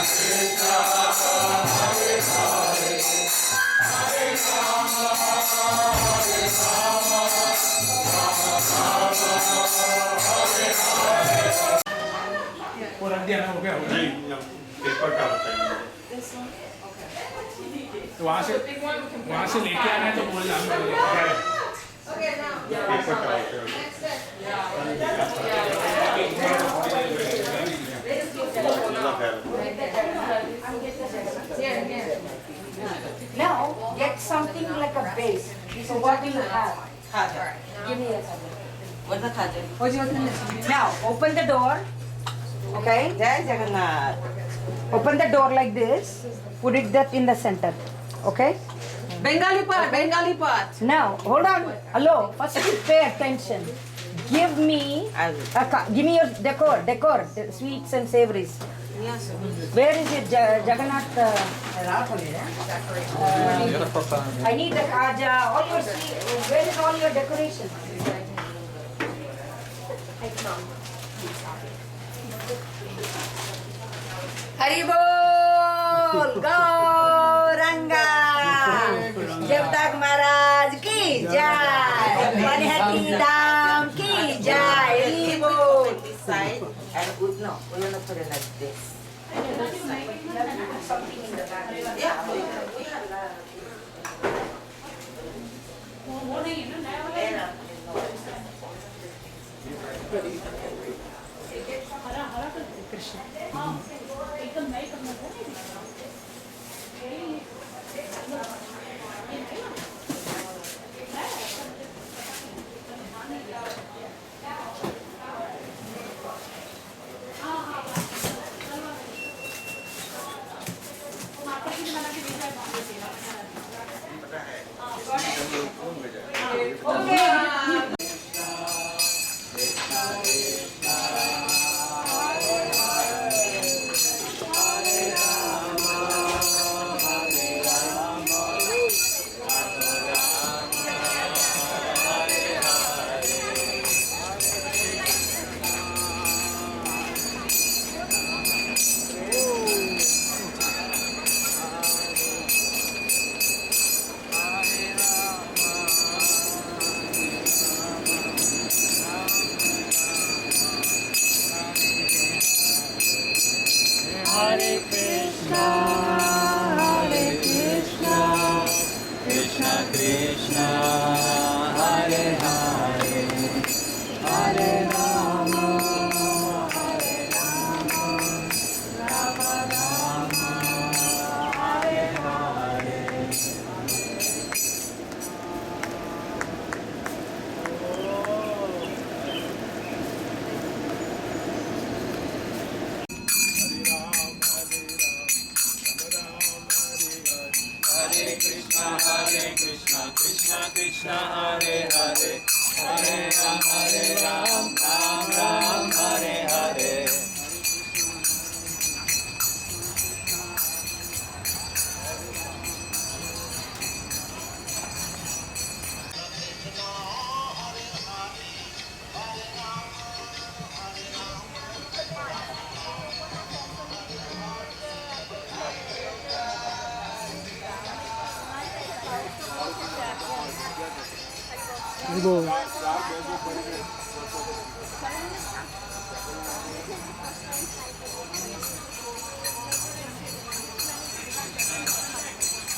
वो रख दिया ना, हो गया नहीं पेपर का होता है तो वहाँ से लेके आना है तो बोलना हम लोग पेपर का होता है Now, get something like a base. So what do you have? Give me a second. Now, open the door. Okay? Jai Jagannath. Open the door like this. Put it that in the center. Okay? Bengali pot. Now, hold on. Hello. First, you pay attention. Give me give me your decor, the sweets and savories. Yes. Where is it, Jagannath? I need the khaja, all your sweet. Where is all your decoration? Haribol, Gauranga, Jagtak Maharaj ki jai, Panihati Dham ki jai, Haribol. This side and good no. We're gonna put it like this. Something in the back.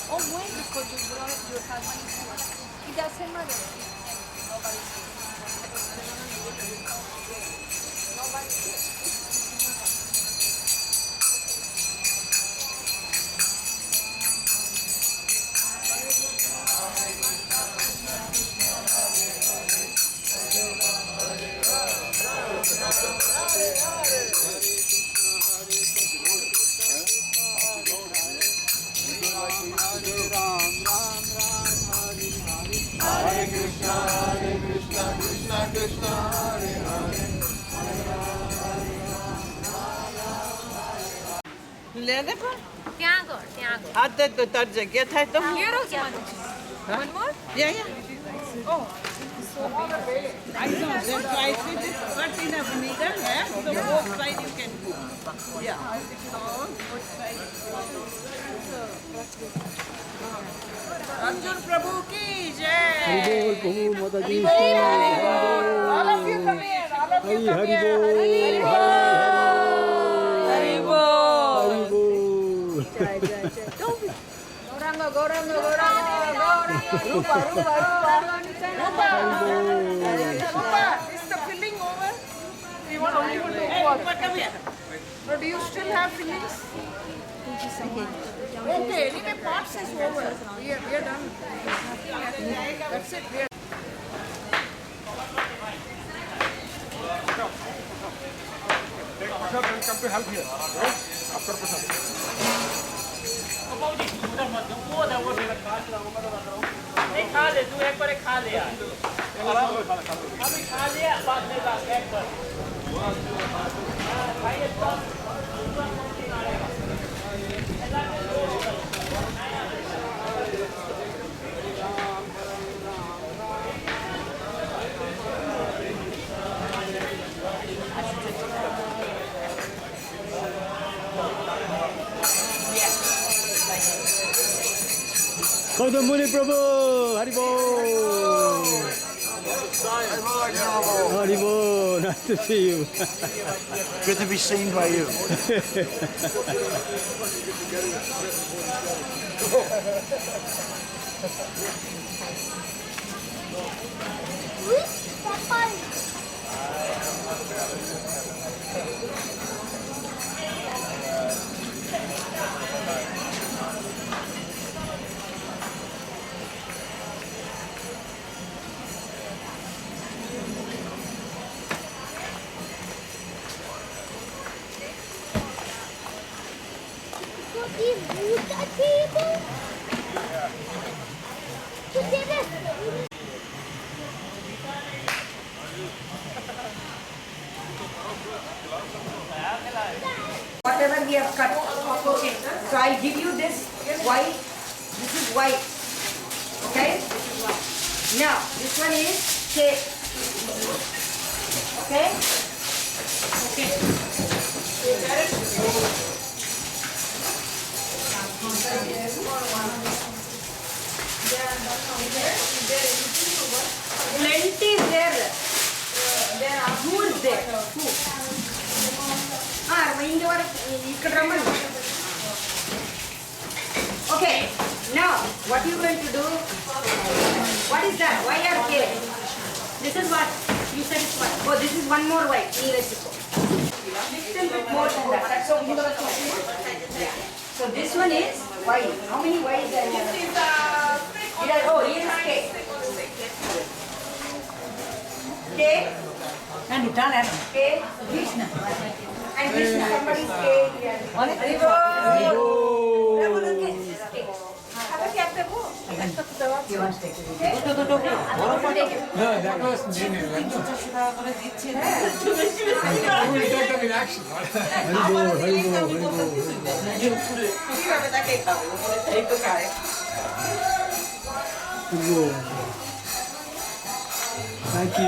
Oh, bueno, because you have money. It doesn't matter. લેને પણ ત્યાં આગળ હા તો તાર જગ્યા થાય તો Here also one more? Yeah yeah I know, that's why it is cut in a vinegar, so both side you can cook. Yeah. So, both side. Arjun Prabhu ki jai. All of you come here. All of you come here. Gauranga, Gauranga, Gauranga, Rupa, is the filling over? You want only to what? Or do you still have fillings? Okay, anyway, pots is over. We are done. That's it. We are Prasad will come to help here. After Prasad. नहीं खा ले तू एक बार खा ले यार अभी खा लिया बाद में एक बार भाई तो Kodamuni Prabhu, Haribo. Haribo, nice to see you. Good to be seen by you. Whatever we have cut. So I'll give you this white. This is white. Okay? Now, this one is cake. Okay? Plenty is there. Who is there? Who? Okay, now what you going to do? What is that? Why are cake? This is what? You said it's what? Oh, this is one more white. Little bit more than that. That's how you got to see. So this one is white. How many whites are here? Oh, here is cake. Cake. And Krishna. And Krishna. Somebody's cake here. Haribo. You want to take it? No, that was me. I will take them in action. Thank you.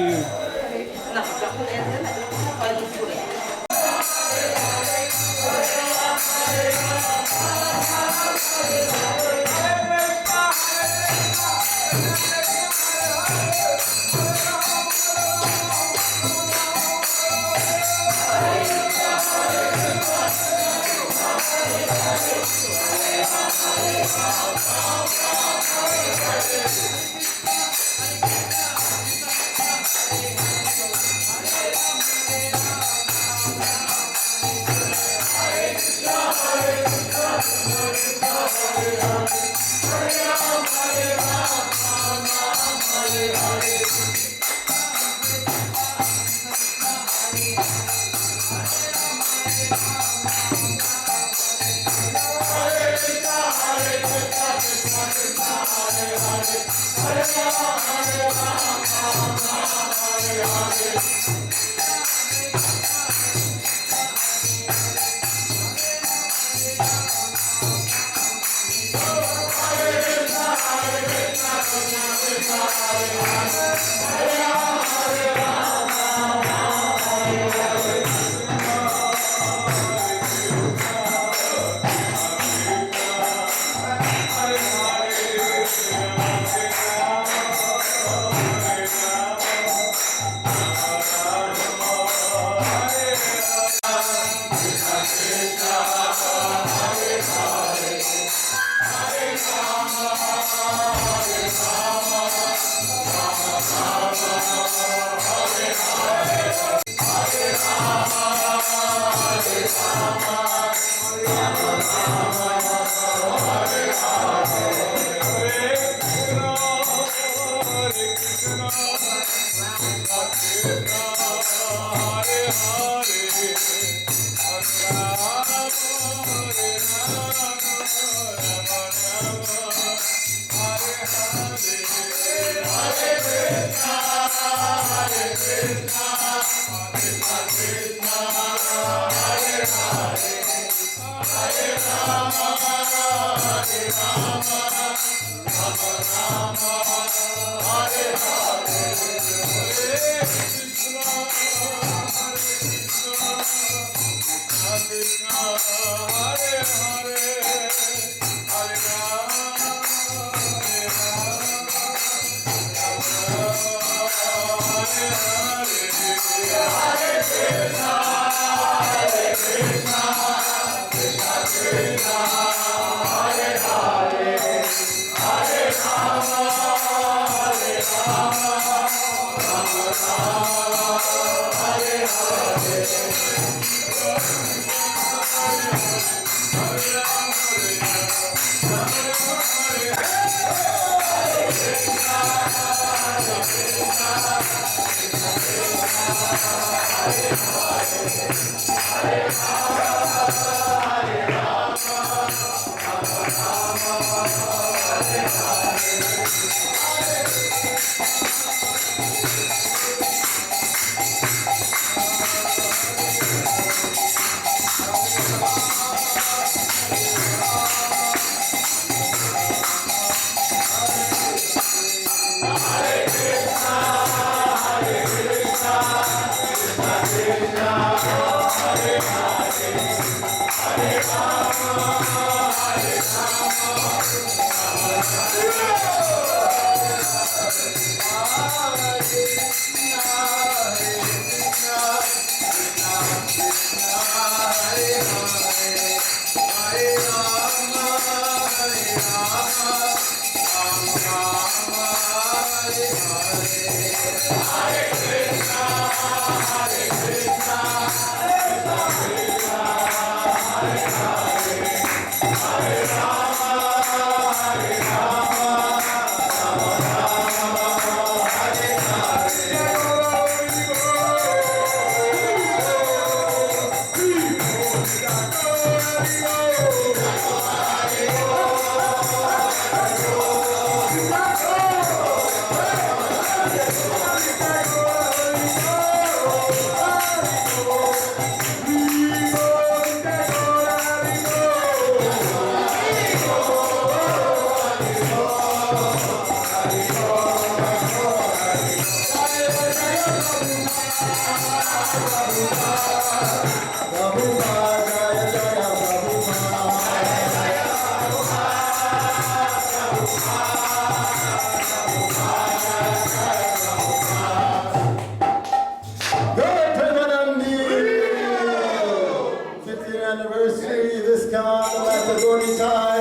Anniversary, Iskcon, Satuarday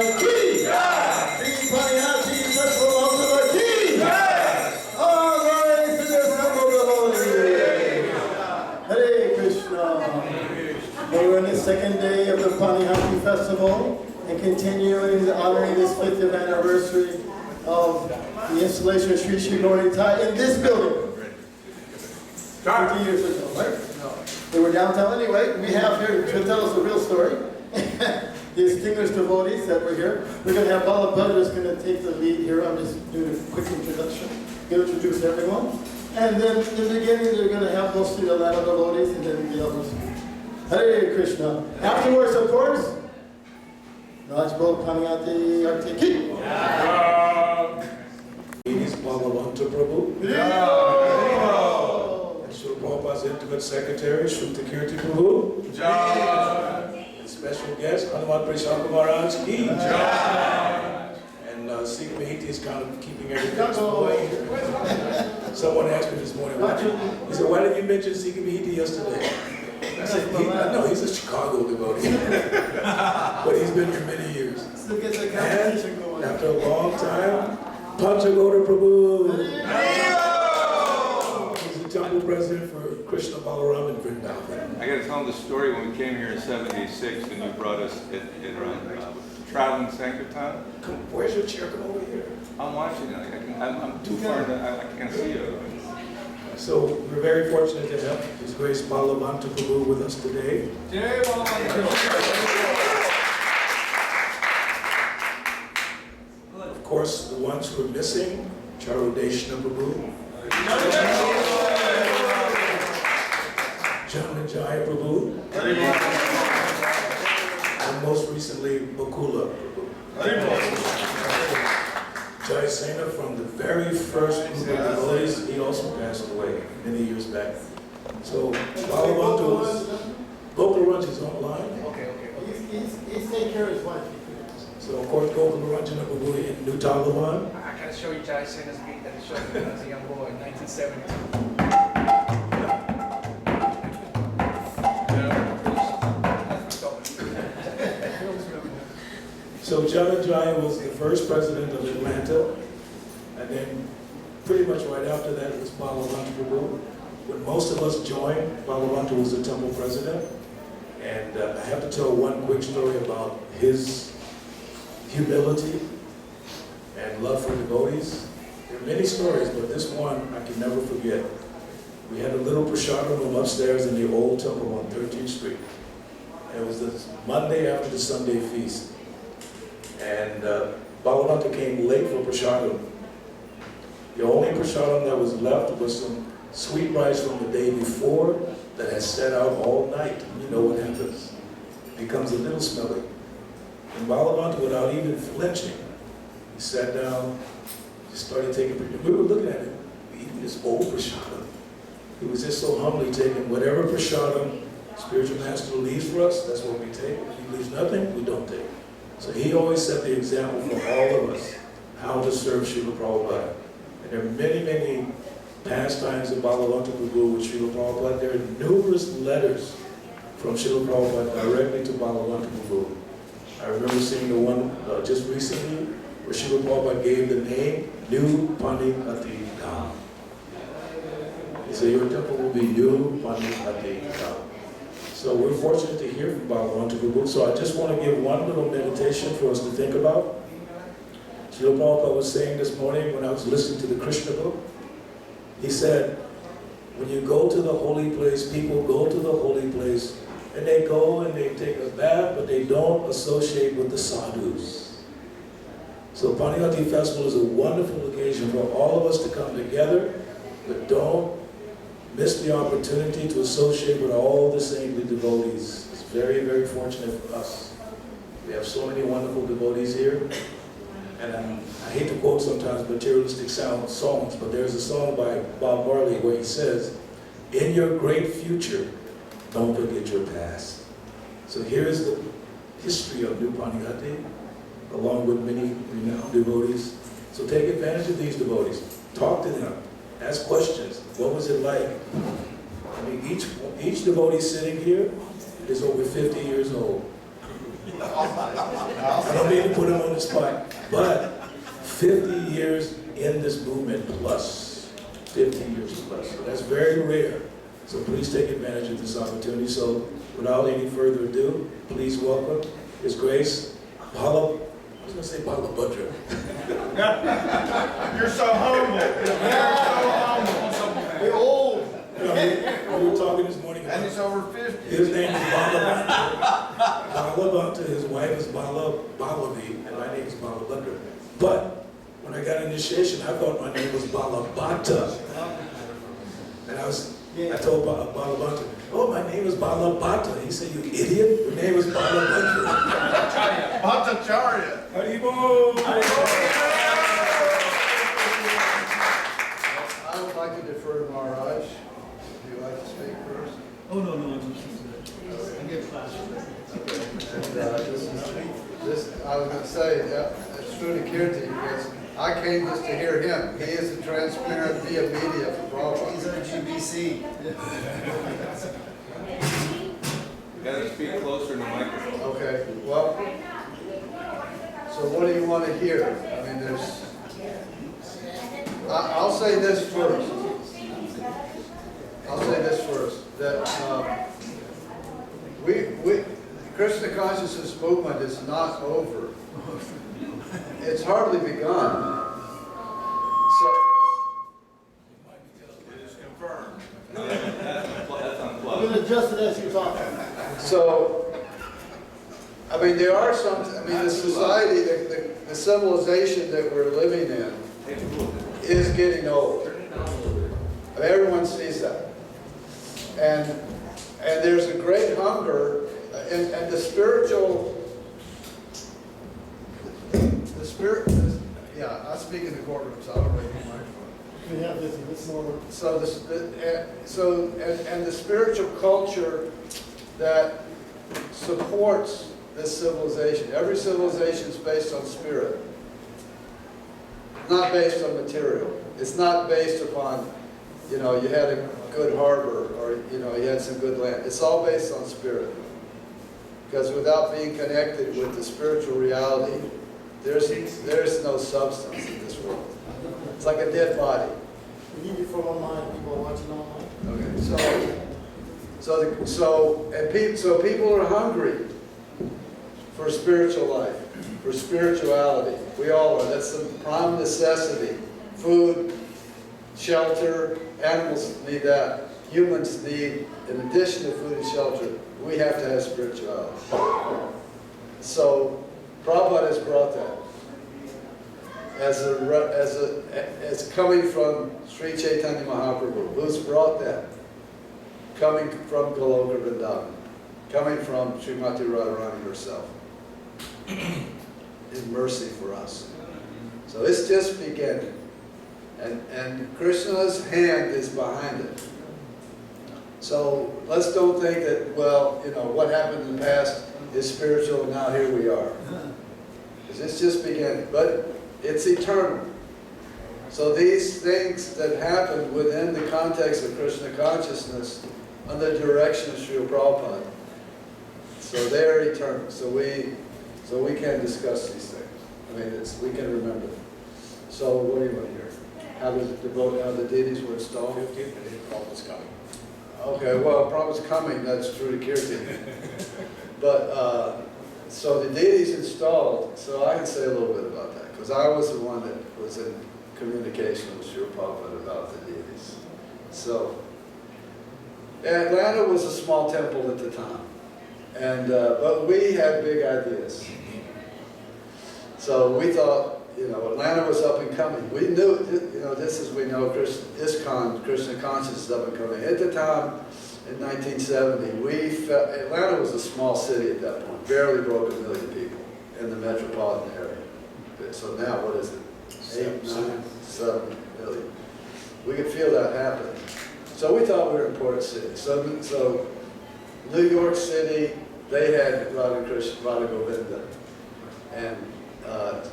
Panihati, Festival of the King. All glories to the Son of the Holy. Hare Krishna. We're on the second day of the Panihati Festival and continuing honoring this 50th anniversary of the installation of Sri Sri Gauri Thai in this building. 50 years ago, right? They were downtown anyway. We have here to tell us the real story. The distinguished devotees that were here. We're going to have Bala Bhadra's going to take the lead here. I'm just doing a quick introduction. Going to introduce everyone. And then in the beginning, they're going to have mostly the Lama devotees and then the others. Hare Krishna. Afterwards, of course, Rajbhoga Panihati Arti Ki. Balavanta Prabhu. And Srila Prabhupada's intimate secretary, Srila Kirti Prabhu. And special guest, Hanuman Prasad Maharaj Ki. And Cida-dahi is kind of keeping everything going. Someone asked me this morning, he said, why didn't you mention Cida-dahi yesterday? I said, no, he's a Chicago devotee. But he's been here many years. And after a long time, Panchagoda Prabhu. He's the temple president for Krishna Balaram in Vrindavan. I got to tell him the story when we came here in '76 and you brought us in traveling Sankirtan. Where's your chair? Come over here. I'm watching it. I'm too far. I can't see it. So we're very fortunate to have His Grace Balavanta Prabhu with us today. Of course, the ones who are missing, Charudeshna Prabhu, Cida-dahi Prabhu, and most recently, Bakula Prabhu. Jai Sena, from the very first group of devotees, he also passed away many years back. So Balavanta was, Gopal Ranj is online. Okay. He's taking care of his wife. So of course, Gopal Ranjana Prabhu in New Talavan. I can show you Jai Sena's gate that he showed me when I was a young boy in 1972. So Cida-dahi was the first president of Atlanta, and then pretty much right after that was Balavanta Prabhu. When most of us joined, Balavanta was the temple president, and I have to tell one quick story about his humility and love for devotees. There are many stories, but this one I can never forget. We had a little prasadam room upstairs in the old temple on 13th Street. And it was the Monday after the Sunday feast. And Balavanta came late for prasadam. The only prasadam that was left was some sweet rice from the day before that had set out all night. You know what happens. It becomes a little smelly. And Balavanta, without even flinching, he sat down, he started taking pictures. We were looking at him, eating this old prasadam. He was just so humbly taking whatever prasadam spiritual master leaves for us, that's what we take. If he leaves nothing, we don't take. So he always set the example for all of us, how to serve Srila Prabhupada. And there are many, many pastimes of Balavanta Prabhu with Srila Prabhupada. There are numerous letters from Srila Prabhupada directly to Balavanta Prabhu. I remember seeing the one just recently where Srila Prabhupada gave the name New Panihati. He said, your temple will be New Panihati. So we're fortunate to hear from Balavanta Prabhu. So I just want to give one little meditation for us to think about. Srila Prabhupada was saying this morning when I was listening to the Krishna book, he said, when you go to the holy place, people go to the holy place, and they go and they take a bath, but they don't associate with the sadhus. So Panihati Festival is a wonderful occasion for all of us to come together, but don't miss the opportunity to associate with all the saintly devotees. It's very, very fortunate for us. We have so many wonderful devotees here. And I hate to quote sometimes materialistic songs, but there's a song by Bob Marley where he says, in your great future, don't forget your past. So here's the history of New Panihati, along with many renowned devotees. So take advantage of these devotees. Talk to them. Ask questions. What was it like? I mean, each devotee sitting here is over 50 years old. I don't mean to put him on the spot, but 50 years in this movement plus. 50 years plus. So that's very rare. So please take advantage of this opportunity. So without any further ado, please welcome His Grace Balabhadra. I was going to say Balabhadra. You're so humble. You're so humble. We're old. We were talking this morning about, And he's over 50. his name is Balavanta. Balavanta, his wife is Balavi, and my name is Balabhadra. But when I got initiation, I thought my name was Balabhata. And I told Balavanta, oh, my name is Balabhata. He said, you idiot, your name is Balabhadra. Bhattacharya. Haribol! like to speak first? Oh, no, no, I'm just I was going to say, it's truly Kirti, because I came just to hear him. He is the transparent via media for Prabhupada. He's our GBC. You gotta speak closer to the microphone. Okay, well, so what do you want to hear? I mean, I'll say this first. That Krishna consciousness movement is not over. It's hardly begun. So It is confirmed. That's unplugged. I'm going to adjust it as you're talking. So, I mean, there are some, I mean, the society, the civilization that we're living in is getting old. I mean, everyone sees that. And there's a great hunger, and the spiritual, yeah, I speak in the courtroom, so I don't really need a microphone. We have this more. So the spiritual culture that supports this civilization. Every civilization is based on spirit, not based on material. It's not based upon, you know, you had a good harbor or, you know, you had some good land. It's all based on spirit. Because without being connected with the spiritual reality, there's no substance in this world. It's like a dead body. We need it for online. People are watching online. Okay, so people are hungry for spiritual life, for spirituality. We all are. That's the prime necessity. Food, shelter, animals need that. Humans need, in addition to food and shelter, we have to have spirituality. So Prabhupada has brought that as coming from Sri Chaitanya Mahaprabhu, who's brought that, coming from Goloka Vrindavan, coming from Srimati Radharani herself, in mercy for us. So it's just beginning. And Krishna's hand is behind it. So let's don't think that, well, you know, what happened in the past is spiritual and now here we are. Because it's just beginning. But it's eternal. So these things that happen within the context of Krishna consciousness under the direction of Srila Prabhupada, so they're eternal. So we can discuss these things. I mean, we can remember them. So what do you want to hear? How the deities were installed? 15th day, Prabhupada's coming. Okay, well, Prabhupada's coming, that's true to Kirti. But, so the deities installed, so I can say a little bit about that, because I was the one that was in communication with Srila Prabhupada about the deities. So, Atlanta was a small temple at the time, and but we had big ideas. So we thought, you know, Atlanta was up and coming. We knew, you know, this is, we know, Iskcon, Krishna consciousness, up and coming. At the time, in 1970, Atlanta was a small city at that point, barely broke 1 million people in the metropolitan area. So now, what is it? 8, 9, 7 million. We could feel that happening. So we thought we were an important city. So New York City, they had Radha Govinda, and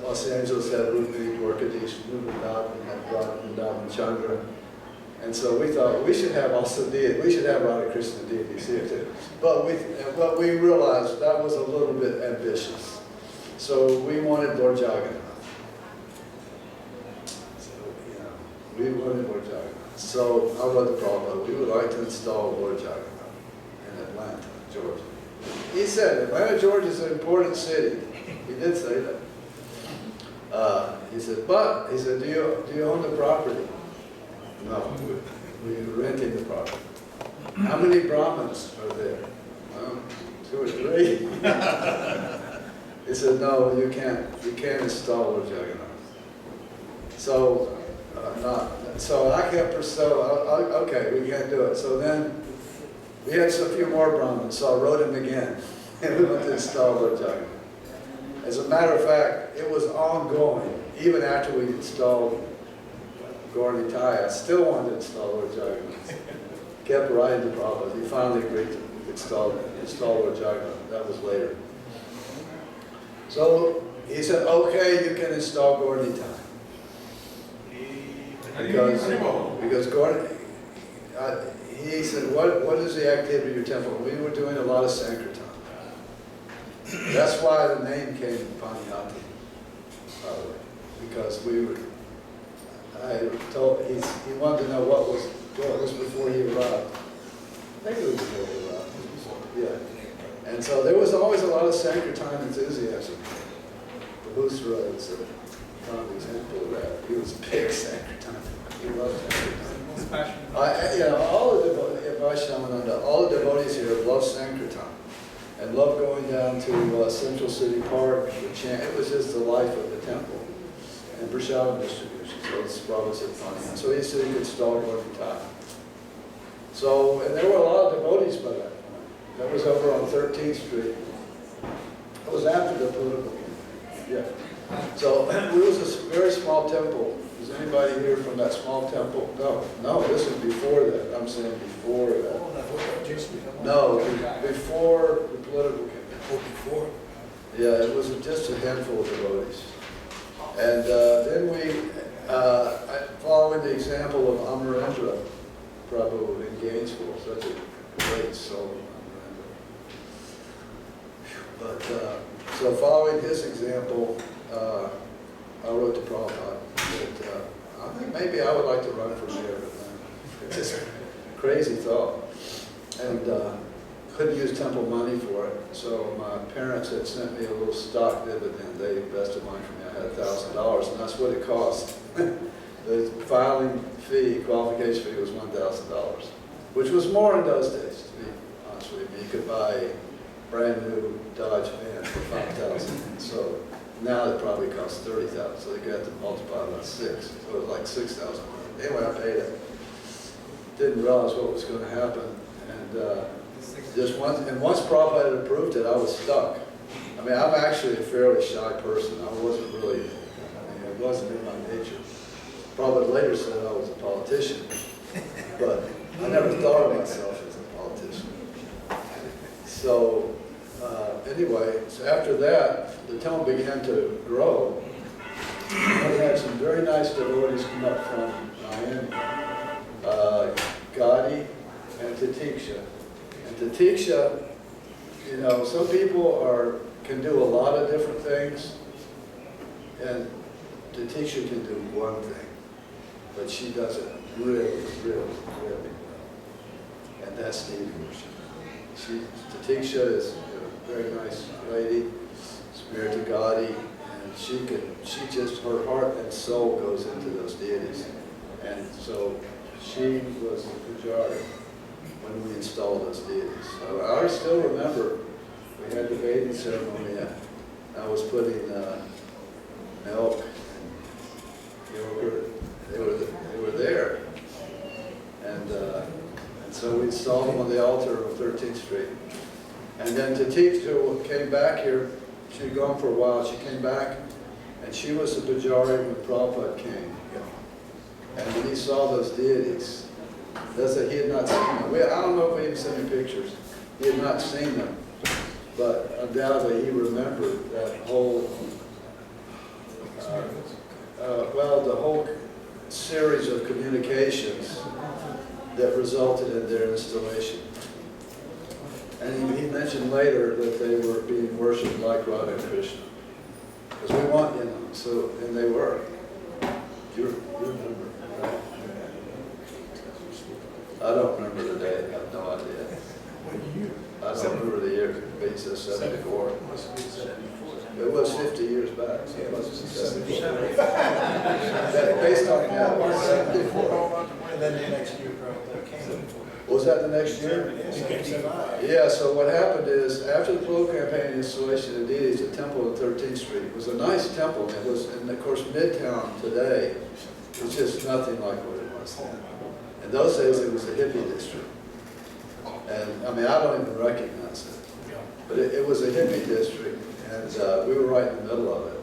Los Angeles had Rukmini Dwarkadish, Vrindavan had Radha Vrindavan Chandra. And so we thought we should have also we should have Radha Krishna deities here too. But we realized that was a little bit ambitious. So we wanted Lord Jagannath. So, you know, we wanted Lord Jagannath. So I wrote the Prabhupada, we would like to install Lord Jagannath in Atlanta, Georgia. He said, Atlanta, Georgia is an important city. He did say that. He said, do you own the property? No, we're renting the property. How many Brahmins are there? 2 or 3. He said, no, you can't install Lord Jagannath. So, I kept pursuing, okay, we can't do it. So then, we had a few more Brahmins, so I wrote him again, and we went to install Lord Jagannath. As a matter of fact, it was ongoing, even after we installed Gaur Nitai, I still wanted to install Lord Jagannath. kept writing to Prabhupada. He finally agreed to install Lord Jagannath. That was later. So he said, okay, you can install Gaura Nitai. Because Gaura, he said, what is the activity of your temple? We were doing a lot of Sankirtan. That's why the name came from Panihati, by the way. Because he wanted to know what was before he arrived. Maybe it was before he arrived. Yeah. And so there was always a lot of Sankirtan enthusiasm. Bahusra is a prime example of that. He was a big Sankirtan. He loved Sankirtan. All the Vaishnavananda, all the devotees here love Sankirtan and love going down to Central City Park to chant. It was just the life of the temple and prasadam distribution. So it's Prabhupada said funny. So he said he could install Gaura Nitai. So, and there were a lot of devotees by that point. That was over on 13th Street. It was after the political campaign. Yeah. So it was a very small temple. Is anybody here from that small temple? No, this is before that. I'm saying before that. No, before the political campaign. Before? Yeah, it was just a handful of devotees. And then we, following the example of Amarendra Prabhu in Gainesville, such a great soul, Amarendra. But, so following his example, I wrote to Prabhupada that I think maybe I would like to run for mayor, but it's just a crazy thought. And couldn't use temple money for it. So my parents had sent me a little stock dividend. They invested money for me. I had $1,000, and that's what it cost. The filing fee, qualification fee was $1,000, which was more in those days, to be honest with you. You could buy a brand new Dodge van for $5,000. So now it probably costs $30,000. So you got to multiply by 6. So it was like $6,000. Anyway, I paid it. Didn't realize what was going to happen. And once Prabhupada had approved it, I was stuck. I mean, I'm actually a fairly shy person. I wasn't really, it wasn't in my nature. Prabhupada later said I was a politician, but I never thought of myself as a politician. So anyway, so after that, the temple began to grow. We had some very nice devotees come up from Miami, Gadi and Tatiksha. And Tatiksha, some people can do a lot of different things, and Tatiksha can do one thing, but she does it really, really, really well. And that's deity worship. Tatiksha is a very nice lady, married to Gadi, and her heart and soul goes into those deities. And so she was the pujari when we installed those deities. So I still remember we had the bathing ceremony, and I was putting milk and yogurt. They were there, and so we installed them on the altar on 13th Street. And then Tatiksha came back here. She'd gone for a while. She came back, and she was the pujari when Prabhupada came. And when he saw those deities, that's that he had not seen them. I don't know if we even sent him pictures. He had not seen them, but undoubtedly he remembered that whole, the whole series of communications that resulted in their installation. And he mentioned later that they were being worshipped like Radha and Krishna, because we want, so, and they were. You remember, right? I don't remember the day. I have no idea. I don't remember the year. It says 74. It was 50 years back. So it wasn't 74. Based on that, it was 74. And then the next year, Prabhupada came. Was that the next year? Yeah, so what happened is, after the political campaign and installation of deities, the temple on 13th Street was a nice temple. It was, and of course, Midtown today was just nothing like what it was then. In those days, it was a hippie district. And, I mean, I don't even recognize it. But it was a hippie district, and we were right in the middle of it.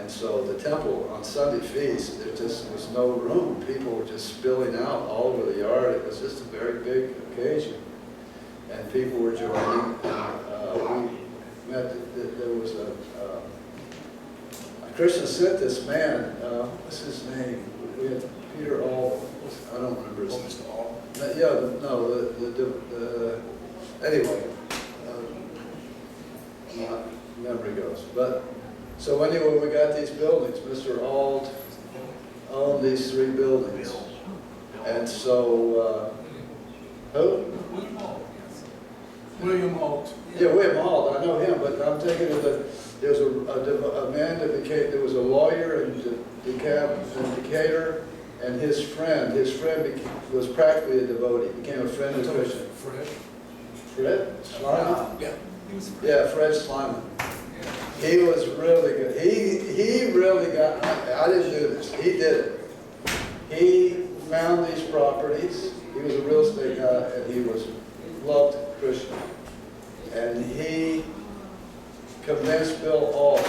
And so the temple on Sunday feast, there just was no room. People were just spilling out all over the yard. It was just a very big occasion. And people were joining. And, we met, there was Krishna sent this man, what's his name? We had Peter All, I don't remember his name. Anyway, my memory goes. But, so anyway, we got these buildings. Mr. Auld owned these 3 buildings. And so, who? William Auld. Yeah, William Auld, I know him, but I'm thinking of there was a man that became, there was a lawyer in Decatur, and his friend was practically a devotee, became a friend of Krishna. Fred? Slyman? Yeah. Yeah, Fred Slyman. He was really good. He really got, I didn't do this, he did it. He found these properties, he was a real estate guy, and he loved Krishna. And he convinced Bill Auld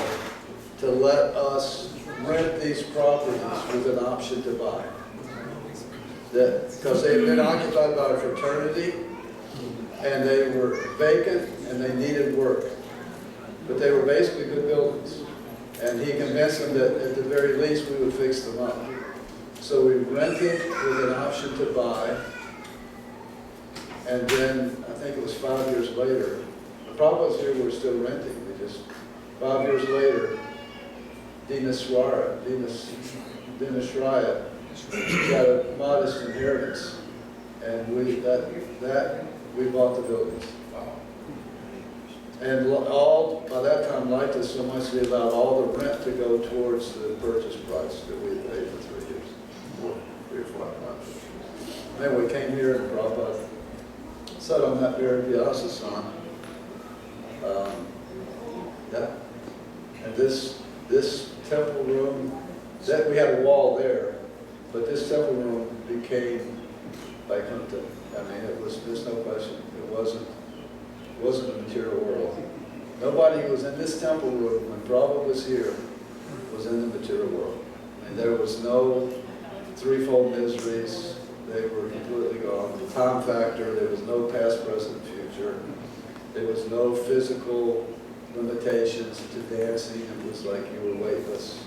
to let us rent these properties with an option to buy. Because they had been occupied by a fraternity, and they were vacant, and they needed work. But they were basically good buildings. And he convinced them that at the very least we would fix them up. So we rented with an option to buy, and then I think it was 5 years later, the problem was here we were still renting. 5 years later, Dinasraya got a modest inheritance, and we bought the buildings. And Auld, by that time, liked us so much they allowed all the rent to go towards the purchase price that we had paid for 3 years, 3 or 4 months. Then we came here and Prabhupada sat on that very Vyasa-san. Yeah. And this temple room, that we had a wall there, but this temple room became Vaikuntha. I mean, there's no question. It wasn't a material world. Nobody who was in this temple room when Prabhupada was here was in the material world. I mean, there was no threefold miseries. They were completely gone. The time factor, there was no past, present, future. There was no physical limitations to dancing. It was like you were weightless.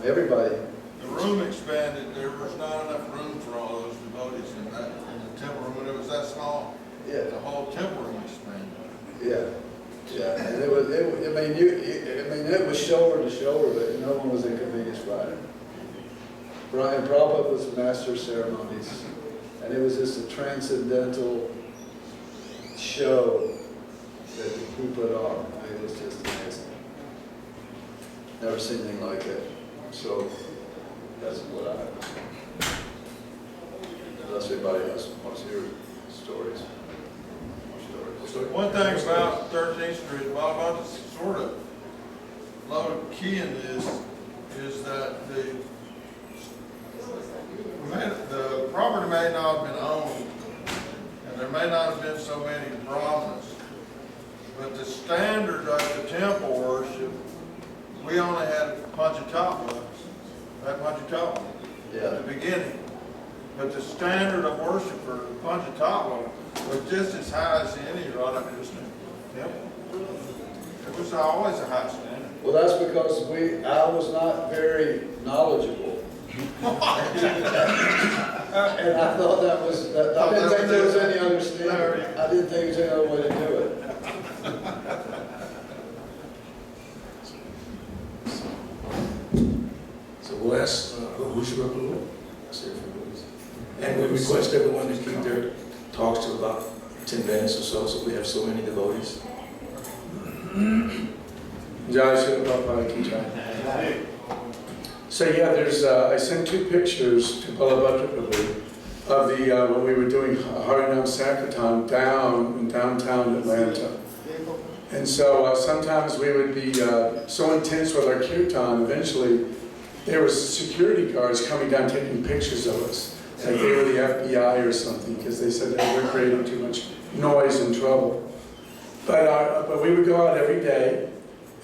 Everybody. The room expanded. There was not enough room for all those devotees in the temple room. When it was that small, yeah, the whole temple room expanded. Yeah, yeah. And it was shoulder to shoulder, but no one was inconvenienced by it. Brian Prabhupada was the master of ceremonies, and it was just a transcendental show that he put on. It was just amazing. Never seen anything like it. So that's what I have. Unless anybody else wants to hear stories. One thing about 13th Street, Baba, sort of low key in this is that the property may not have been owned, and there may not have been so many brahmanas, but the standard of the temple worship, we only had Panchatattva at the beginning. But the standard of worship for Panchatattva was just as high as any Radha Krishna temple. It was always a high standard. Well, that's because I was not very knowledgeable. And I thought that was, I didn't think there was any understanding. I didn't think there was any other way to do it. So we'll ask Prabhu. And we request everyone to keep their talks to about 10 minutes or so we have so many devotees. Jai Srila PrabhupadaParikrama Maha. So yeah, there's I sent 2 pictures to PrabhupadaParikrama of the when we were doing Harinam Sankirtan down in downtown Atlanta. And so sometimes we would be so intense with our kirtan, eventually there was security guards coming down taking pictures of us. Like they were the FBI or something, because they said that we're creating too much noise and trouble. But we would go out every day,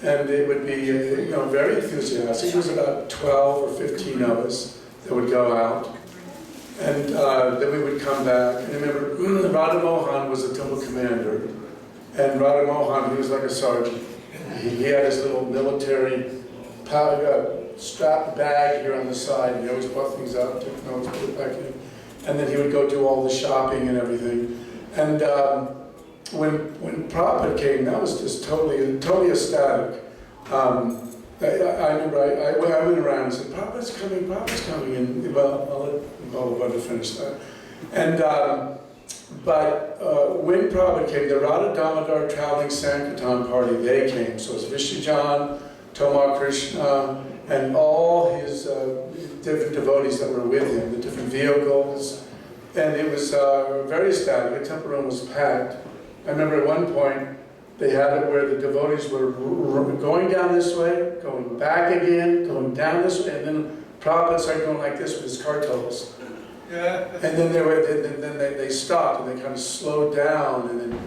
And it would be, very enthusiastic. It was about 12 or 15 of us that would go out. And then we would come back. And I remember Radha Mohan was the temple commander. And Radha Mohan, he was like a sergeant. He had his little military strap bag here on the side. And he always brought things out, took notes, put it back in. And then he would go do all the shopping and everything. And when Prabhupada came, that was just totally ecstatic. I remember I went around and said, Prabhupada's coming, and well, I'll let Prabhupada finish that. And, when Prabhupada came, the Radha Damodar traveling Sankirtan party, they came. So it was Vishnujan, Tomar Krishna, and all his different devotees that were with him, the different vehicles. And it was very ecstatic. The temple room was packed. I remember at one point, they had it where the devotees were going down this way, going back again, going down this way, and then Prabhupada started going like this with his cartels. Yeah. And then they stopped and they kind of slowed down, and then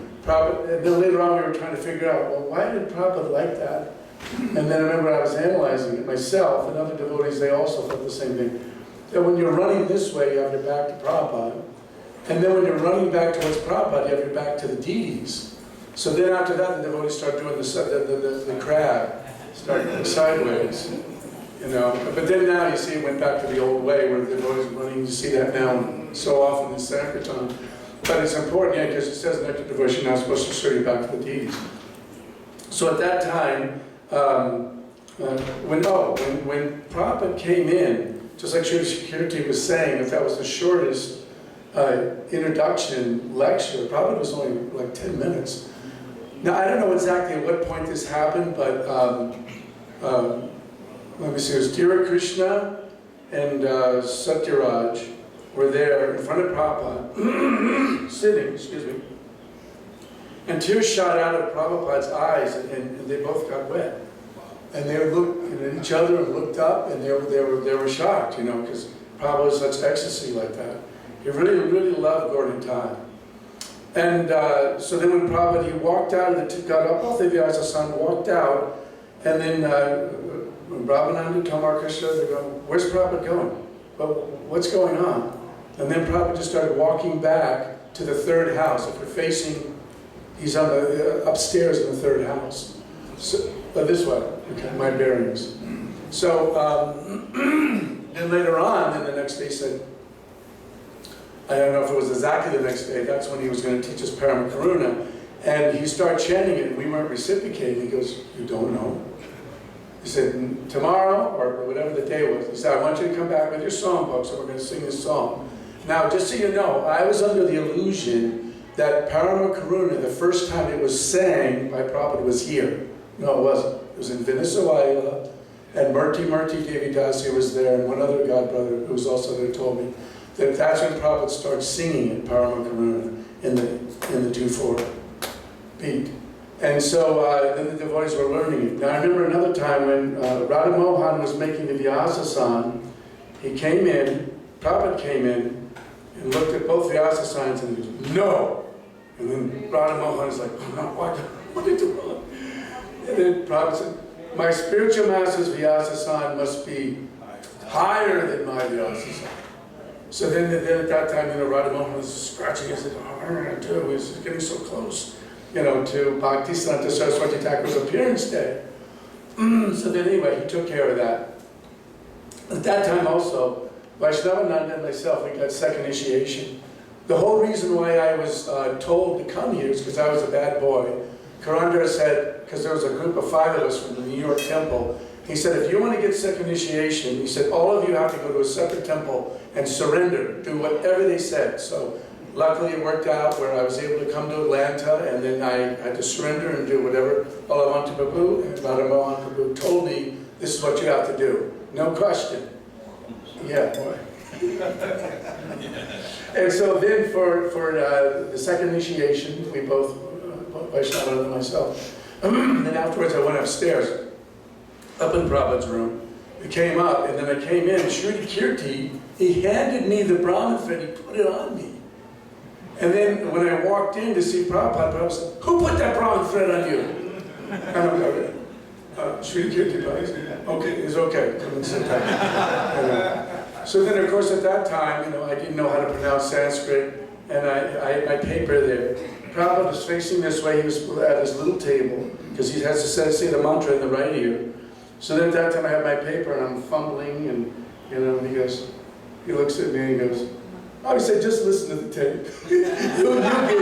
later on we were trying to figure out, well, why did Prabhupada like that? And then I remember I was analyzing it myself, and other devotees, they also felt the same thing. That when you're running this way, you have your back to Prabhupada, and then when you're running back towards Prabhupada, you have your back to the deities. So then after that, the devotees start doing the crab, start going sideways, But then now you see it went back to the old way where the devotees are running. You see that now so often in Sankirtan. But it's important, because it says nectar devotion, you're not supposed to show your back to the deities. So at that time, when Prabhupada came in, just like Srila Kirti was saying, if that was the shortest introduction lecture, Prabhupada was only like 10 minutes. Now, I don't know exactly at what point this happened, but let me see, it was Dhira Krishna and Satyaraj were there in front of Prabhupada, sitting, and tears shot out of Prabhupada's eyes, and they both got wet. And they looked at each other and looked up, and they were shocked, because Prabhupada was such ecstasy like that. He really, really loved Gaura. And so then when Prabhupada, he walked out, got up off the Vyasa-san, walked out, and then when Brahmananda, Tomar Krishna, they're going, where's Prabhupada going? Well, what's going on? And then Prabhupada just started walking back to the third house. If we're facing, he's on the upstairs in the third house. So, this way, okay, my bearings. So then later on, then the next day he said, I don't know if it was exactly the next day, that's when he was going to teach us Parama Karuna. And he started chanting it, and we weren't reciprocating. He goes, you don't know? He said, tomorrow, or whatever the day was, he said, I want you to come back with your songbook, so we're going to sing this song. Now, just so you know, I was under the illusion that Parama Karuna, the first time it was sang by Prabhupada, was here. No, it wasn't. It was in Venezuela, and Murti Devi Dasi was there, and one other godbrother who was also there told me that that's when Prabhupada started singing in Parama Karuna in the 2/4 beat. And so then the devotees were learning it. Now I remember another time when Radha Mohan was making the Vyasa-san, he came in, Prabhupada came in, and looked at both Vyasa-sans and he goes, no! And then Radha Mohan is like, oh no, what did you do? And then Prabhupada said, my spiritual master's Vyasa-san must be higher than my Vyasa-san. So then at that time, Radha Mohan was scratching his head, oh, what am I going to do? He's getting so close, to Bhaktisiddhanta Saraswati Thakur's appearance day. So then anyway, he took care of that. At that time also, Vaishnavananda and myself, we got second initiation. The whole reason why I was told to come here is because I was a bad boy. Karandra said, because there was a group of 5 of us from the New York temple, he said, if you want to get second initiation, he said, all of you have to go to a separate temple and surrender, do whatever they said. So luckily it worked out where I was able to come to Atlanta, and then I had to surrender and do whatever Balavanti Prabhu and Radha Prabhu told me, this is what you have to do. No question. Yeah, boy. And so then for the second initiation, we both, Vaishnava and myself, then afterwards I went upstairs, up in Prabhupada's room. I came up, and then I came in, Srila Kirti, he handed me the Brahman thread, he put it on me. And then when I walked in to see Prabhupada, Prabhupada said, who put that Brahman thread on you? Sri Kirti, okay, it's okay, come and sit down. So then, of course, at that time, you know, I didn't know how to pronounce Sanskrit, and I had my paper there. Prabhupada was facing this way, he was at his little table, because he has to say the mantra in the right ear. So then at that time I have my paper, and I'm fumbling, and, you know, and he looks at me and he goes, oh, he said, just listen to the tape. You'll get it.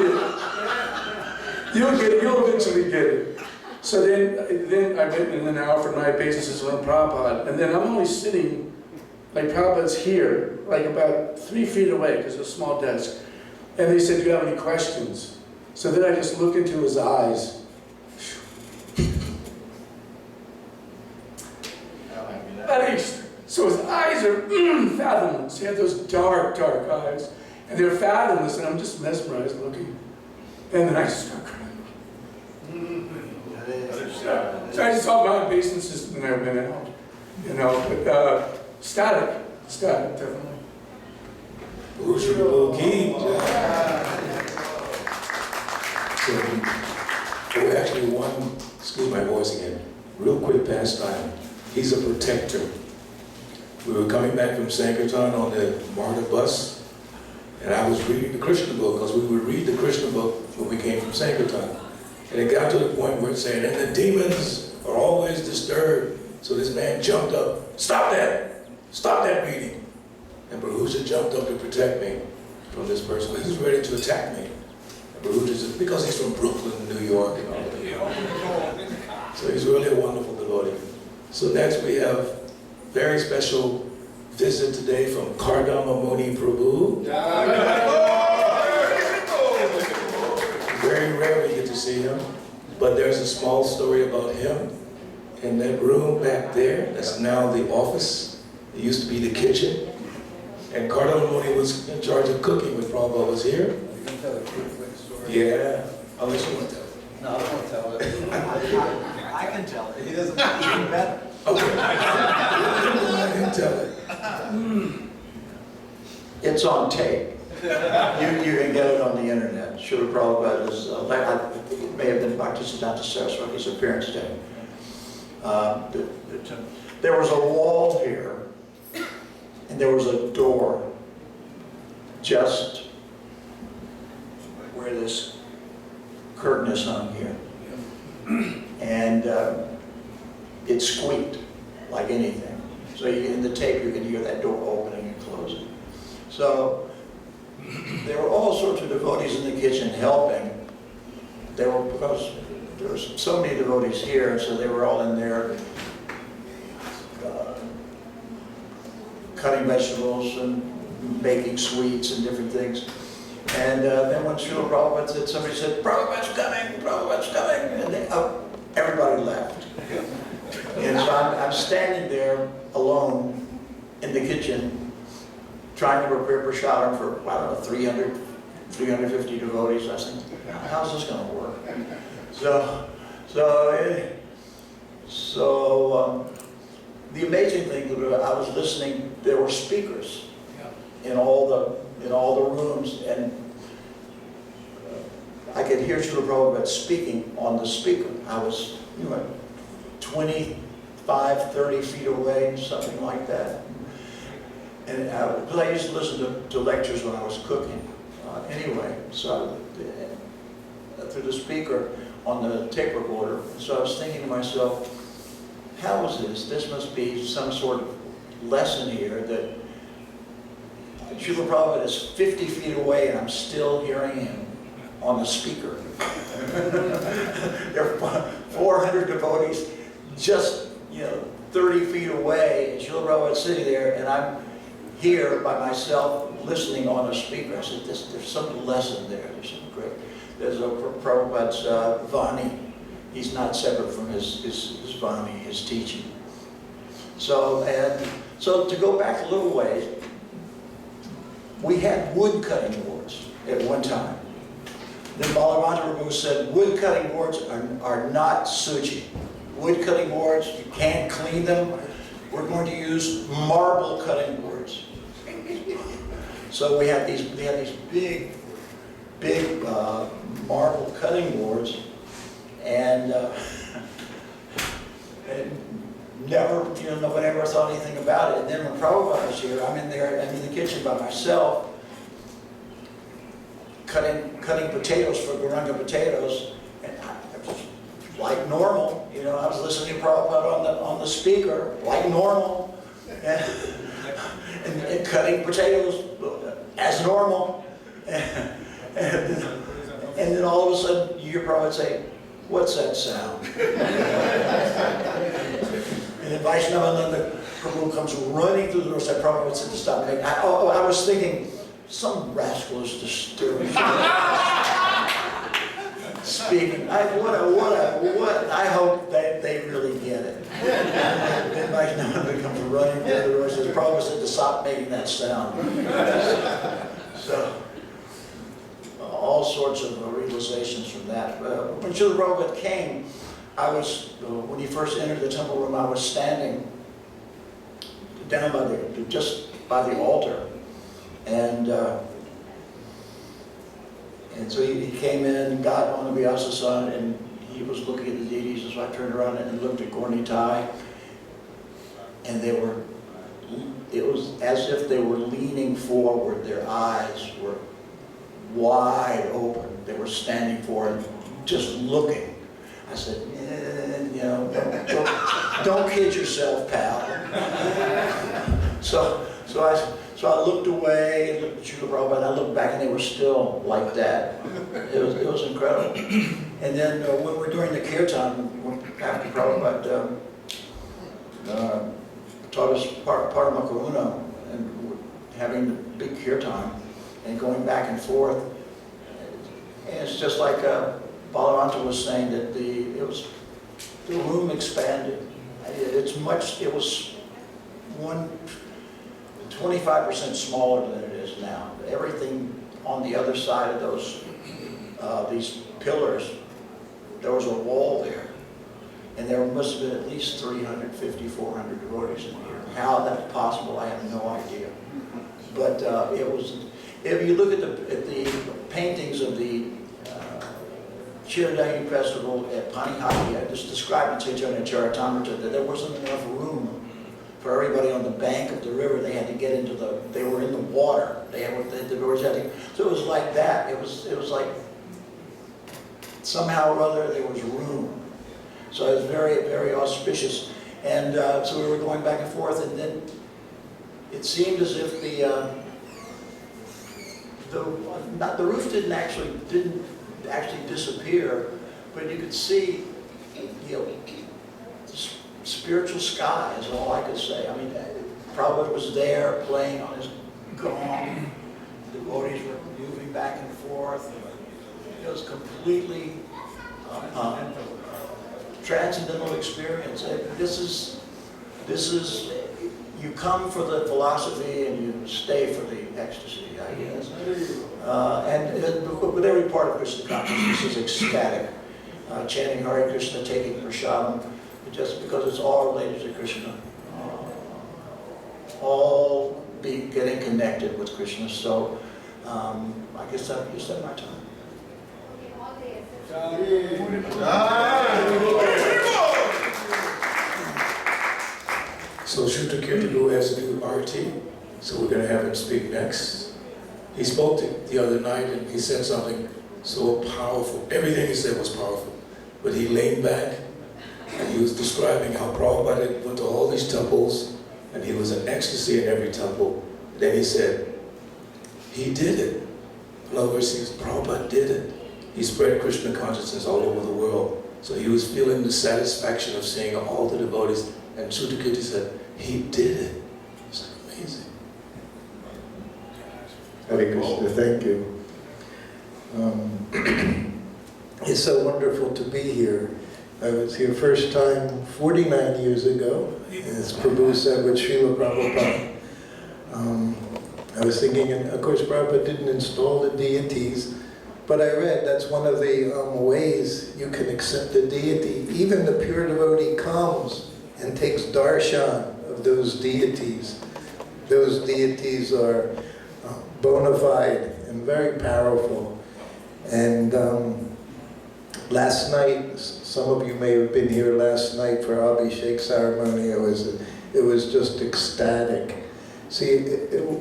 You'll get it, you'll eventually get it. So then I went in an hour for my obeisances to learn Prabhupada, and then I'm only sitting, like Prabhupada's here, like about 3 feet away, because it's a small desk. And they said, do you have any questions? So then I just look into his eyes. So his eyes are fathomless. He had those dark, dark eyes. And they're fathomless, and I'm just mesmerized looking. And then I just start crying. So I just saw my obeisances and I went out. You know, but static, definitely. So we actually one, excuse my voice again, real quick pastime. He's a protector. We were coming back from Sankirtan on the MARTA bus, and I was reading the Krishna book, because we would read the Krishna book when we came from Sankirtan. And it got to the point where it's saying, and the demons are always disturbed. So this man jumped up, stop that reading. And Prabhupada jumped up to protect me from this person. He was ready to attack me. And Prabhupada said, because he's from Brooklyn, New York, and all that. So he's really a wonderful devotee. So next we have very special visit today from Kardama Muni Prabhu. Very rarely get to see him, but there's a small story about him in that room back there. That's now the office. It used to be the kitchen. And Kardama Muni was in charge of cooking when Prabhupada was here. You can tell a quick story. Yeah, unless you want to tell it. No, I won't tell it. I can tell it. He doesn't even better. Okay. I can tell it. It's on tape. You can get it on the internet. Srila Prabhupada's, it may have been Bhaktisiddhanta Saraswati's appearance day. There was a wall here, and there was a door just where this curtain is hung here. And it squeaked like anything. So in the tape you can hear that door opening and closing. So there were all sorts of devotees in the kitchen helping. Because there were so many devotees here, and so they were all in there cutting vegetables and baking sweets and different things. And then when Srila Prabhupada said, somebody said, Prabhupada's coming, and everybody left. And so I'm standing there alone in the kitchen, trying to prepare prasadam for, I don't know, 300, 350 devotees. I was thinking, how's this going to work? So the amazing thing, I was listening, there were speakers in all the rooms, and I could hear Srila Prabhupada speaking on the speaker. I was 25, 30 feet away, something like that. And because I used to listen to lectures when I was cooking. Anyway, so through the speaker on the tape recorder, so I was thinking to myself, how is this? This must be some sort of lesson here that Srila Prabhupada is 50 feet away and I'm still hearing him on the speaker. There are 400 devotees just 30 feet away, and Srila Prabhupada's sitting there, and I'm here by myself listening on a speaker. I said, there's some lesson there. There's some great. There's Prabhupada's Vani. He's not separate from his Vani, his teaching. So to go back a little ways, we had wood cutting boards at one time. Then Balaranta Prabhu said, wood cutting boards are not suchi. Wood cutting boards, you can't clean them. We're going to use marble cutting boards. So we had these big marble cutting boards, and And never, nobody ever thought anything about it. And then when Prabhupada was here, I'm in the kitchen by myself, cutting potatoes for Guranga potatoes, and I was like normal, I was listening to Prabhupada on the speaker, like normal, and cutting potatoes as normal, and then all of a sudden you hear Prabhupada say, "What's that sound?" And then Vaishnavananda Prabhu comes running through the door, said, "Prabhupada said to stop making." I was thinking, some rascal is disturbing. Speaking, what? I hope that they really get it. And then Vaishnavananda comes running through the door and says, "Prabhupada said to stop making that sound." So, all sorts of realizations from that. When Srila Prabhupada came, when he first entered the temple room, I was standing down just by the altar. And so he came in, got on the Vyasa-san, and he was looking at the deities, and so I turned around and looked at Gornitai, and it was as if they were leaning forward, their eyes were wide open. They were standing forward, just looking. I said, don't kid yourself, pal. So I looked away and looked at Srila Prabhupada, and I looked back, and they were still like that. It was incredible. And then when we're doing the kirtan, after Prabhupada taught us Parama Karuna, and having the big kirtan, and going back and forth, and it's just like Balaranta was saying, that the room expanded. It was 25% smaller than it is now. Everything on the other side of these pillars, there was a wall there. And there must have been at least 350, 400 devotees in here. How that's possible, I have no idea. But if you look at the paintings of the Cida-dahi festival at Panihati, I just described in Chaitanya Charitamrita that there wasn't enough room for everybody on the bank of the river. They had to get they were in the water. So it was like that. It was like somehow or other there was room. So it was very, very auspicious. And so we were going back and forth, and then it seemed as if the roof didn't actually disappear, but you could see, the spiritual sky is all I could say. I mean, Prabhupada was there playing on his gong. The devotees were moving back and forth. It was completely transcendental experience. This is, you come for the philosophy and you stay for the ecstasy, I guess. And with every part of Krishna consciousness is ecstatic. Chanting Hare Krishna, taking Prasadam, just because it's all related to Krishna. All getting connected with Krishna. So I guess I've used up my time. So Shutakirti Guru has to do RT, so we're going to have him speak next. He spoke the other night and he said something so powerful. Everything he said was powerful. But he leaned back and he was describing how Prabhupada went to all these temples and he was in ecstasy in every temple. Then he said, he did it. In other words, Prabhupada did it. He spread Krishna consciousness all over the world. So he was feeling the satisfaction of seeing all the devotees. And Shutakirti said, he did it. It's like amazing. Hare Krishna, thank you. It's so wonderful to be here. I was here first time 49 years ago, as Prabhu said, with Srila Prabhupada. I was thinking, and of course Prabhupada didn't install the deities, but I read that's one of the ways you can accept a deity. Even the pure devotee comes and takes darshan of those deities. Those deities are bona fide and very powerful. And last night, Some of you may have been here last night for Abhishek ceremony. It was just ecstatic. See,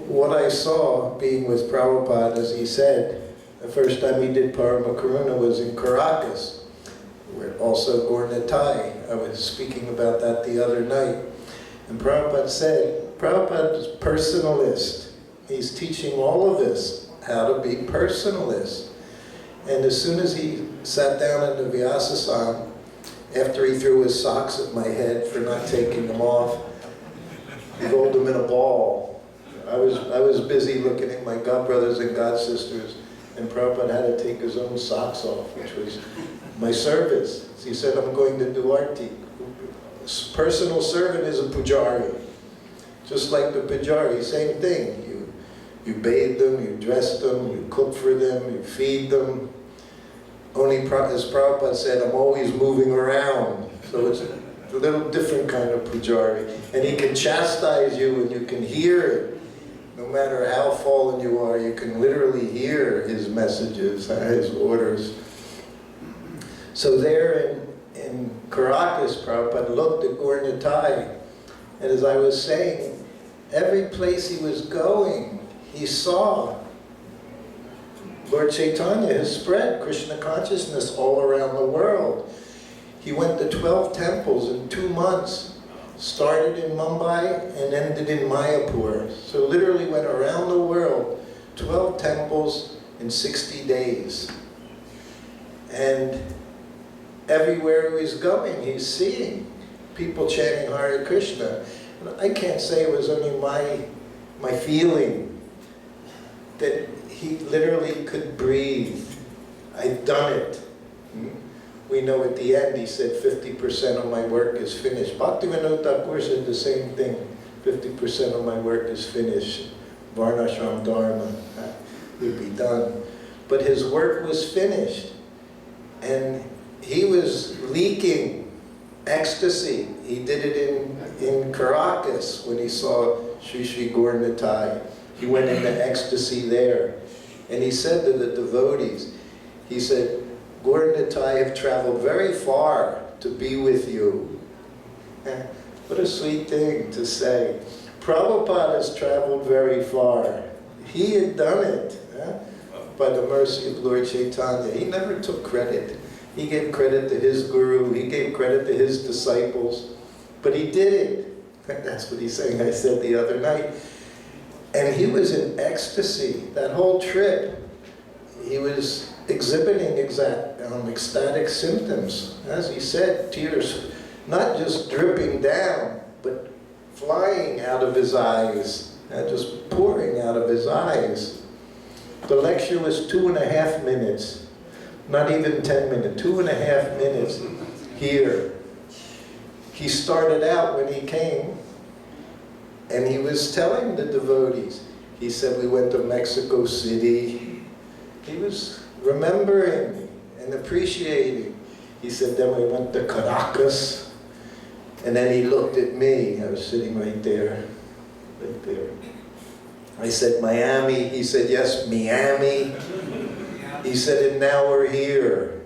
what I saw being with Prabhupada, as he said, the first time he did Parama Karuna was in Caracas, where also Gornatai. I was speaking about that the other night. And Prabhupada said, Prabhupada is personalist. He's teaching all of us how to be personalists. And as soon as he sat down in the Vyasasana, after he threw his socks at my head for not taking them off, he rolled them in a ball. I was busy looking at my godbrothers and godsisters, and Prabhupada had to take his own socks off, which was my service. So he said, I'm going to do arti. Personal servant is a pujari. Just like the pujari, same thing. You bathe them, you dress them, you cook for them, you feed them. Only, as Prabhupada said, I'm always moving around. So it's a little different kind of pujari. And he can chastise you and you can hear it. No matter how fallen you are, you can literally hear his messages, his orders. So there in Caracas, Prabhupada looked at Gornatai. And as I was saying, every place he was going, he saw Lord Chaitanya has spread Krishna consciousness all around the world. He went to 12 temples in 2 months, started in Mumbai and ended in Mayapur. So literally went around the world, 12 temples in 60 days. And everywhere he was going, he's seeing people chanting Hare Krishna. And I can't say it was only my feeling that he literally could breathe. I've done it. We know at the end he said 50% of my work is finished. Bhaktivinoda Thakur said the same thing. 50% of my work is finished. Varnashram Dharma would be done. But his work was finished. And he was leaking ecstasy. He did it in Caracas when he saw Sri Sri Gornatai. He went into ecstasy there. And he said to the devotees, he said, Gornatai have traveled very far to be with you. What a sweet thing to say. Prabhupada has traveled very far. He had done it by the mercy of Lord Chaitanya. He never took credit. He gave credit to his guru. He gave credit to his disciples. But he did it. That's what he's saying. I said the other night. And he was in ecstasy. That whole trip, he was exhibiting ecstatic symptoms. As he said, tears not just dripping down, but flying out of his eyes, just pouring out of his eyes. The lecture was 2.5 minutes, not even 10 minutes, 2.5 minutes here. He started out when he came, and he was telling the devotees, he said, we went to Mexico City. He was remembering and appreciating. He said, then we went to Caracas. And then he looked at me. I was sitting right there. I said, Miami. He said, yes, Miami. He said, and now we're here.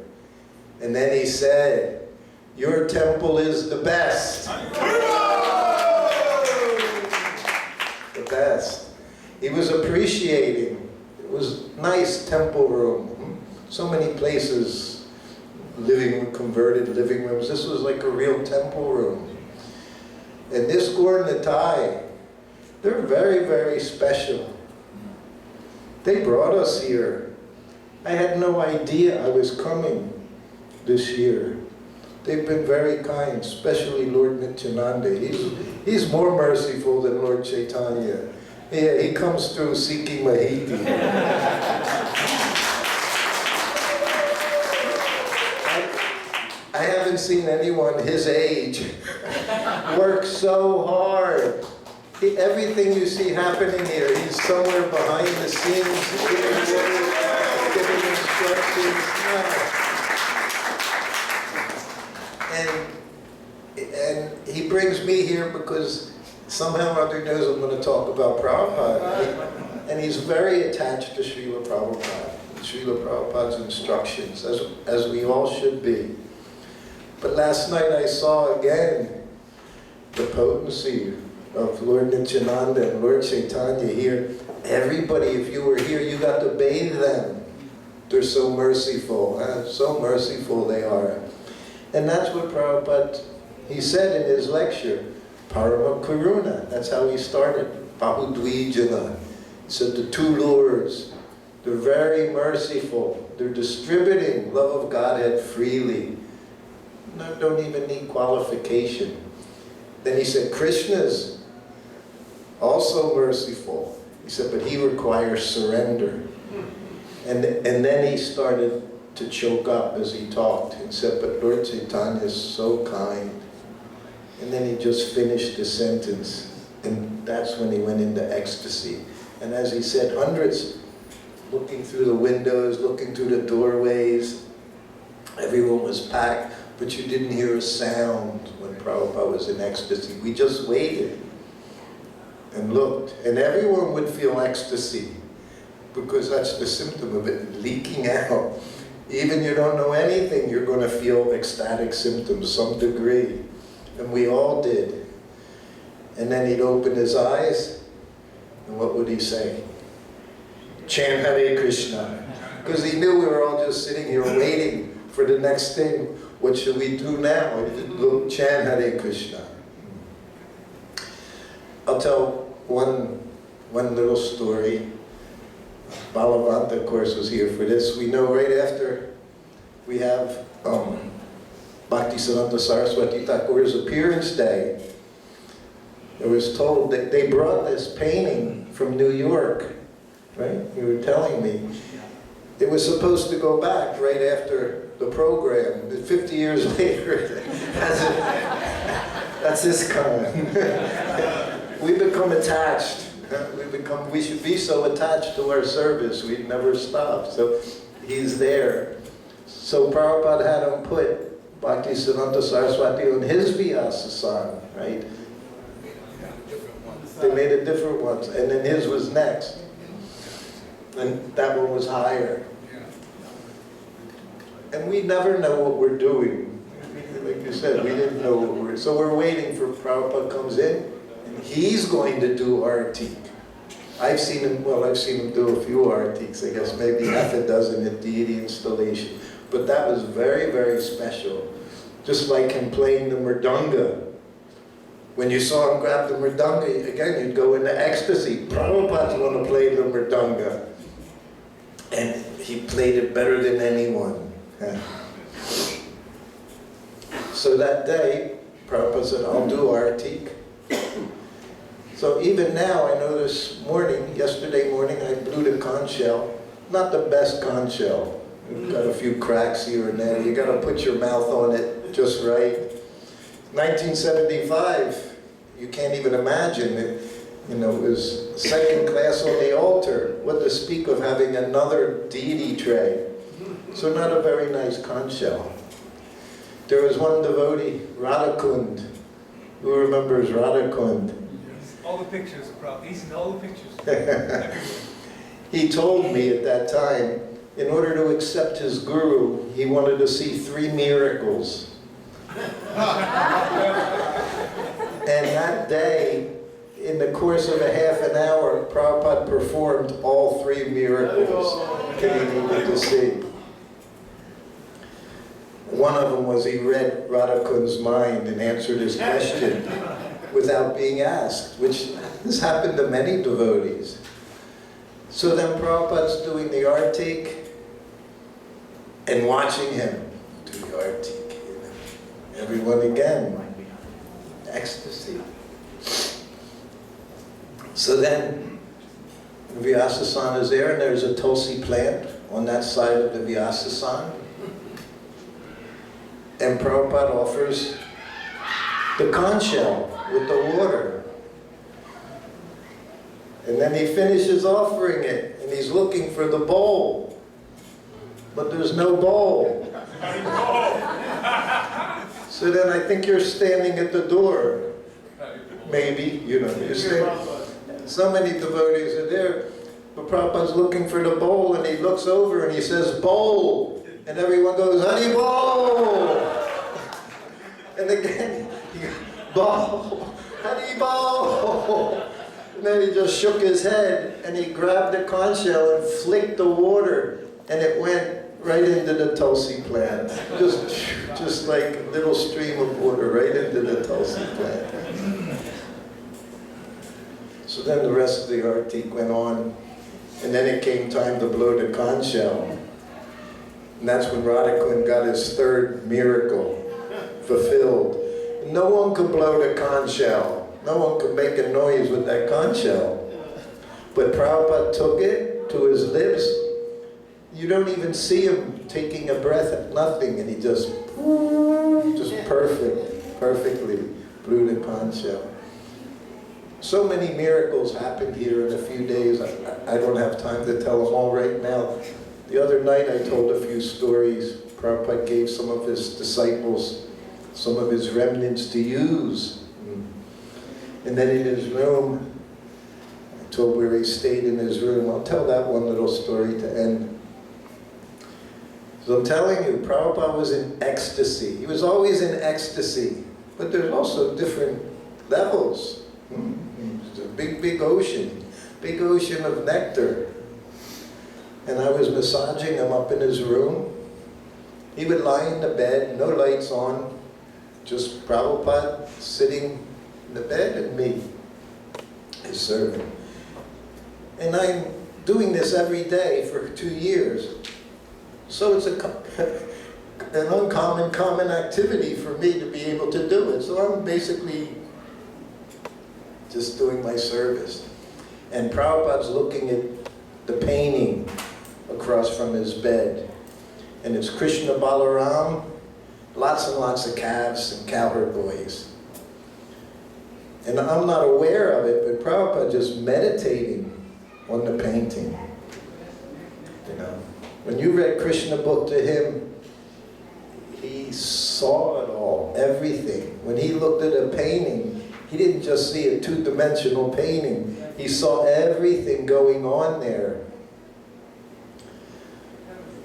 And then he said, your temple is the best. The best. He was appreciating. It was nice temple room. So many places, converted living rooms. This was like a real temple room. And this Gornatai, they're very, very special. They brought us here. I had no idea I was coming this year. They've been very kind, especially Lord Nityananda. He's more merciful than Lord Chaitanya. Yeah, he comes through seeking Mahiti. I haven't seen anyone his age work so hard. Everything you see happening here, he's somewhere behind the scenes, giving orders, giving instructions. And he brings me here because somehow or other knows I'm going to talk about Prabhupada. And he's very attached to Srila Prabhupada, Srila Prabhupada's instructions, as we all should be. But last night I saw again the potency of Lord Nityananda and Lord Chaitanya here. Everybody, if you were here, you got to bathe them. They're so merciful, so merciful they are. And that's what Prabhupada, he said in his lecture, Parama Karuna. That's how he started. Bahudvijana. He said the two lords, they're very merciful. They're distributing love of Godhead freely. No, don't even need qualification. Then he said Krishna's also merciful. He said, but he requires surrender. And then he started to choke up as he talked. He said, but Lord Chaitanya is so kind. And then he just finished the sentence. And that's when he went into ecstasy. And as he said, hundreds looking through the windows, looking through the doorways. Everyone was packed, but you didn't hear a sound when Prabhupada was in ecstasy. We just waited and looked. And everyone would feel ecstasy, because that's the symptom of it leaking out. Even you don't know anything, you're going to feel ecstatic symptoms, some degree. And we all did. And then he'd open his eyes, and what would he say? Chant Hare Krishna. Because he knew we were all just sitting here waiting for the next thing. What should we do now? Look, chant Hare Krishna. I'll tell one little story. Balavanta, of course, was here for this. We know right after we have Bhaktisiddhanta Saraswati Thakur's appearance day, it was told that they brought this painting from New York, right? You were telling me. It was supposed to go back right after the program. 50 years later, that's Iskcon. We become attached. We should be so attached to our service, we'd never stop. So he's there. So Prabhupada had him put Bhaktisiddhanta Saraswati on his Vyasa-san, right? They made a different one, and then his was next. And that one was higher. And we never know what we're doing. Like you said, we didn't know what we're... So we're waiting for Prabhupada comes in, and he's going to do artik. I've seen him do a few artiks, I guess maybe half a dozen at deity installation. But that was very, very special. Just like him playing the mridanga. When you saw him grab the mridanga, again, you'd go into ecstasy. Prabhupada's going to play the mridanga. And he played it better than anyone. So that day, Prabhupada said, I'll do artik. So even now, I know yesterday morning, I blew the conch shell. Not the best conch shell. We've got a few cracks here and there. You got to put your mouth on it just right. 1975, you can't even imagine it. You know, it was second class on the altar. What to speak of having another deity tray. So not a very nice conch shell. There was one devotee, Radhakund. Who remembers Radhakund? All the pictures, Prabhupada. He's in all the pictures. He told me at that time, in order to accept his guru, he wanted to see 3 miracles. And that day, in the course of a half an hour, Prabhupada performed all 3 miracles that he needed to see. One of them was he read Radhakund's mind and answered his question without being asked, which has happened to many devotees. So then Prabhupada's doing the artik and watching him do the artik. Everyone again, ecstasy. So then Vyasa-san is there, and there's a tulsi plant on that side of the Vyasa-san. And Prabhupada offers the conch shell with the water. And then he finishes offering it, and he's looking for the bowl. But there's no bowl. So then I think you're standing at the door. Maybe, you know, you're standing. So many devotees are there, but Prabhupada's looking for the bowl, and he looks over and he says, bowl. And everyone goes, Hari Bol! And again, he goes, bow, Haribo. And then he just shook his head and he grabbed the conch shell and flicked the water and it went right into the Tulsi plant. Just like a little stream of water right into the Tulsi plant. So then the rest of the artik went on, and then it came time to blow the conch shell. And that's when Radhakund got his third miracle fulfilled. No one could blow the conch shell. No one could make a noise with that conch shell. But Prabhupada took it to his lips. You don't even see him taking a breath at nothing, and he just perfectly blew the conch shell. So many miracles happened here in a few days. I don't have time to tell them all right now. The other night I told a few stories. Prabhupada gave some of his disciples some of his remnants to use. And then in his room, I told where he stayed in his room. I'll tell that one little story to end. So I'm telling you, Prabhupada was in ecstasy. He was always in ecstasy. But there's also different levels. It's a big ocean of nectar. And I was massaging him up in his room. He would lie in the bed, no lights on, just Prabhupada sitting in the bed and me, his servant. And I'm doing this every day for 2 years. So it's an uncommon, common activity for me to be able to do it. So I'm basically just doing my service. And Prabhupada's looking at the painting across from his bed. And it's Krishna Balaram, lots and lots of calves and cowherd boys. And I'm not aware of it, but Prabhupada just meditating on the painting. You know, when you read Krishna book to him, he saw it all, everything. When he looked at a painting, he didn't just see a two-dimensional painting. He saw everything going on there.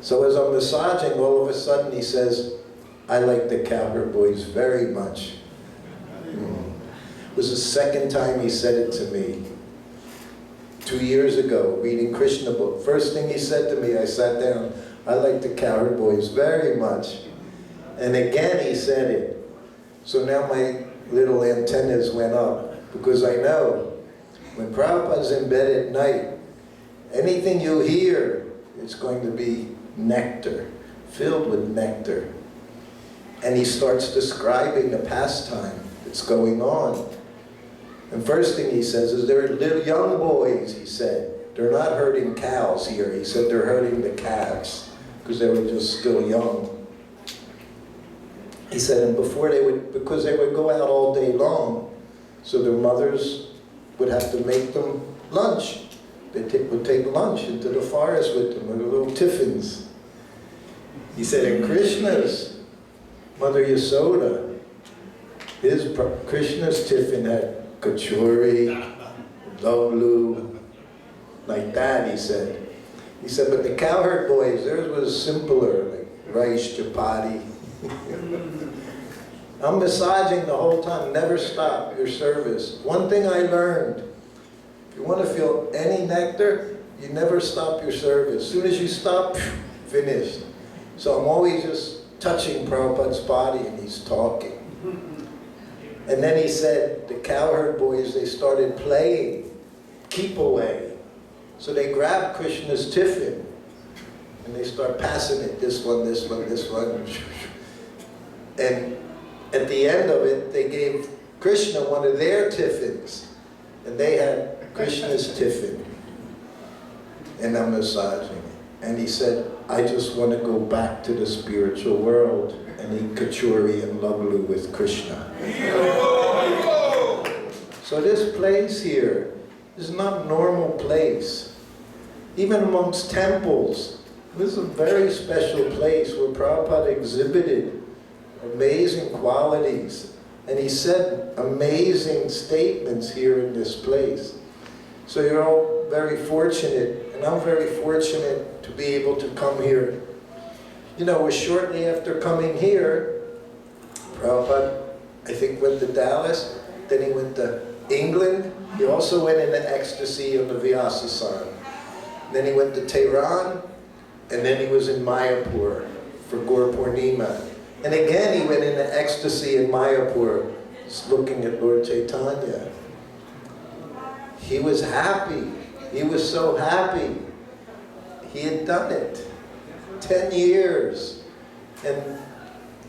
So as I'm massaging, all of a sudden he says, I like the cowherd boys very much. It was the second time he said it to me. 2 years ago, reading Krishna book. First thing he said to me, I sat down, I like the cowherd boys very much. And again he said it. So now my little antennas went up, because I know when Prabhupada's in bed at night, anything you hear, it's going to be nectar, filled with nectar. And he starts describing the pastime that's going on. And first thing he says is, they're little young boys, he said. They're not herding cows here. He said they're herding the calves, because they were just still young. He said, and before they would, because they would go out all day long, so their mothers would have to make them lunch. They would take lunch into the forest with them, with their little tiffins. He said, in Krishna's, Mother Yasoda, Krishna's tiffin had kachori, loglu, like that, he said. He said, but the cowherd boys, theirs was simpler, like rice, chapati. I'm massaging the whole time, never stop your service. One thing I learned, if you want to feel any nectar, you never stop your service. As soon as you stop, finished. So I'm always just touching Prabhupada's body and he's talking. And then he said, the cowherd boys, they started playing keep away. So they grabbed Krishna's tiffin and they start passing it, this one, this one, this one. And at the end of it, they gave Krishna one of their tiffins. And they had Krishna's tiffin. And I'm massaging. And he said, I just want to go back to the spiritual world and eat kachori and laglu with Krishna. So this place here is not a normal place. Even amongst temples, this is a very special place where Prabhupada exhibited amazing qualities. And he said amazing statements here in this place. So you're all very fortunate, and I'm very fortunate to be able to come here. You know, shortly after coming here, Prabhupada I think went to Dallas, then he went to England. He also went into ecstasy on the Vyasa-san. Then he went to Tehran, and then he was in Mayapur for Gaur Purnima. And again he went into ecstasy in Mayapur, just looking at Lord Chaitanya. He was happy. He was so happy. He had done it. 10 years. And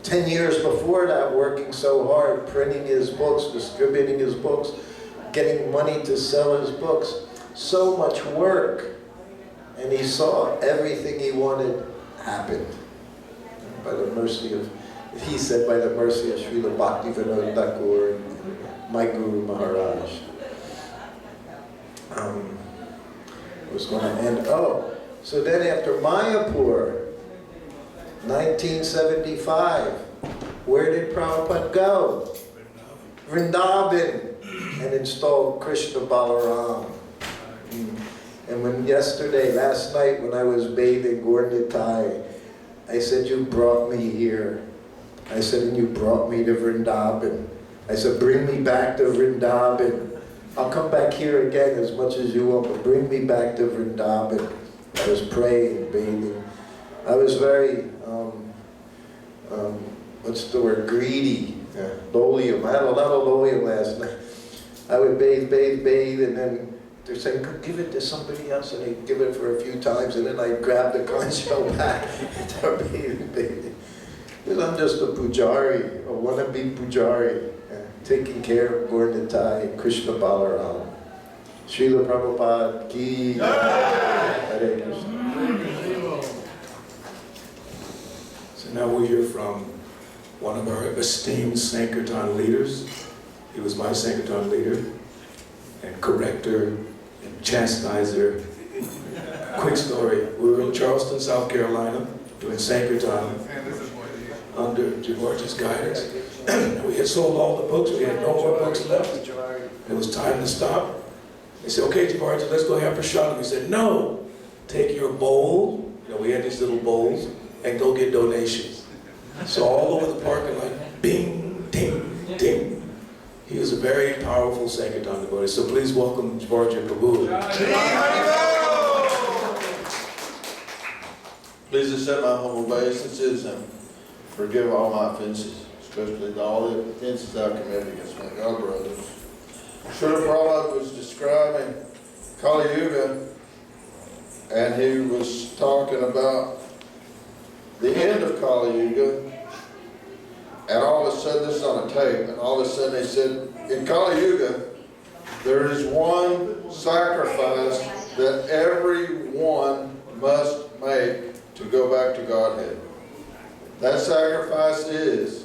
10 years before that, working so hard, printing his books, distributing his books, getting money to sell his books. So much work. And he saw everything he wanted happened. By the mercy of, he said, by the mercy of Srila Bhaktivinoda Thakur, my Guru Maharaj. I was going to end, so then after Mayapur, 1975, where did Prabhupada go? Vrindavan, and installed Krishna Balaram. And when last night when I was bathing Gaur Nitai, I said, you brought me here. I said, and you brought me to Vrindavan. I said, bring me back to Vrindavan. I'll come back here again as much as you want, but bring me back to Vrindavan. I was praying, bathing. I was very, what's the word, greedy. Lolium. I had a lot of lolium last night. I would bathe, and then they're saying, give it to somebody else, and they'd give it for a few times, and then I'd grab the conch shell back and start bathing. Because I'm just a pujari, a wannabe pujari, taking care of Gaur Nitai and Krishna Balaram. Srila Prabhupada ki Hare Krishna. So now we hear from one of our esteemed Sankirtan leaders. He was my Sankirtan leader and corrector and chastiser. Quick story, we were in Charleston, South Carolina, doing Sankirtan under George's guidance. We had sold all the books, we had no more books left. It was time to stop. They said, okay, George, let's go have prasadam. We said, no, take your bowl, we had these little bowls, and go get donations. So all over the parking lot, bing, ding, ding. He was a very powerful Sankirtan devotee. So please welcome George and Prabhu. Please accept my humble obeisances and forgive all my offenses, especially all the offenses I've committed against my God brothers. Srila Prabhupada was describing Kali Yuga, and he was talking about the end of Kali Yuga, and all of a sudden, this is on a tape, and all of a sudden they said, in Kali Yuga, there is one sacrifice that everyone must make to go back to Godhead. That sacrifice is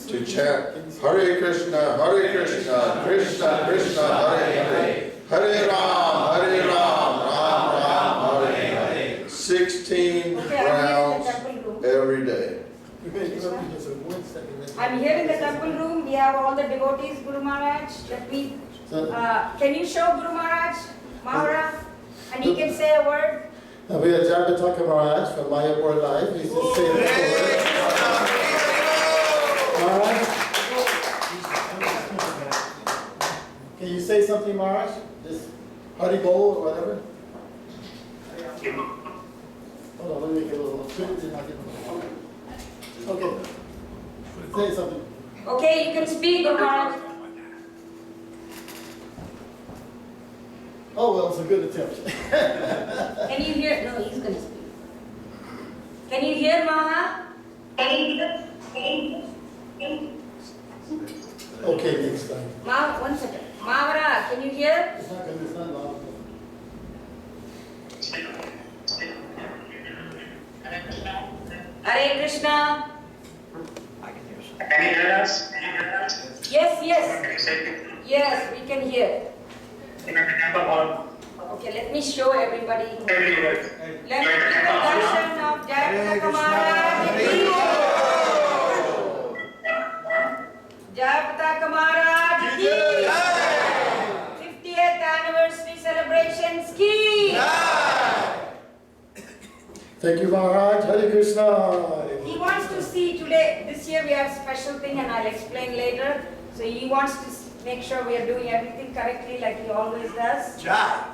to chant Hare Krishna, Krishna Krishna, Hare Hare, Hare Ram, Ram Ram, Hare Hare. 16 rounds every day. I'm here in the temple room. We have all the devotees, Guru Maharaj. Can you show Guru Maharaj, and he can say a word? We have Jabhataka Maharaj from Mayapur Live. He's just saying the word. Maharaj? Can you say something, Maharaj? Just Hari Bol or whatever? Hold on, let me make it a little bit. Okay. Say something. Okay, you can speak, Guru Maharaj. Oh, well, it's a good attempt. Can you hear? No, he's going to speak. Can you hear, Maha? Okay, next time. Ma, 1 second. Mahavara, can you hear? It's not going to sound loud. Hare Krishna. Can you hear us? Yes. Yes, we can hear. Okay, let me show everybody. Let me give the darshan of Jayapataka Maharaj ki. Jayapataka Maharaj ki. 50th anniversary celebrations ki. Thank you, Maharaj. Hare Krishna. He wants to see today, this year we have a special thing and I'll explain later. So he wants to make sure we are doing everything correctly like he always does. Jai.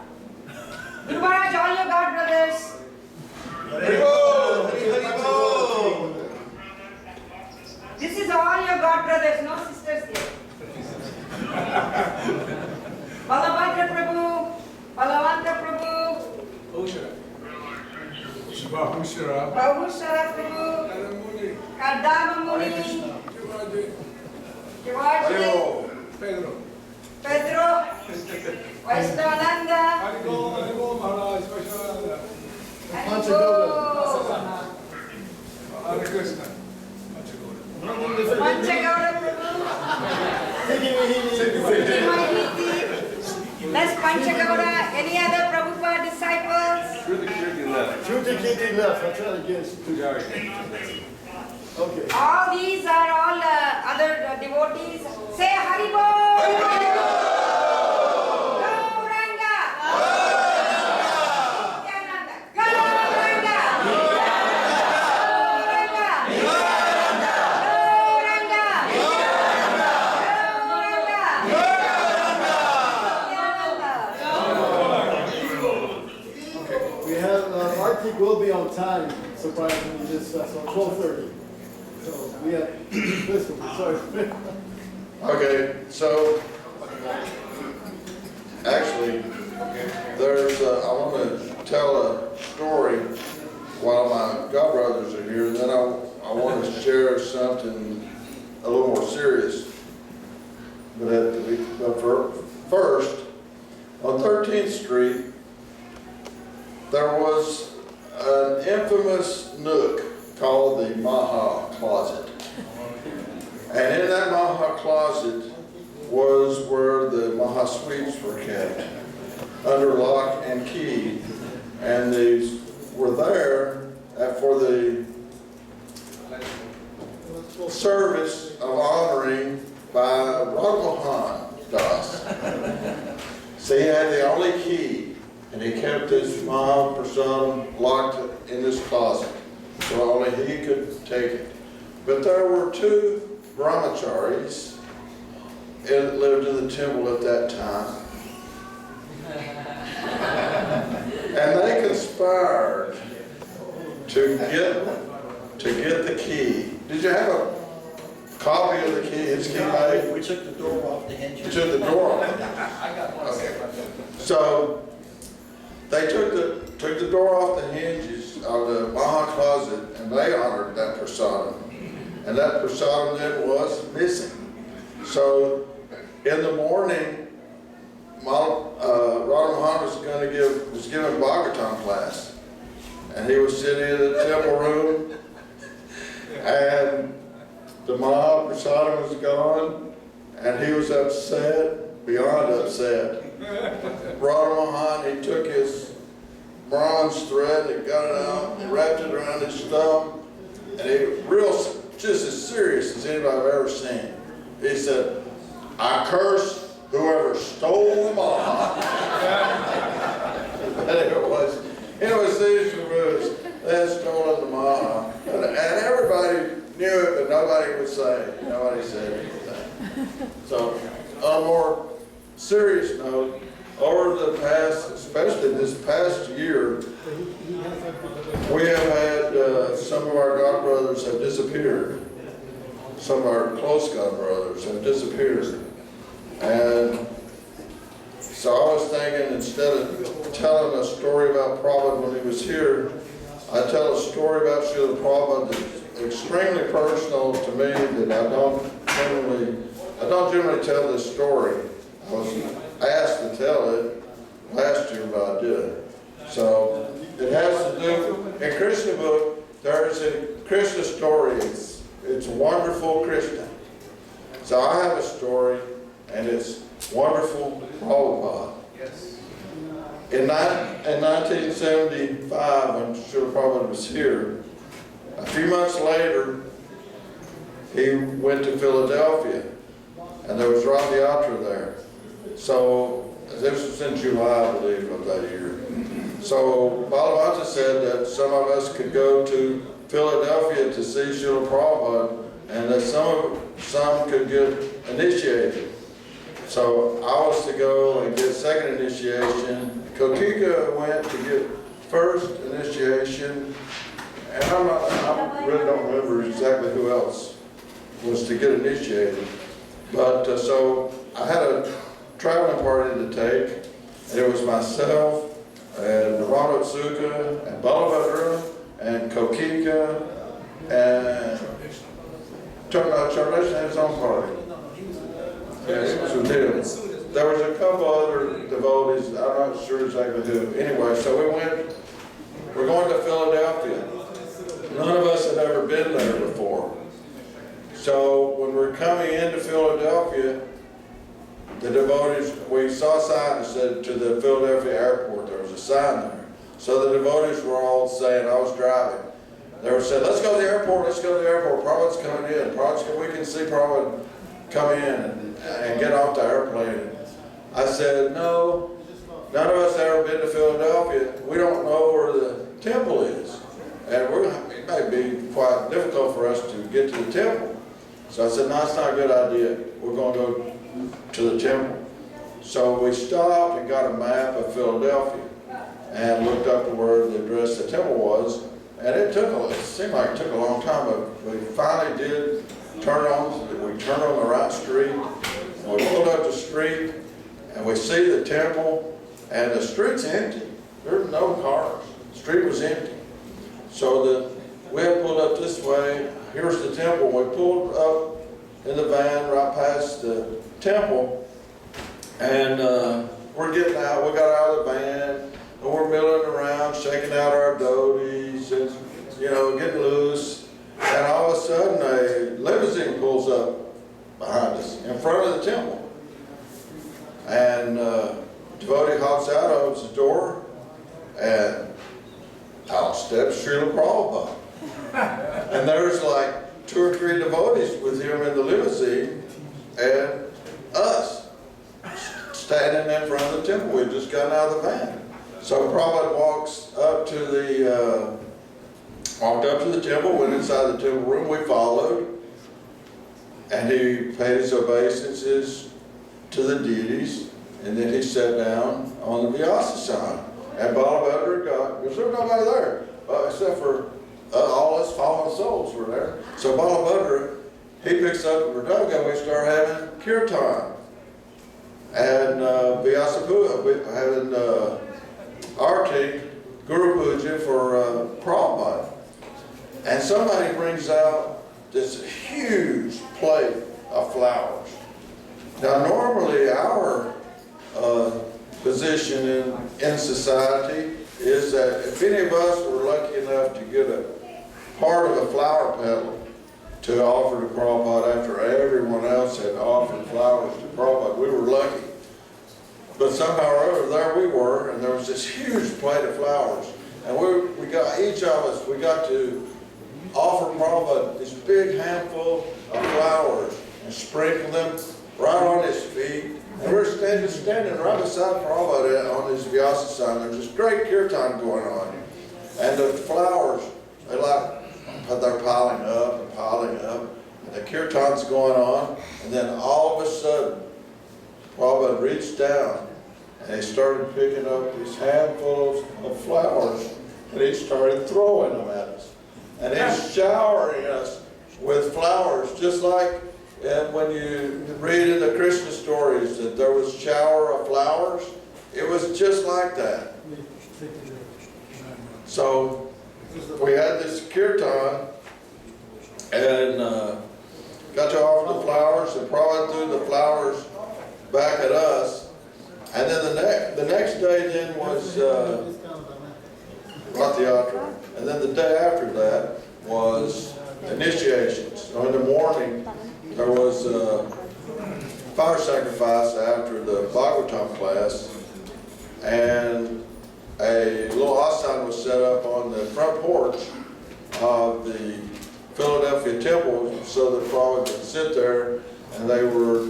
Guru Maharaj, all your God brothers. This is all your God brothers, no sisters here. Balabhadra Prabhu, Balavanta Prabhu, Bahushara Prabhu, Kardama Muni, Shivaji, Pedro, Vaishnavananda, Panchagauda Prabhu, Less Panchagauda, any other Prabhupada disciples? Shruti left. I'll try to get okay. All these are all other devotees. Say Haribol! Gauranga! Nityananda! Gauranga! We have Arctic will be on time, surprisingly, this so 12:30. So we have this one. Sorry. Okay, so actually, there's I want to tell a story while my godbrothers are here, and then I want to share something a little more serious. But first, on 13th Street, there was an infamous nook called the Maha Closet. And in that Maha Closet was where the Maha sweets were kept, under lock and key. And these were there for the service of honoring by Rajbhoga Das. So he had the only key, and he kept his Maha Prasadam locked in this closet, so only he could take it. But there were two brahmacharis that lived in the temple at that time. And they conspired to get the key. Did you have a copy of the key? His key made? We took the door off the hinges. You took the door off? I got one. Okay. So they took the door off the hinges of the Maha closet, and they honored that prasadam. And that prasadam then was missing. So in the morning, Radha was giving Bhagavatam class, and he was sitting in the temple room, and the Maha prasadam was gone, and he was upset, beyond upset. Radha Mohan, he took his bronze thread and got it out and wrapped it around his thumb, and he just as serious as anybody I've ever seen. He said, "I curse whoever stole the Maha." And it was these Rus that had stolen the Maha, and everybody knew it, but nobody would say it. Nobody said anything. So, on a more serious note, over the past, especially this past year, we have had some of our godbrothers have disappeared. Some of our close godbrothers have disappeared. And so I was thinking, instead of telling a story about Prabhupada when he was here, I tell a story about Srila Prabhupada that's extremely personal to me, that I don't generally tell this story. I was asked to tell it last year, but I did. So it has to do, in Krishna book, there is a Krishna story. It's wonderful Krishna. So I have a story, and it's wonderful Prabhupada. Yes. In 1975, when Srila Prabhupada was here, a few months later, he went to Philadelphia, and there was Rath Yatra there. So this was in July, I believe, of that year. So Balavanta said that some of us could go to Philadelphia to see Srila Prabhupada, and that some could get initiated. So I was to go and get second initiation. Kokika went to get first initiation, and I really don't remember exactly who else was to get initiated. But so I had a traveling party to take, and it was myself and Ranotsuka and Balabhadra and Kokika and Charlesh had his own party. Yes, so there was a couple other devotees, I'm not sure exactly who. Anyway, so we're going to Philadelphia. None of us had ever been there before. So when we're coming into Philadelphia, the devotees, we saw a sign that said to the Philadelphia airport, there was a sign there. So the devotees were all saying, I was driving. They were saying, let's go to the airport, let's go to the airport. Prabhupada's coming in. We can see Prabhupada come in and get off the airplane. I said, no, none of us have ever been to Philadelphia. We don't know where the temple is. And it may be quite difficult for us to get to the temple. So I said, no, it's not a good idea. We're going to go to the temple. So we stopped and got a map of Philadelphia and looked up to where the address of the temple was. And it seemed like it took a long time, but we finally did turn on the right street. And we pulled up the street and we see the temple, and the street's empty. There's no cars. The street was empty. So we had pulled up this way. Here's the temple. We pulled up in the van right past the temple, and we're getting out. We got out of the van, and we're milling around, shaking out our dhotis, and getting loose. And all of a sudden, a limousine pulls up behind us in front of the temple, and devotee hops out, opens the door, and out steps Srila Prabhupada. And there's like 2 or 3 devotees with him in the limousine, and us standing in front of the temple. We'd just gotten out of the van. So Prabhupada walked up to the temple, went inside the temple room. We followed, and he paid his obeisances to the deities, and then he sat down on the Vyasa-san. And Balabhadra because there was nobody there, except for all us fallen souls were there. So Balabhadra, he picks up the rajbhoga, and we start having kirtan. And Vyasa-puja, having arti, Guru Puja for Prabhupada. And somebody brings out this huge plate of flowers. Now normally our position in society is that if any of us were lucky enough to get a part of a flower petal to offer to Prabhupada after everyone else had offered flowers to Prabhupada, we were lucky. But somehow or other, there we were, and there was this huge plate of flowers. And we got, each of us, we got to offer Prabhupada this big handful of flowers and sprinkle them right on his feet. And we're standing right beside Prabhupada on this Vyasa-san. There's this great kirtan going on. And the flowers, they're piling up and piling up. And the kirtan's going on. And then all of a sudden, Prabhupada reached down and he started picking up these handfuls of flowers, and he started throwing them at us. And he's showering us with flowers, just like when you read in the Krishna stories that there was a shower of flowers. It was just like that. So we had this kirtan and got to offer the flowers, and Prabhupada threw the flowers back at us. And then the next day then was Rath Yatra. And then the day after that was initiations. So in the morning there was fire sacrifice after the Bhagavatam class, and a little asana was set up on the front porch of the Philadelphia temple so that Prabhupada could sit there, and they were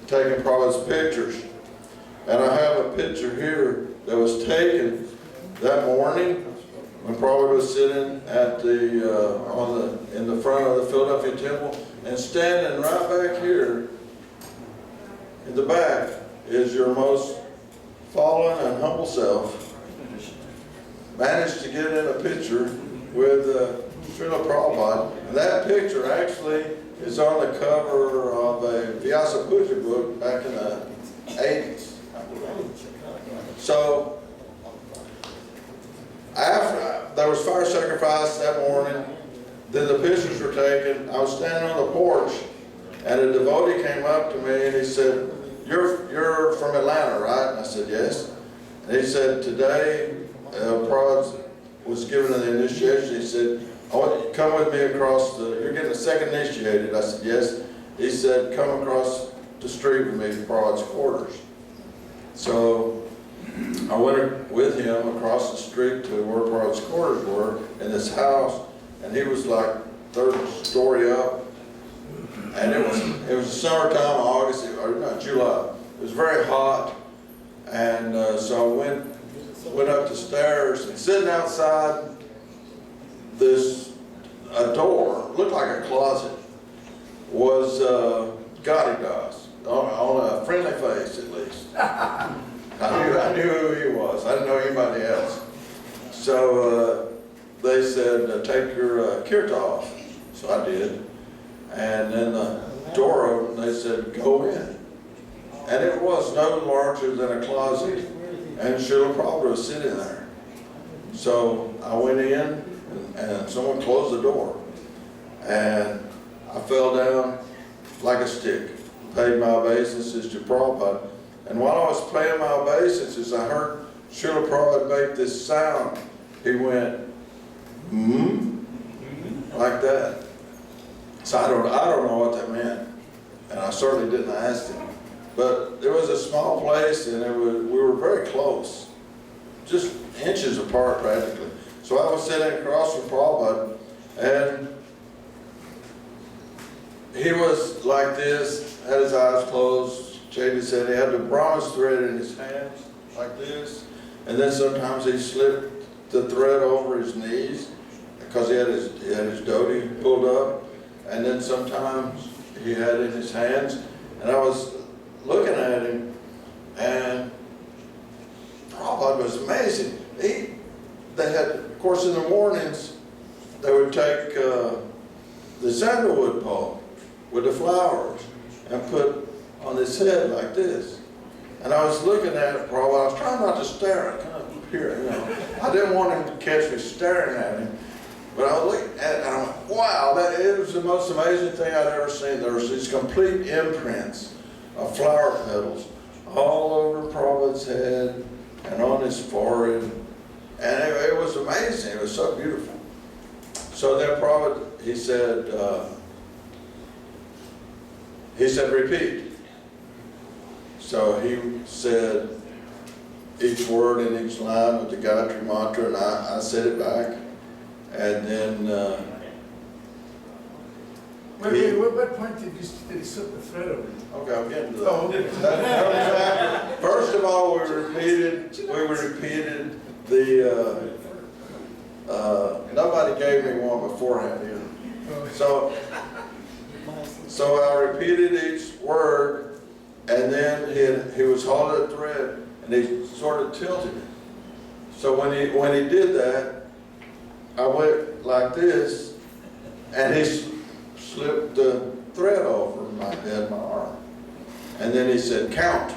taking Prabhupada's pictures. And I have a picture here that was taken that morning when Prabhupada was sitting at in the front of the Philadelphia temple, and standing right back here in the back is your most fallen and humble self, managed to get in a picture with Srila Prabhupada. And that picture actually is on the cover of a Vyasa Puja book back in the 80s. So, after there was fire sacrifice that morning, then the pictures were taken. I was standing on the porch, and a devotee came up to me and he said, "You're from Atlanta, right?" And I said, "Yes." And he said, "Today, Prabhupada was given the initiation." He said, "I want you to come with me across you're getting the second initiated." I said, "Yes." He said, "Come across the street with me to Prabhupada's quarters." So I went with him across the street to where Prabhupada's quarters were in this house, and he was like third story up. And it was summertime, August, or not July. It was very hot, and so I went up the stairs, and sitting outside a door, looked like a closet, was Gadidas, on a friendly face at least. I knew who he was. I didn't know anybody else. So they said, "Take your kirta off." So I did. And then the door opened, they said, "Go in." And it was no larger than a closet. And Srila Prabhupada was sitting there. So I went in, and someone closed the door. And I fell down like a stick, paid my obeisances to Prabhupada. And while I was paying my obeisances, I heard Srila Prabhupada make this sound. He went, like that. So I don't know what that meant, and I certainly didn't ask him. But it was a small place, and we were very close, just inches apart practically. So I was sitting across from Prabhupada, and he was like this, had his eyes closed, shaved his head. He had the Brahma's thread in his hands, like this, and then sometimes he slipped the thread over his knees because he had his dhoti pulled up. And then sometimes he had it in his hands, and I was looking at him, and Prabhupada was amazing. They had, of course, in the mornings, they would take the sandalwood pulp with the flowers and put on his head like this. And I was looking at it, Prabhupada. I was trying not to stare at him here, you know. I didn't want him to catch me staring at him. But I was looking at it, and I went, wow, it was the most amazing thing I'd ever seen. There was these complete imprints of flower petals all over Prabhupada's head and on his forehead. And it was amazing. It was so beautiful. So then Prabhupada, he said, repeat. So he said each word in each line with the Gayatri mantra, and I said it back. And then what point did he slip the thread over? Okay, I'm getting to that. First of all, we repeated the nobody gave me one beforehand either. So I repeated each word, and then he was holding the thread, and he sort of tilted it. So when he did that, I went like this, and he slipped the thread over my head, my arm. And then he said, count.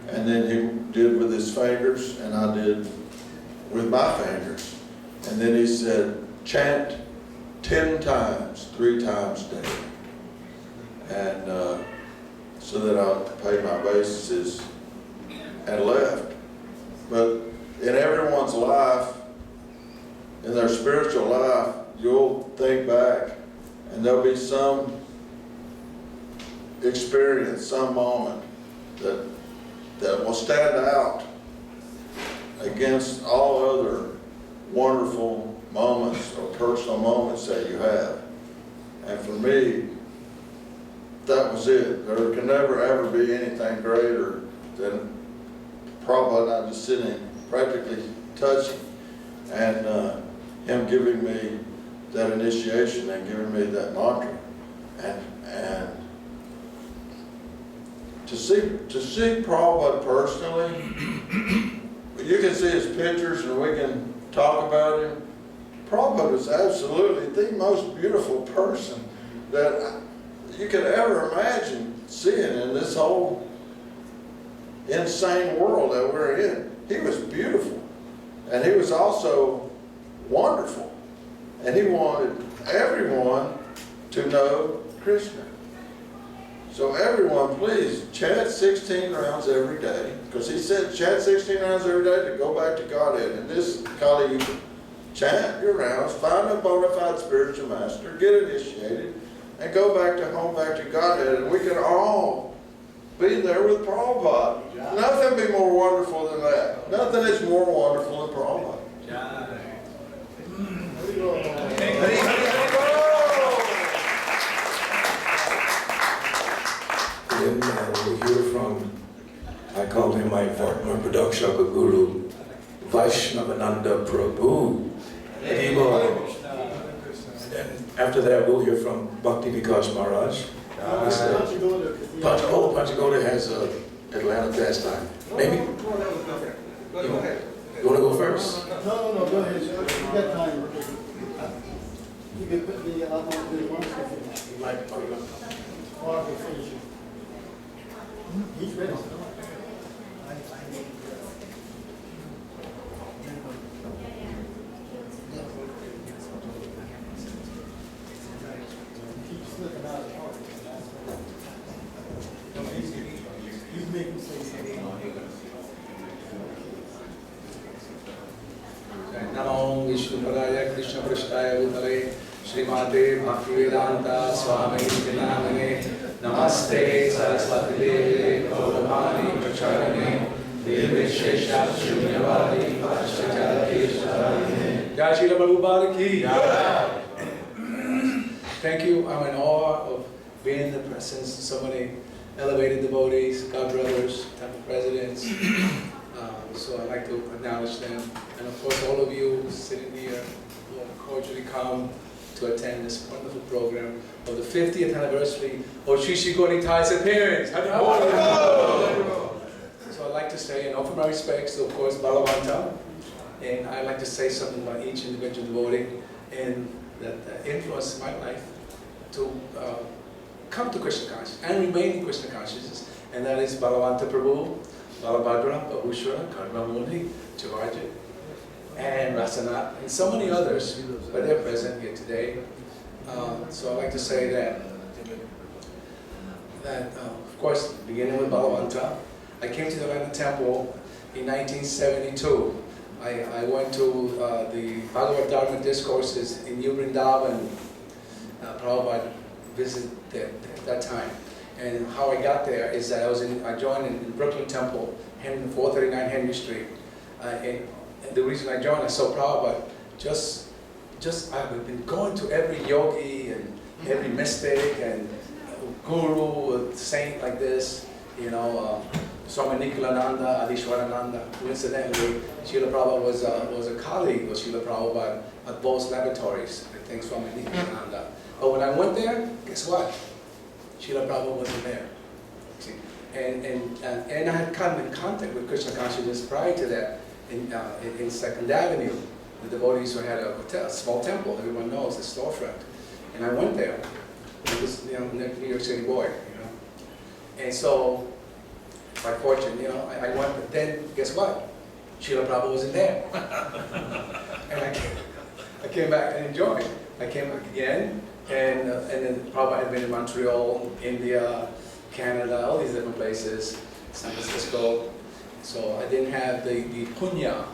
And then he did with his fingers, and I did with my fingers. And then he said, chant 10 times, 3 times daily. And so that I paid my obeisances and left. But in everyone's life, in their spiritual life, you'll think back, and there'll be some experience, some moment that will stand out against all other wonderful moments or personal moments that you have. And for me, that was it. There can never ever be anything greater than Prabhupada and I just sitting, practically touching, and him giving me that initiation and giving me that mantra, and to see Prabhupada personally, you can see his pictures and we can talk about him. Prabhupada was absolutely the most beautiful person that you could ever imagine seeing in this whole insane world that we're in. He was beautiful, and he was also wonderful, and he wanted everyone to know Krishna. So everyone, please chant 16 rounds every day, because he said chant 16 rounds every day to go back to Godhead. And this Kali Yuga, chant your rounds, find a bona fide spiritual master, get initiated, and go back to home, back to Godhead. And we can all be there with Prabhupada. Nothing be more wonderful than that. Nothing is more wonderful than Prabhupada. Then we'll hear from, I call him my Pradakshaka Guru, Vaishnavananda Prabhu. And then after that we'll hear from Bhakti Vikas Maharaj. Panchagoda has Atlanta pastime. Maybe? You want to go first? No, go ahead. You got time. You can put the one second. Or finish it. He's ready. Keep slipping out of the heart. He's making sense. Namo Vishnupadaya Krishna Prasthaya Bhutale Srimate Bhaktivedanta Swami Vinamane Namaste Saraswati Devi Gauravani Pracharane Devi Shesha Shunyavadi Pashacharati Jai Srila Prabhupada ki. Thank you. I'm in awe of being in the presence of so many elevated devotees, God brothers, temple presidents. So I'd like to acknowledge them. And of course, all of you sitting here will cordially come to attend this wonderful program of the 50th anniversary of Sri Sri Gaurani's appearance. So I'd like to say, and offer my respects to, of course, Balavanta. And I'd like to say something about each individual devotee and that influenced my life to come to Krishna consciousness and remain in Krishna consciousness. And that is Balavanta Prabhu, Balabhadra, Bahushra, Karmamuni, Chavarjit, and Rasanath, and so many others, but they're present here today. So I'd like to say that of course, beginning with Balavanta, I came to the Atlanta Temple in 1972. I went to the Bhagavad Dharma discourses in New Vrindavan. Prabhupada visited there at that time. And how I got there is that I joined in Brooklyn Temple, 439 Henry Street. And the reason I joined, I saw Prabhupada, I've been going to every yogi and every mystic and guru, saint like this, Swami Nikulananda, Adishwarananda. Coincidentally, Srila Prabhupada was a colleague of Srila Prabhupada at Bose Laboratories, I think Swami Nikulananda. But when I went there, guess what? Srila Prabhupada wasn't there. See? And I had come in contact with Krishna consciousness prior to that in 2nd Avenue. The devotees who had a small temple, everyone knows, a storefront. And I went there. I was New York City boy, And so, by fortune, I went, but then guess what? Srila Prabhupada wasn't there. And I came back and enjoyed. I came back again. And then Prabhupada had been in Montreal, India, Canada, all these different places, San Francisco. So I didn't have the punya.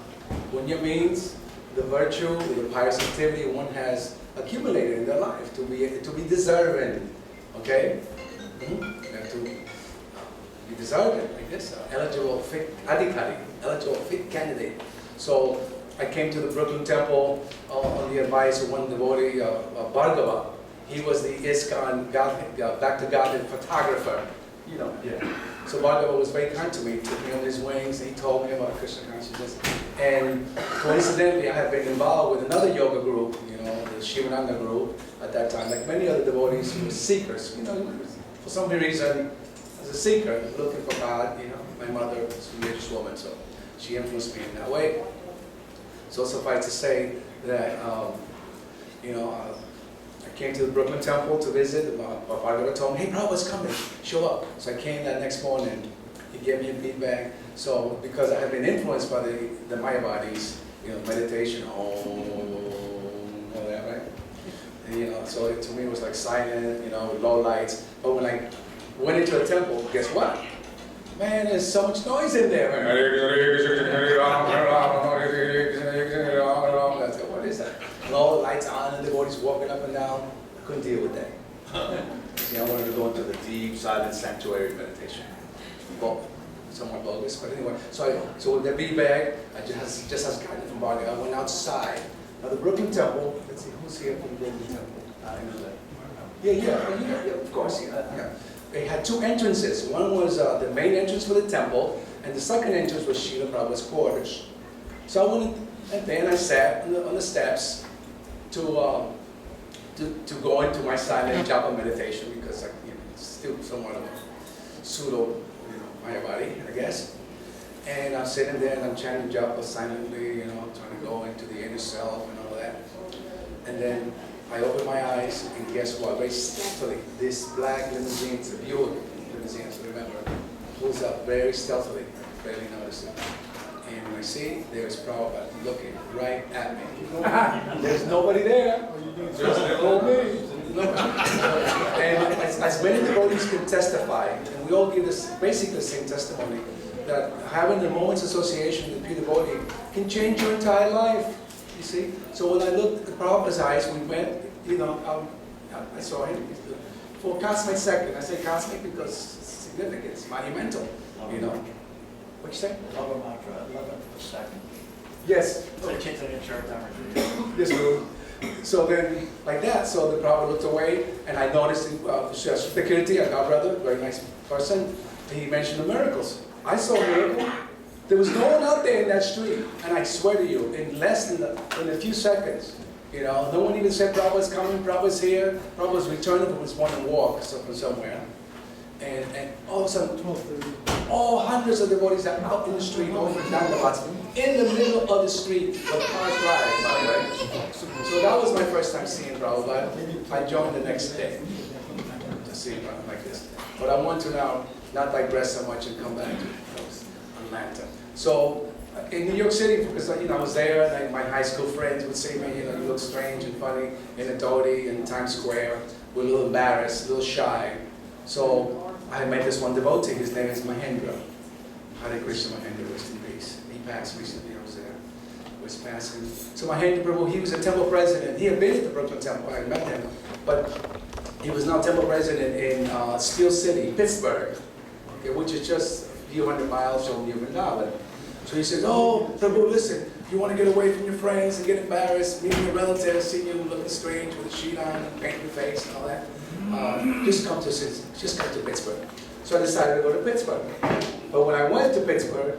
Punya means the virtue, the pious activity one has accumulated in their life to be deserving. Okay? You have to be deserving, like this, eligible, fit adhikari, eligible, fit candidate. So I came to the Brooklyn Temple on the advice of one devotee, Bhargava. He was the Iskcon Back to Godhead photographer, So Bhargava was very kind to me, took me on his wings, and he told me about Krishna consciousness. And coincidentally, I had been involved with another yoga group, the Shivananda group at that time, like many other devotees who were seekers. For some reason, was a seeker, looking for God, you know. My mother was a religious woman, so she influenced me in that way. So suffice to say that, you know, I came to the Brooklyn Temple to visit. My father told me, hey, Prabhupada's coming, show up. So I came that next morning. He gave me a feedback. So because I had been influenced by the Mayavadis, you know, meditation, all that, right? And, you know, so to me it was like silent, you know, with low lights. But when I went into the temple, guess what? Man, there's so much noise in there. I said, what is that? And all the lights on and the devotees walking up and down. I couldn't deal with that. See, I wanted to go into the deep, silent sanctuary meditation. Well, somewhat bogus, but anyway. So with the feedback, I just as guided from Bali, I went outside. Now the Brooklyn Temple, let's see, who's here from the Brooklyn Temple? I know that. Yeah, of course, yeah. They had two entrances. One was the main entrance for the temple, and the second entrance was Srila Prabhupada's quarters. So I went, and then I sat on the steps to go into my silent japa meditation, because you know, it's still somewhat of a pseudo, you know, Mayavadi, I guess. And I'm sitting there and I'm chanting japa silently, you know, trying to go into the inner self and all that. And then I open my eyes, and guess what? Very stealthily, this black limousine, it's a Buick limousine, so remember, pulls up very stealthily. I barely noticed it. And when I see, there's Prabhupada looking right at me. There's nobody there. Just the old me. And as many devotees can testify, and we all give this basically the same testimony, that having a moment's association with a pure devotee can change your entire life. You see? So when I looked at Prabhupada's eyes, we went, you know, I saw him for a cosmic second. I say cosmic because it's significant, it's monumental, you know. What'd you say? Love mantra, 11th of a second. Yes. Yes, Guru. So then, like that, so the Prabhupada looked away, and I noticed Security, a godbrother, very nice person, he mentioned the miracles. I saw a miracle. There was no one out there in that street, and I swear to you, in less than a few seconds, you know, no one even said Prabhupada's coming, Prabhupada's here, Prabhupada's returning from his morning walk from somewhere. And all of a sudden, all hundreds of devotees are out in the street, over down the lots, in the middle of the street, where the cars drive, by the way. So that was my first time seeing Prabhupada. I joined the next day to see him like this. But I want to now not digress so much and come back to Atlanta. So in New York City, because you know I was there, and my high school friends would say, "Man, you know, you look strange and funny in a dhoti in Times Square." We're a little embarrassed, a little shy. So I met this one devotee. His name is Mahendra. Hare Krishna Mahendra, rest in peace. He passed recently. I was there. Was passing. So Mahendra Prabhu, he was a temple president. He had been at the Brooklyn Temple. I met him, but he was now temple president in Steel City, Pittsburgh, okay, which is just a few hundred miles from New Vrindavan. So he said, "Oh, Prabhu, listen, you want to get away from your friends and get embarrassed, meeting your relatives, seeing you looking strange with a sheet on and paint your face and all that. Just come to Pittsburgh." So I decided to go to Pittsburgh. But when I went to Pittsburgh,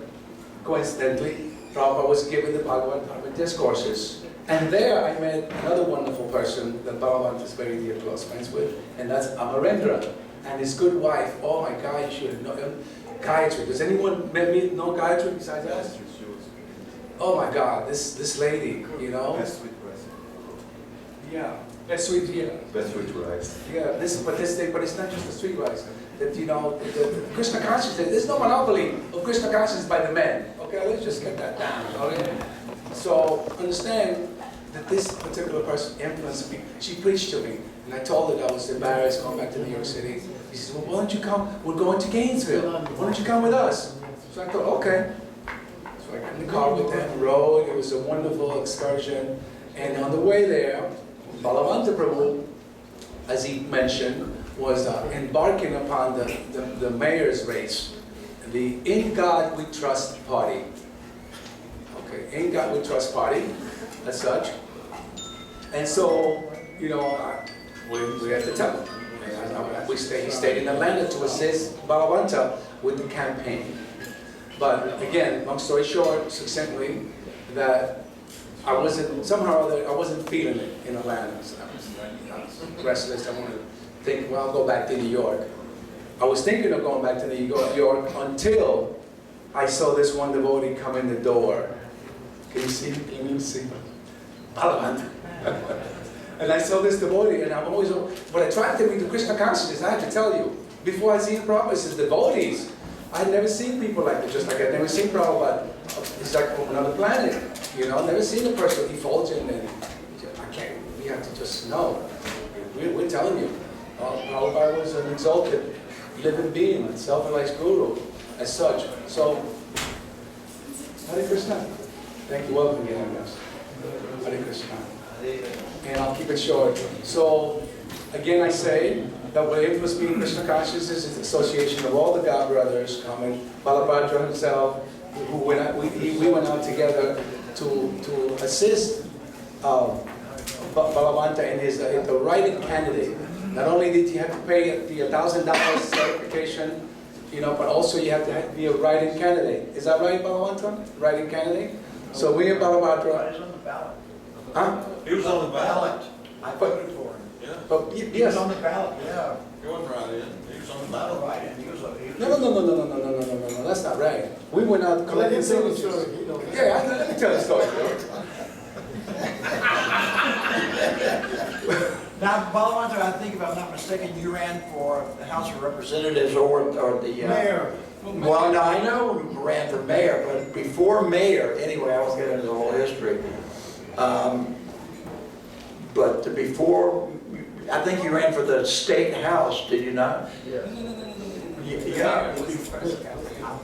coincidentally, Prabhupada was giving the Bhagavad discourses. And there I met another wonderful person that Bhagavan is very dear close friends with, and that's Amarendra. And his good wife, oh my God, you should know him, Gayatri. Does anyone know Gayatri besides us? Oh my God, this lady, you know? Best sweet rice. Yeah, best sweet, yeah. Best sweet rice. Yeah, but it's not just the sweet rice. That, you know, the Krishna consciousness, there's no monopoly of Krishna consciousness by the men. Okay, let's just get that down, okay? So, understand that this particular person influenced me. She preached to me, and I told her that I was embarrassed going back to New York City. She said, "Well, why don't you come? We're going to Gainesville. Why don't you come with us?" So I thought, okay. So I got in the car with them, rode. It was a wonderful excursion. And on the way there, Balavanta Prabhu, as he mentioned, was embarking upon the mayor's race, the In God We Trust party. Okay, In God We Trust party, as such. And so, you know, we're at the temple. He stayed in Atlanta to assist Balavanta with the campaign. But again, long story short, succinctly, that I wasn't feeling it in Atlanta. So I was restless. I wanted to think, well, I'll go back to New York. I was thinking of going back to New York until I saw this one devotee come in the door. Can you see? Can you see? Balavanta. And I saw this devotee, and I'm always, what attracted me to Krishna consciousness, I have to tell you, before I seen Prabhupada, is devotees. I'd never seen people like this, just like I'd never seen Prabhupada. He's like from another planet, you know. I've never seen a person effulgent, and I can't. We have to just know. We're telling you, Prabhupada was an exalted, living being, a self-realized guru, as such. So, Hare Krishna. Thank you. Welcome again, guys. Hare Krishna. And I'll keep it short. So, again, I say that what influenced me in Krishna consciousness is the association of all the God brothers coming, Balabhadra himself, who went out, we went out together to assist Balavanta in his the writing candidate. Not only did you have to pay the $1,000 certification, you know, but also you have to be a writing candidate. Is that right, Balavanta? Writing candidate? So we and Balabhadra. He was on the ballot. Huh? He was on the ballot. I voted for him. Yeah. But He yes. was on the ballot, yeah. He wasn't right in. He was on the ballot. Right, and he was No, that's not right. We went out collecting signatures. Yeah, let me tell the story. Now, Balavanta, I think if I'm not mistaken, you ran for the House of Representatives or the... Mayor. Well, no, I know you ran for mayor, but before mayor, anyway, I won't get into the whole history. But before, I think you ran for the state house, did you not? Yeah. Yeah.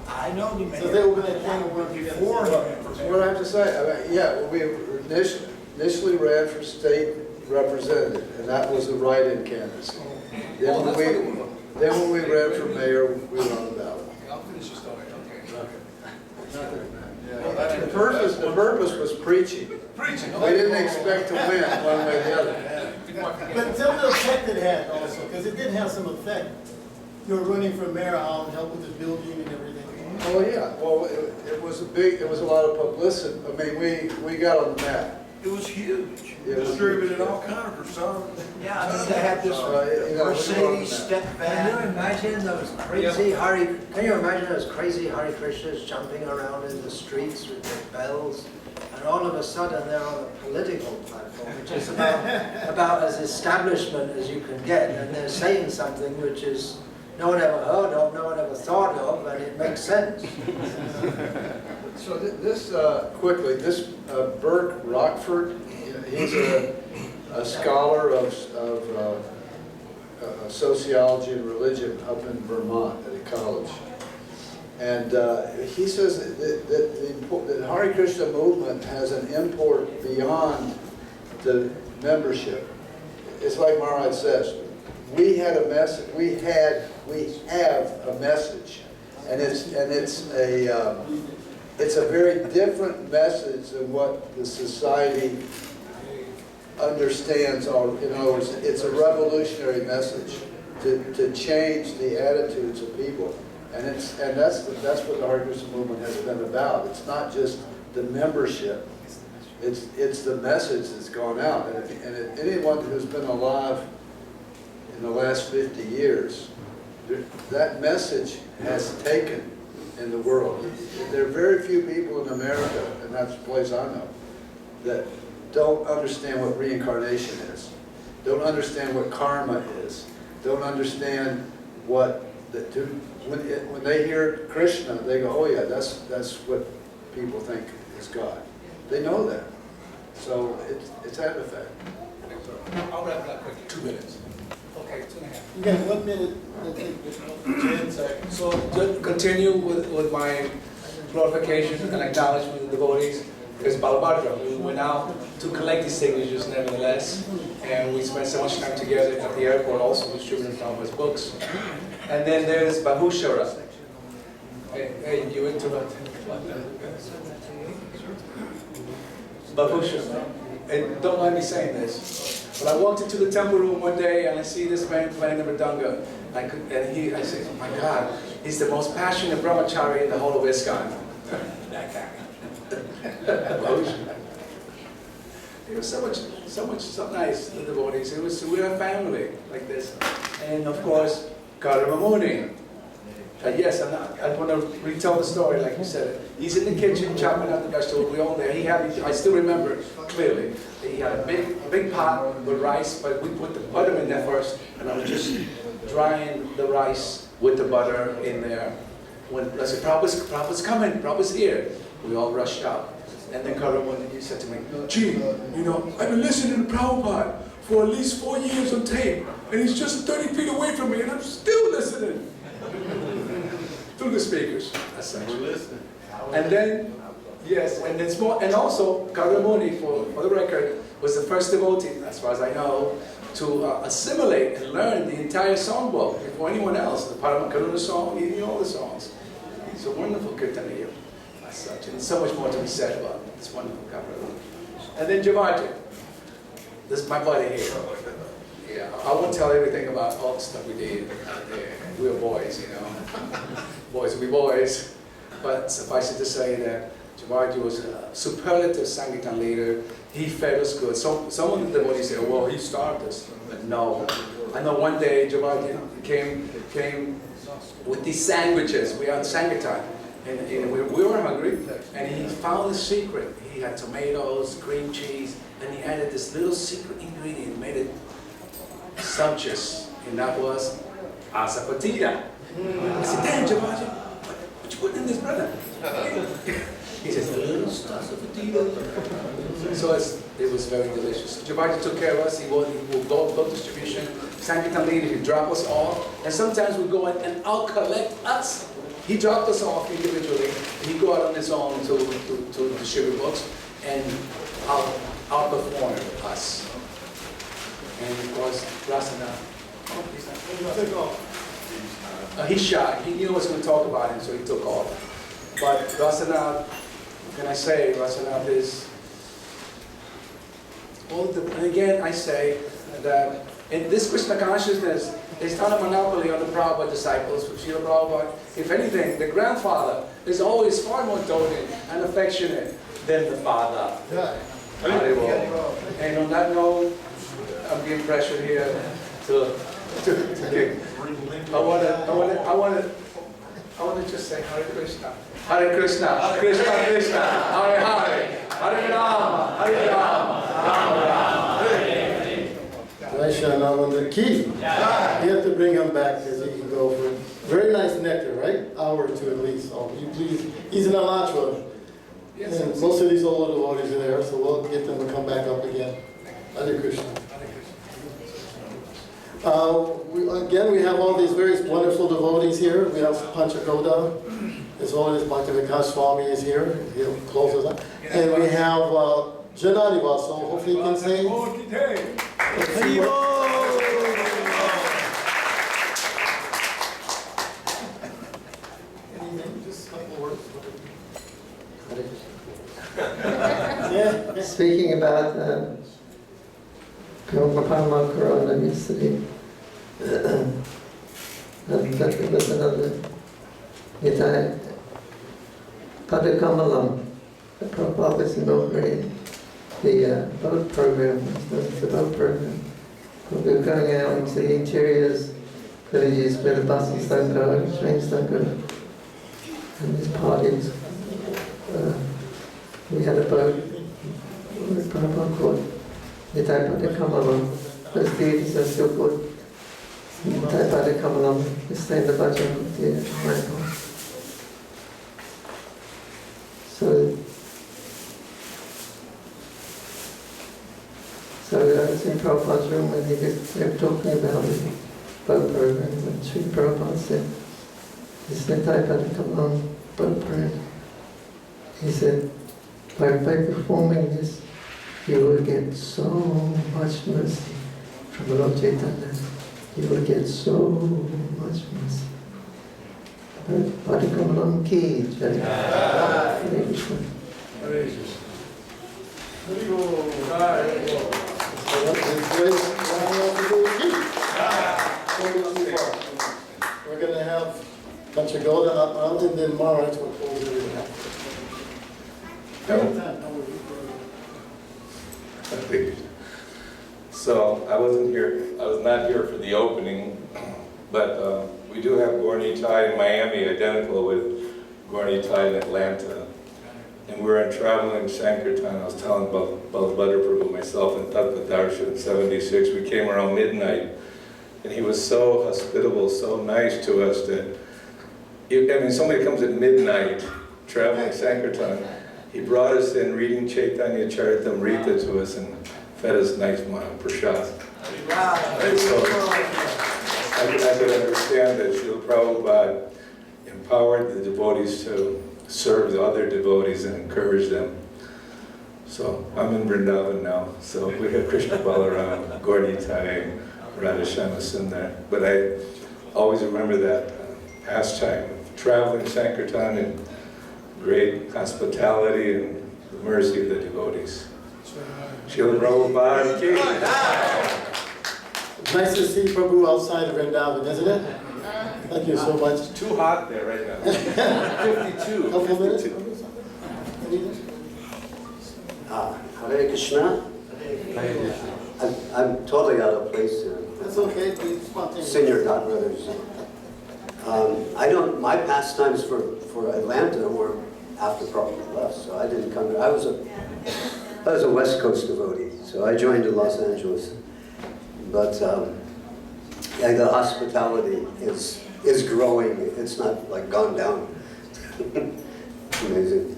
I know the mayor. So they were going to kind of work before. What I have to say, I mean, yeah, we initially ran for state representative, and that was a write-in candidacy. Then when we ran for mayor, we were on the ballot. I'll finish your story. Yeah. The purpose was preaching. We didn't expect to win one way or the other. But tell me the effect it had also, because it did have some effect. You were running for mayor, I'll help with the building and everything. Oh yeah, well, it was a lot of publicity. I mean, we got on the map. It was huge. It was Distributed huge. all kinds of personas. Yeah, I mean, they had this Mercedes step Can you van. imagine those crazy Can you imagine those crazy Hare Krishnas jumping around in the streets with their bells, and all of a sudden they're on a political platform, which is about as establishment as you can get, and they're saying something which is no one ever heard of, no one ever thought of, but it makes sense. So quickly, this Burke Rockford, he's a scholar of sociology and religion up in Vermont at a college. And he says that the Hare Krishna movement has an import beyond the membership. It's like Maharaj says, we had a message. We have a message, and it's a very different message than what the society understands. Or in other words, it's a revolutionary message to change the attitudes of people, and that's what the Hare Krishna movement has been about. It's not just the membership. It's the message that's gone out, and anyone who's been alive in the last 50 years, that message has taken in the world. There are very few people in America, and that's the place I know, that don't understand what reincarnation is, don't understand what karma is, don't understand what when they hear Krishna, they go, oh yeah, that's what people think is God. They know that. So it's had an effect. I'll wrap it up quick. 2 minutes. Okay, 2.5. You got 1 minute. 10 seconds. So to continue with my glorification and acknowledgement of the devotees, because Balabhadra, we went out to collect these signatures nevertheless, and we spent so much time together at the airport also distributing some of his books. And then there's Bahushara. Hey, you interrupted. Bahushara. And don't mind me saying this, but I walked into the temple room one day and I see this man playing the mridanga. I said, oh my God, he's the most passionate brahmachari in the whole of Iskcon. That guy. It was so nice, the devotees. We were a family like this. And of course, Karamamuni. Yes, I want to retell the story like you said it. He's in the kitchen chopping up the vegetables. We all there. I still remember clearly. He had a big pot with rice, but we put the butter in there first, and I was just drying the rice with the butter in there. When I said, Prabhupada's coming, Prabhupada's here. We all rushed out. And then Karamuni, he said to me, gee, you know, I've been listening to Prabhupada for at least 4 years on tape, and he's just 30 feet away from me, and I'm still listening. Through the speakers, as such. We're listening. And then, yes, and it's more, and also Karamuni, for the record, was the first devotee, as far as I know, to assimilate and learn the entire songbook before anyone else, the Paramakaruna song, even all the songs. He's a wonderful Kirtaniya, as such, and so much more to be said about this wonderful Karamuni. And then Javaji, this is my buddy here. Yeah, I won't tell everything about all the stuff we did. We were boys, you know. Boys will be boys. But suffice it to say that Javaji was a superlative Sankirtan leader. He fed us good. So some of the devotees say, well, he starved us. But no. I know one day Javaji came with these sandwiches. We are in Sankirtan. And we were hungry. And he found the secret. He had tomatoes, cream cheese, and he added this little secret ingredient, made it sumptuous, and that was asapatilla. I said, damn, Javaji, what you putting in this, brother? He says, a little asapatilla. So it was very delicious. Javaji took care of us. He would go distribution. Sankirtan leader, he'd drop us off. And sometimes we'd go and out-collect us. He dropped us off individually. He'd go out on his own to distribute books and outperform us. And of course, Rasana. He's shy. He knew I was going to talk about him, so he took off. But Rasana, can I say, Rasana is all the. And again, I say that in this Krishna consciousness, it's not a monopoly on the Prabhupada disciples for Srila Prabhupada. If anything, the grandfather is always far more doting and affectionate than the father. Yeah. And on that note, I'm being pressured here to I want to just say Hare Krishna, Hare Krishna, Krishna Krishna, Hare Hare, Hare Rama, Hare Rama, Rama Rama, Hare Hare. Now on the key, you have to bring him back because he can go for very nice nectar, right? Hour or two at least. So you please, he's in a lodge. Yes, and most of these old devotees are there, so we'll get them to come back up again. Hare Krishna. Again, we have all these very wonderful devotees here. We have Panchagoda, as well as Bhaktivedanta Swami is here. He'll close us up. And we have Janadiva, so hopefully he can sing. Let's see just a couple words. Speaking about Paramakaruna yesterday, and there was another Cida-dahi Pot, the Prabhupada was inaugurating the boat program, the boat program. We were going out into the interiors, villages where the buses don't go, the trains don't go, and these parties. We had a boat, with Prabhupada called Cida-dahi Pot. Those deities are still called Cida-dahi Pot. They stay in the bhajan of the temple. So I was in Prabhupada's room and they were talking about the boat program, and Sri Prabhupada said, Cida-dahi Pot boat program. He said, by performing this, you will get so much mercy from Lord Chaitanya. You will get so much mercy. Padikamalam ki jai. Hare Krishna. Hare We're going to have Panchagoda out and then Maharaj will close everything up. So I was not here for the opening, but Gornitai in Miami, identical with Gornitai in Atlanta. And we were in traveling Sankirtan. I was telling PrabhupadaParikrama myself and Tattva Darshan in '76. We came around midnight, and he was so hospitable, so nice to us that, somebody comes at midnight, traveling Sankirtan. He brought us in reading Chaitanya Charitamrita to us and fed us nice Prasad. So I could understand that Srila Prabhupada empowered the devotees to serve the other devotees and encourage them. So I'm in Vrindavan now, so we have Krishna Balaram, Gornitai, Radhashama Sundar. But I always remember that pastime of traveling Sankirtan and great hospitality and the mercy of the devotees. Srila Prabhupada ki. It's nice to see Prabhu outside of Vrindavan, isn't it? Thank you so much. It's too hot there right now. 52. Couple minutes? Hare Krishna. I'm totally out of place here. That's okay, be spontaneous. Senior godbrothers. My pastimes for Atlanta were after Prabhupada left, so I didn't come here. I was a West Coast devotee, so I joined in Los Angeles. But the hospitality is growing. It's not like gone down. Amazing.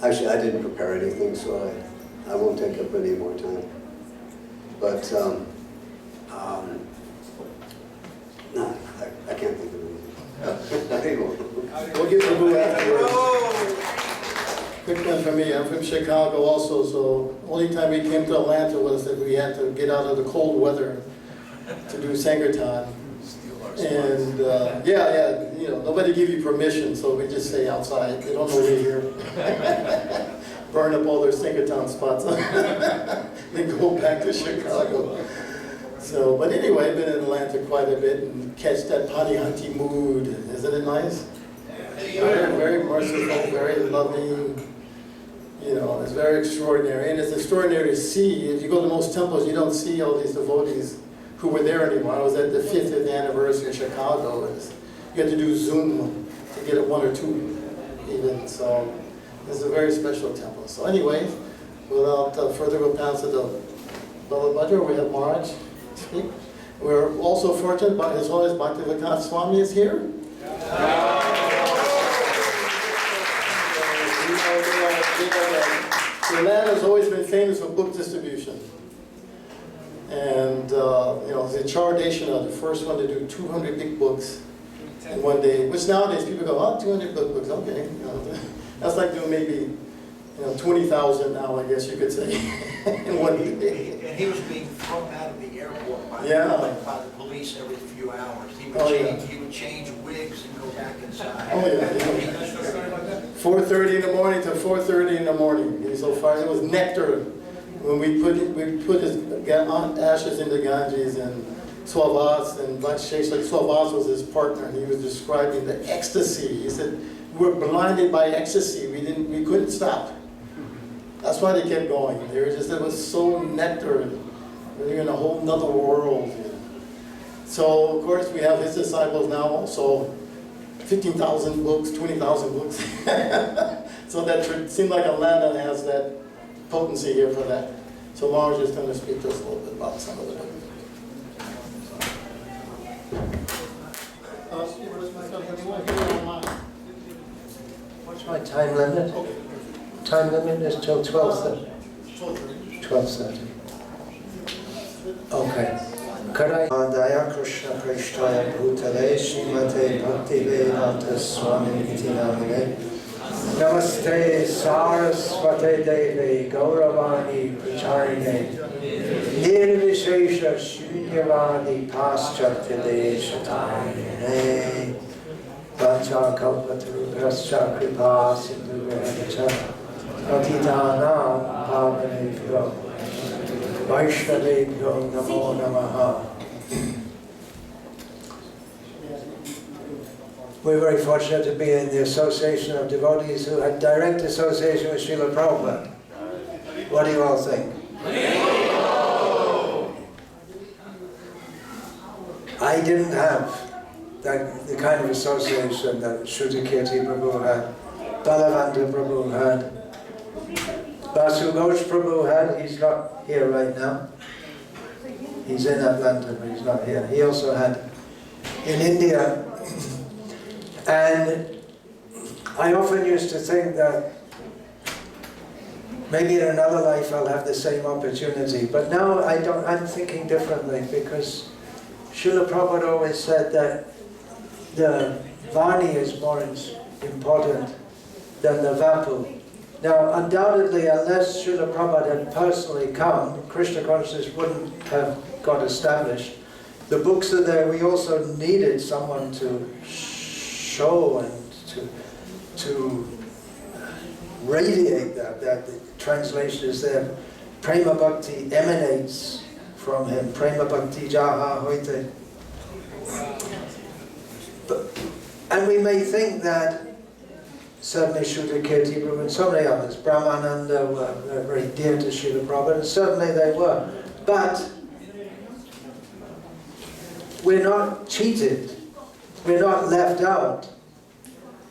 Actually, I didn't prepare anything, so I won't take up any more time. But no, I can't think of anything. We'll give Prabhu afterwards. Quick one for me. I'm from Chicago also, so only time we came to Atlanta was that we had to get out of the cold weather to do Sankirtan. And nobody give you permission, so we just stay outside. They don't know we're here. Burn up all their Sankirtan spots, then go back to Chicago. So, but anyway, I've been in Atlanta quite a bit and catch that Panihati mood. Isn't it nice? Very, very merciful, very loving. It's very extraordinary. And it's extraordinary to see. If you go to most temples, you don't see all these devotees who were there anymore. I was at the 50th anniversary in Chicago. You had to do Zoom to get one or two even. So it's a very special temple. So anyway, without further, we'll pass it to Balabaja. We have Maharaj speak. We're also fortunate by His Holiness Bhaktivedanta Swami is here. Atlanta has always been famous for book distribution. And, the Cida-dahi, the first one to do 200 big books in one day, which nowadays people go, 200 books, okay. That's like doing maybe, 20,000 now, I guess you could say, in one day. And he was being thrown out of the airport by the police every few hours. He would change wigs and go back inside. 4:30 in the morning to 4:30 in the morning. He's so far. It was nectar. When we put his ashes into Ganges and Swavas and Swavas was his partner, and he was describing the ecstasy. He said, "We were blinded by ecstasy. We couldn't stop." That's why they kept going. It was so nectar. We're in a whole nother world. So of course we have his disciples now also. 15,000 books, 20,000 books. So that seemed like Atlanta has that potency here for that. So Maharaj is going to speak to us a little bit about some of the books. What's my time limit? Time limit is till 12:30. 12:30. Okay. Could I? Daya Krishna Krishnaya Bhutale Srimate Bhaktivedanta Swami Iti Namine Namaste Saraswate Devi Gauravani Pracharine Nirvishesha Shunyavani Paschatya Deshatarine Vacha Kalpatarubhrascha Kripa Sindhuvecha Patitanam Pavanebhyo Vaishnavebhyo Namo Namaha. We're very fortunate to be in the association of devotees who had direct association with Srila Prabhupada. What do you all think? I didn't have that the kind of association that Shuddhakirti Prabhu had, Balavanta Prabhu had, Basu Ghosh Prabhu had. He's not here right now. He's in Atlanta, but he's not here. He also had in India. And I often used to think that maybe in another life I'll have the same opportunity. But now I'm thinking differently, because Srila Prabhupada always said that the Vani is more important than the Vapu. Now, undoubtedly, unless Srila Prabhupada had personally come, Krishna consciousness wouldn't have got established. The books are there. We also needed someone to show and to radiate that the translation is there. Prema Bhakti emanates from him. Prema Bhakti Jaha Hoite. And we may think that certainly Shuddhakirti Prabhu and so many others, Brahmananda, were very dear to Srila Prabhupada, and certainly they were. But we're not cheated, we're not left out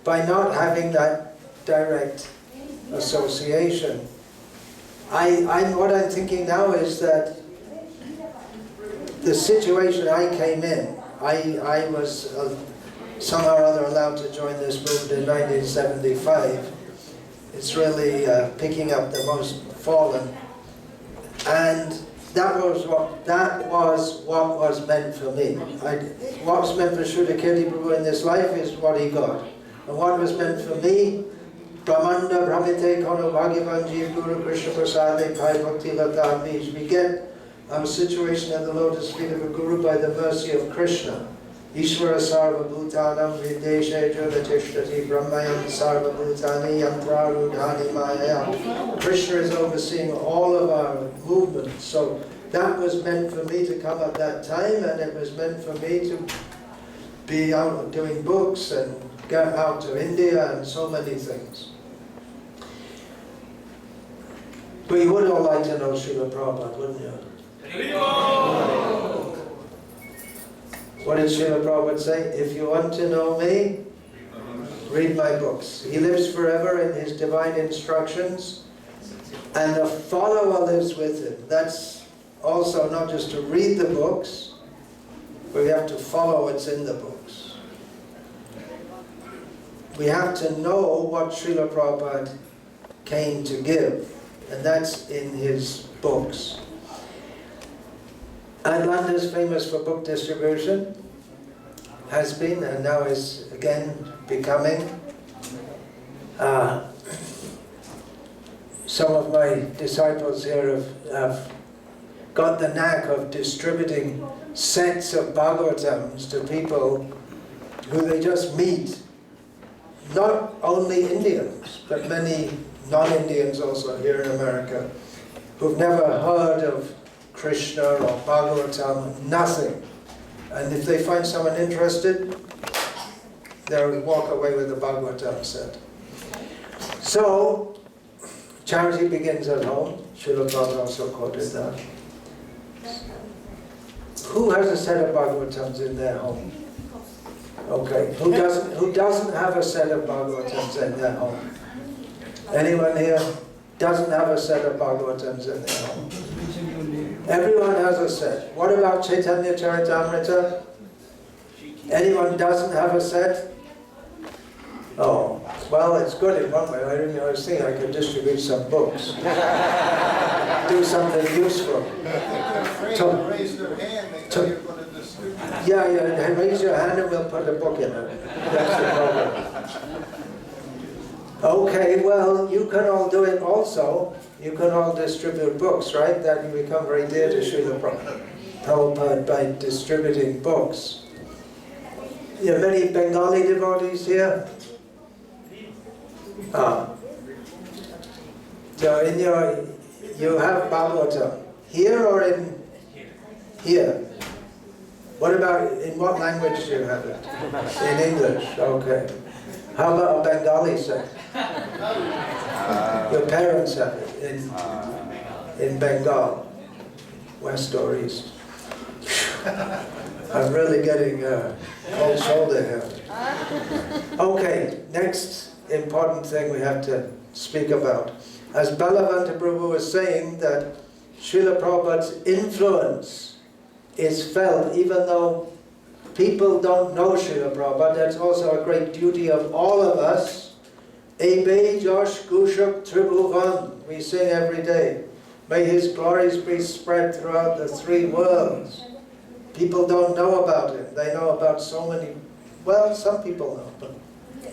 by not having that direct association. What I'm thinking now is that the situation I came in, I was somehow or other allowed to join this movement in 1975. It's really picking up the most fallen. And that was what was meant for me. What was meant for Shuddhakirti Prabhu in this life is what he got. And what was meant for me, Brahmanda Brahmite Kono Bhagavan Jeev Guru Krishna Prasade Bhai Bhakti Lata Bij. We get our situation at the lotus feet of a Guru by the mercy of Krishna. Ishvara Sarva Bhutanam Videshe Jyotishtati Brahmayam Sarva Bhutani Yantrarudhani Maya. Krishna is overseeing all of our movements. So that was meant for me to come at that time, and it was meant for me to be out doing books and get out to India and so many things. But you would all like to know Srila Prabhupada, wouldn't you? What did Srila Prabhupada say? If you want to know me, read my books. He lives forever in his divine instructions, and the follower lives with him. That's also not just to read the books, but we have to follow what's in the books. We have to know what Srila Prabhupada came to give, and that's in his books. Atlanta is famous for book distribution, has been, and now is again becoming. Some of my disciples here have got the knack of distributing sets of Bhagavatams to people who they just meet. Not only Indians, but many non-Indians also here in America, who've never heard of Krishna or Bhagavatam, nothing. And if they find someone interested, they'll walk away with the Bhagavatam set. So, charity begins at home. Srila Prabhupada also quoted that. Who has a set of Bhagavatams in their home? Okay. Who doesn't have a set of Bhagavatams in their home? Anyone here doesn't have a set of Bhagavatams in their home? Everyone has a set. What about Chaitanya Charitamrita? Anyone doesn't have a set? Oh, well, it's good in one way. I was thinking I could distribute some books. Do something useful. Raise their hand, they know you're going to distribute. Yeah, raise your hand and we'll put a book in it. That's the problem. Okay, well, you can all do it also. You can all distribute books, right? That you become very dear to Srila Prabhupada by distributing books. There are many Bengali devotees here. So you have Bhagavatam here or in here? What about, in what language do you have it? In English, okay. How about a Bengali set? Your parents have it in Bengal, west or east. I'm really getting cold shoulder here. Okay, next important thing we have to speak about. As Balavanta Prabhu was saying, that Srila Prabhupada's influence is felt even though people don't know Srila Prabhupada. That's also a great duty of all of us. Ebe Josh Gushuk Tribhuvan, we sing every day. May his glories be spread throughout the 3 worlds. People don't know about him. They know about so many, well, some people know, but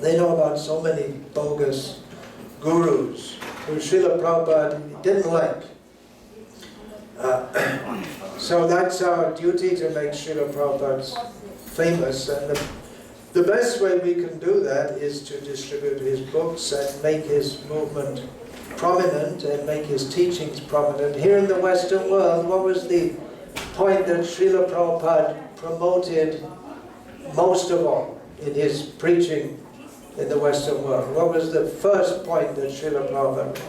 they know about so many bogus gurus who Srila Prabhupada didn't like. So that's our duty, to make Srila Prabhupada famous, and the best way we can do that is to distribute his books and make his movement prominent and make his teachings prominent. Here in the Western world, what was the point that Srila Prabhupada promoted most of all in his preaching in the Western world? What was the first point that Srila Prabhupada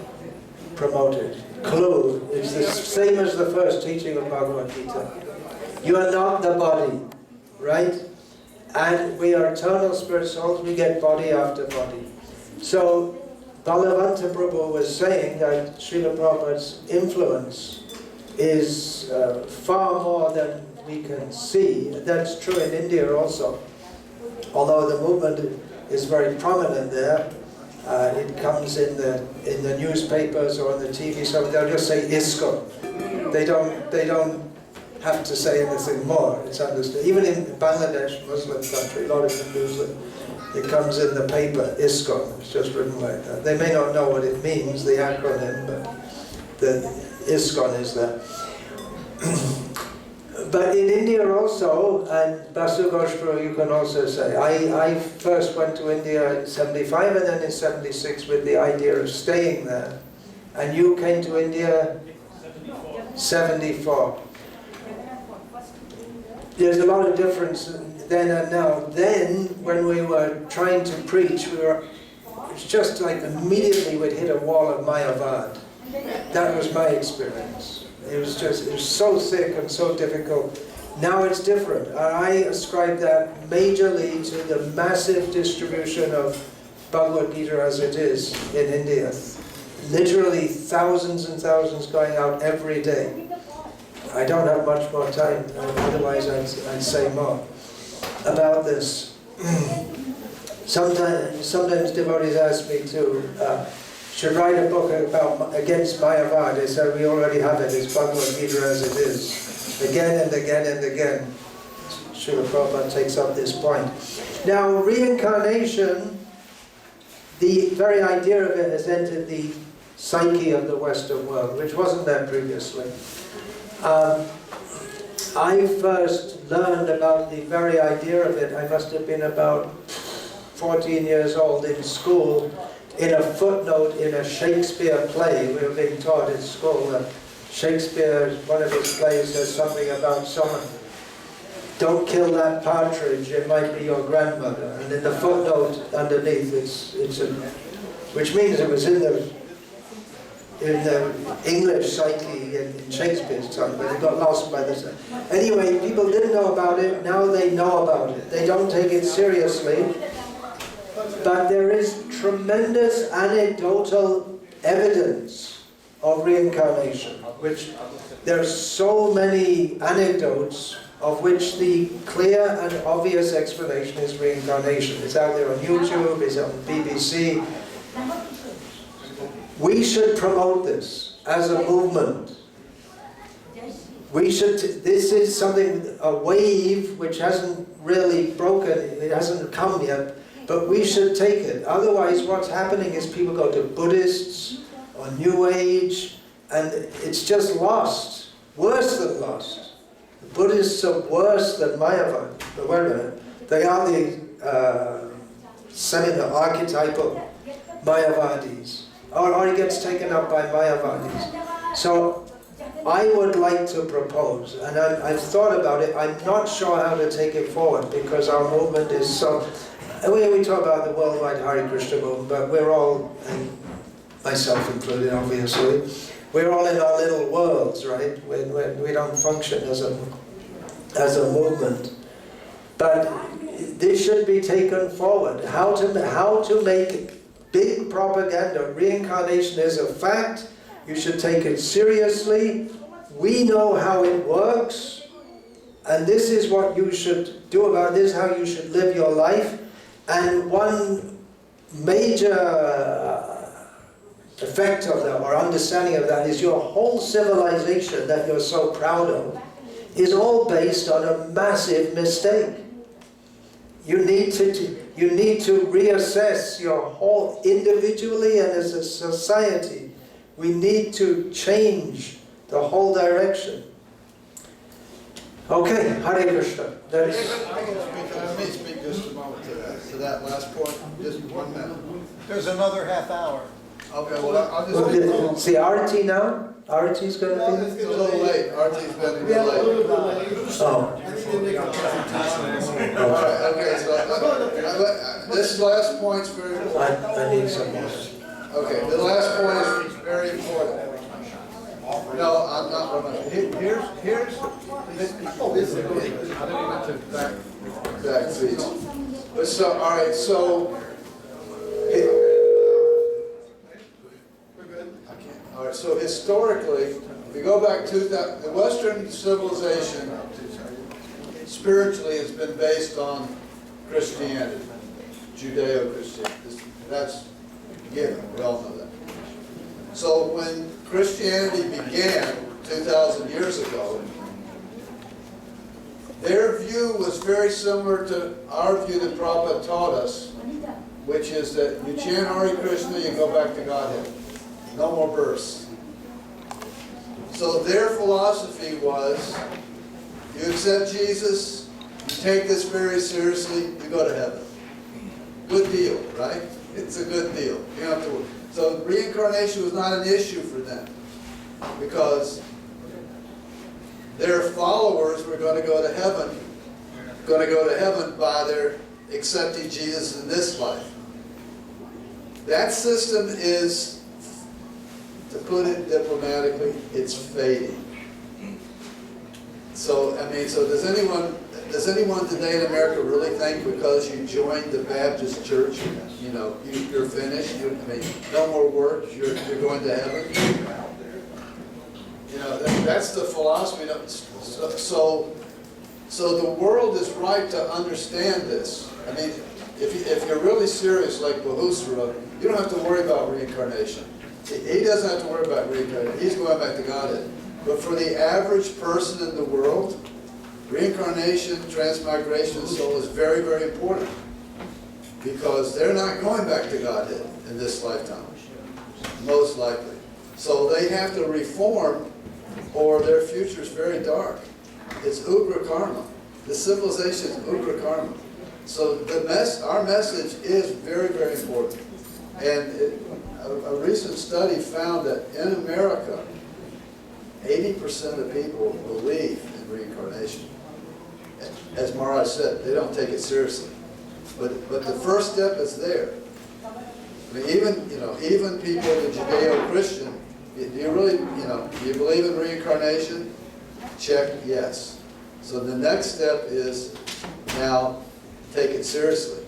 promoted? Clue. It's the same as the first teaching of Bhagavad Gita. You are not the body, right? And we are eternal spirit souls, we get body after body. So Balavanta Prabhu was saying that Srila Prabhupada's influence is far more than we can see. That's true in India also. Although the movement is very prominent there, it comes in the newspapers or on the TV, so they'll just say Iskcon. They don't have to say anything more. It's understood. Even in Bangladesh, Muslim country, a lot of Hindus, it comes in the paper, Iskcon. It's just written like that. They may not know what it means, the acronym, but the Iskcon is there. But in India also, and Basu Goswami, you can also say, I first went to India in 75 and then in 76 with the idea of staying there. And you came to India 74. There's a lot of difference then and now. Then, when we were trying to preach, it's just like immediately we'd hit a wall of Mayavad. That was my experience. It was so thick and so difficult. Now it's different. I ascribe that majorly to the massive distribution of Bhagavad Gita as it is in India. Literally thousands and thousands going out every day. I don't have much more time, otherwise I'd say more about this. Sometimes devotees ask me to should write a book against Mayavad. They said we already have it. It's Bhagavad Gita as it is. Again and again and again. Srila Prabhupada takes up this point. Now, reincarnation, the very idea of it has entered the psyche of the Western world, which wasn't there previously. I first learned about the very idea of it, I must have been about 14 years old in school, in a footnote in a Shakespeare play. We were being taught in school that Shakespeare, one of his plays, says something about someone, don't kill that partridge, it might be your grandmother. And in the footnote underneath, which means it was in the English psyche in Shakespeare's time, but it got lost by this. Anyway, people didn't know about it, now they know about it. They don't take it seriously, but there is tremendous anecdotal evidence of reincarnation, which there's so many anecdotes of which the clear and obvious explanation is reincarnation. It's out there on YouTube, it's on BBC. We should promote this as a movement. This is something, a wave which hasn't really broken, it hasn't come yet, but we should take it. Otherwise what's happening is people go to Buddhists or New Age, and it's just lost, worse than lost. The Buddhists are worse than Mayavad, but wait a minute, they are the seminar archetypal Mayavadis. Or it gets taken up by Mayavadis. So I would like to propose, and I've thought about it, I'm not sure how to take it forward because our movement is so... We talk about the worldwide Hare Krishna movement, but we're all, and myself included obviously, we're all in our little worlds, right? We don't function as a movement. But this should be taken forward. How to make big propaganda. Reincarnation is a fact. You should take it seriously. We know how it works. And this is what you should do about this, how you should live your life. And one major effect of that, or understanding of that, is your whole civilization that you're so proud of is all based on a massive mistake. You need to reassess your whole, individually and as a society. We need to change the whole direction. Okay, Hare Krishna. Let me speak just a moment to that last point, just 1 minute. There's another half hour. Okay, well, I'll just... See, Arati now? Arati's going to be? It's a little late. Arati's been a little late. Oh. All right, okay, so this last point's very important. I need some more. Okay, the last point is very important. No, I'm not running. Here's back seats. But so, all right, so all right, so historically, if you go back to the Western civilization, spiritually has been based on Christianity, Judeo-Christianity. That's given, we all know that. So when Christianity began 2,000 years ago, their view was very similar to our view that Prabhupada taught us, which is that you chant Hare Krishna, you go back to Godhead. No more births. So their philosophy was, you accept Jesus, you take this very seriously, you go to heaven. Good deal, right? It's a good deal. You don't have to worry. So reincarnation was not an issue for them, because their followers were going to go to heaven, by their accepting Jesus in this life. That system is, to put it diplomatically, it's fading. So, I mean, so does anyone today in America really think because you joined the Baptist church, you know, you're finished? I mean, no more work, you're going to heaven? You know, that's the philosophy. So the world is right to understand this. I mean, if you're really serious like Bahusara, you don't have to worry about reincarnation. He doesn't have to worry about reincarnation. He's going back to Godhead. But for the average person in the world, reincarnation, transmigration of the soul is very, very important, because they're not going back to Godhead in this lifetime, most likely. So they have to reform, or their future is very dark. It's Ugra Karma. The civilization is Ugra Karma. So our message is very, very important. And a recent study found that in America, 80% of people believe in reincarnation. As Maharaj said, they don't take it seriously. But the first step is there. I mean, even people in Judeo-Christian, do you believe in reincarnation? Check, yes. So the next step is now take it seriously,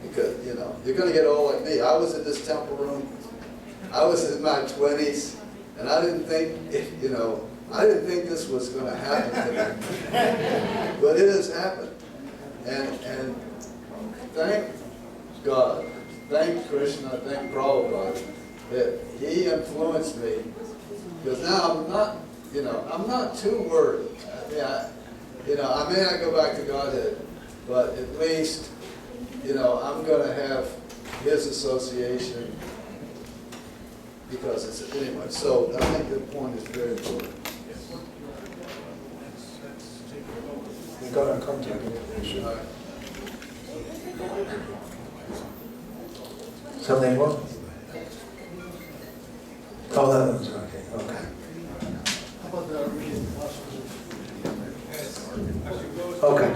because you're going to get old like me. I was in this temple room. I was in my 20s, and I didn't think this was going to happen to me. But it has happened, and thank God, thank Krishna, thank Prabhupada that he influenced me, because now I'm not too worried. I may not go back to Godhead, but at least, I'm going to have his association, because it's, anyway, so I think the point is very important. We got our contact information. All right. Something more? Oh, that one's okay. Okay. Okay,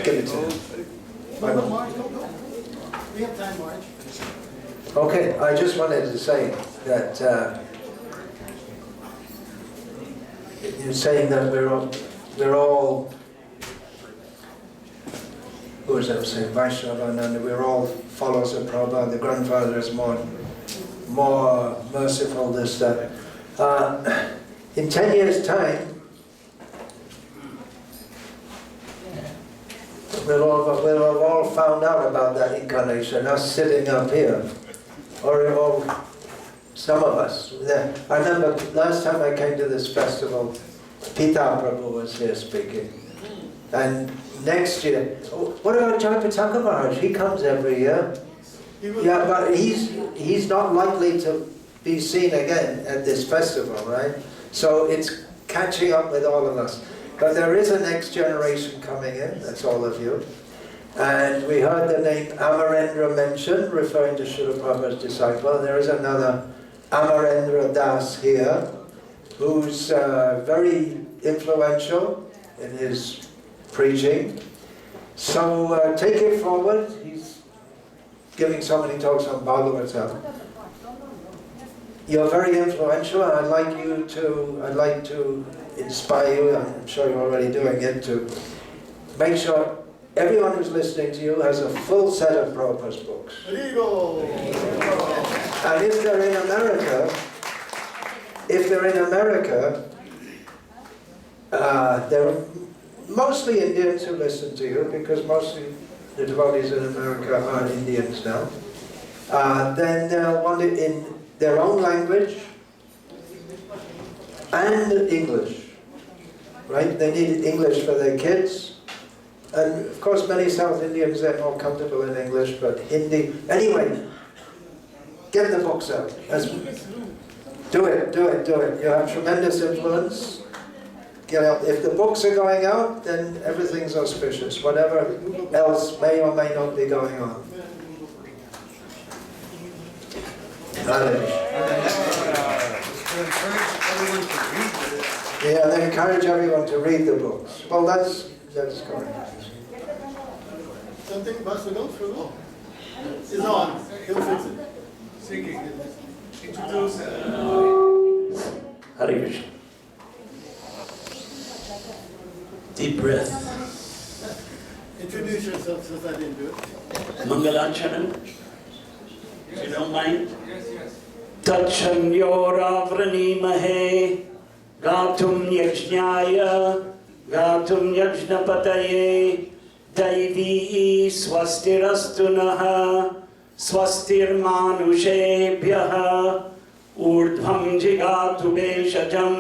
give it to him. We have time, Marge. Okay, I just wanted to say that you're saying that we're all who is saying Vaishnava, and we're all followers of Prabhupada. The grandfather is more merciful, this, that. In 10 years' time, we'll have all found out about that incarnation, us sitting up here, or some of us. I remember last time I came to this festival, Pita Prabhu was here speaking. And next year, what about Jayapataka Maharaj? He comes every year. Yeah, but he's not likely to be seen again at this festival, right? So it's catching up with all of us. But there is a next generation coming in, that's all of you. And we heard the name Amarendra mentioned, referring to Srila Prabhupada's disciple. There is another Amarendra Das here, who's very influential in his preaching. So take it forward. He's giving so many talks on Bhagavatam. You're very influential, and I'd like to inspire you, I'm sure you're already doing it, to make sure everyone who's listening to you has a full set of Prabhupada's books. And if they're in America, there are mostly Indians who listen to you, because mostly the devotees in America are Indians now. Then they'll want it in their own language and English, right? They need English for their kids. And of course many South Indians, they're more comfortable in English, but Hindi. Anyway, get the books out. Do it. You have tremendous influence. Get out. If the books are going out, then everything's auspicious. Whatever else may or may not be going on. Yeah, they encourage everyone to read the books. Well, that's correct. Something Vasadam through is on. He'll fix it. Introduce Hare Krishna. Deep breath. Introduce yourself since I didn't do it. Mangalacharan. If you don't mind. Tachanyoravranimahe Gatum yajnaya Gatum yajnapataye Daivi swastirastunaha Swastirmanushebhyaha Urdhvam jigatu beshajam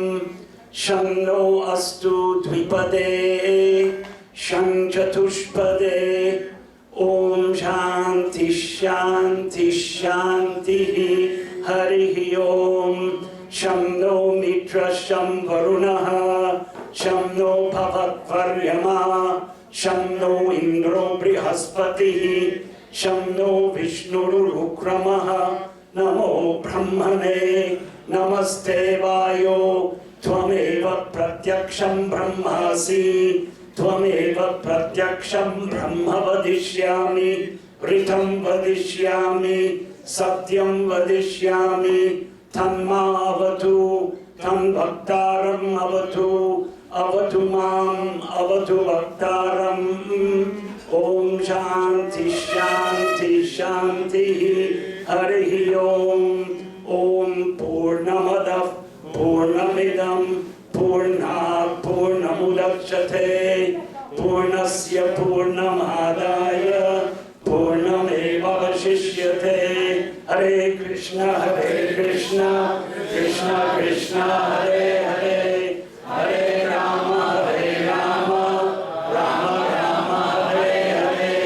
Shanno astu dvipade Shanchatushpade Om Shanti Shanti Shanti Harihi Om Shamno Mitra Sham Varunaha Shamno Bhavat Varyama Shamno Indro Brihaspati Shamno Vishnuru Rukramaha Namo Brahmane Namaste Vayo Tvameva Pratyaksham Brahmasi Tvameva Pratyaksham Brahma vadishyami Ritam vadishyami Satyam vadishyami Tanma avatu Tan bhaktaram avatu Avatu mam Avatu bhaktaram Om Shanti Shanti Shanti Harihi Om Om Purnamadav Purnamidam Purnat Purnamudachyate Purnasya Purnamadaya Purnameva Vashishyate Hare Krishna Krishna Krishna Hare Hare Hare Rama Rama Rama Hare Hare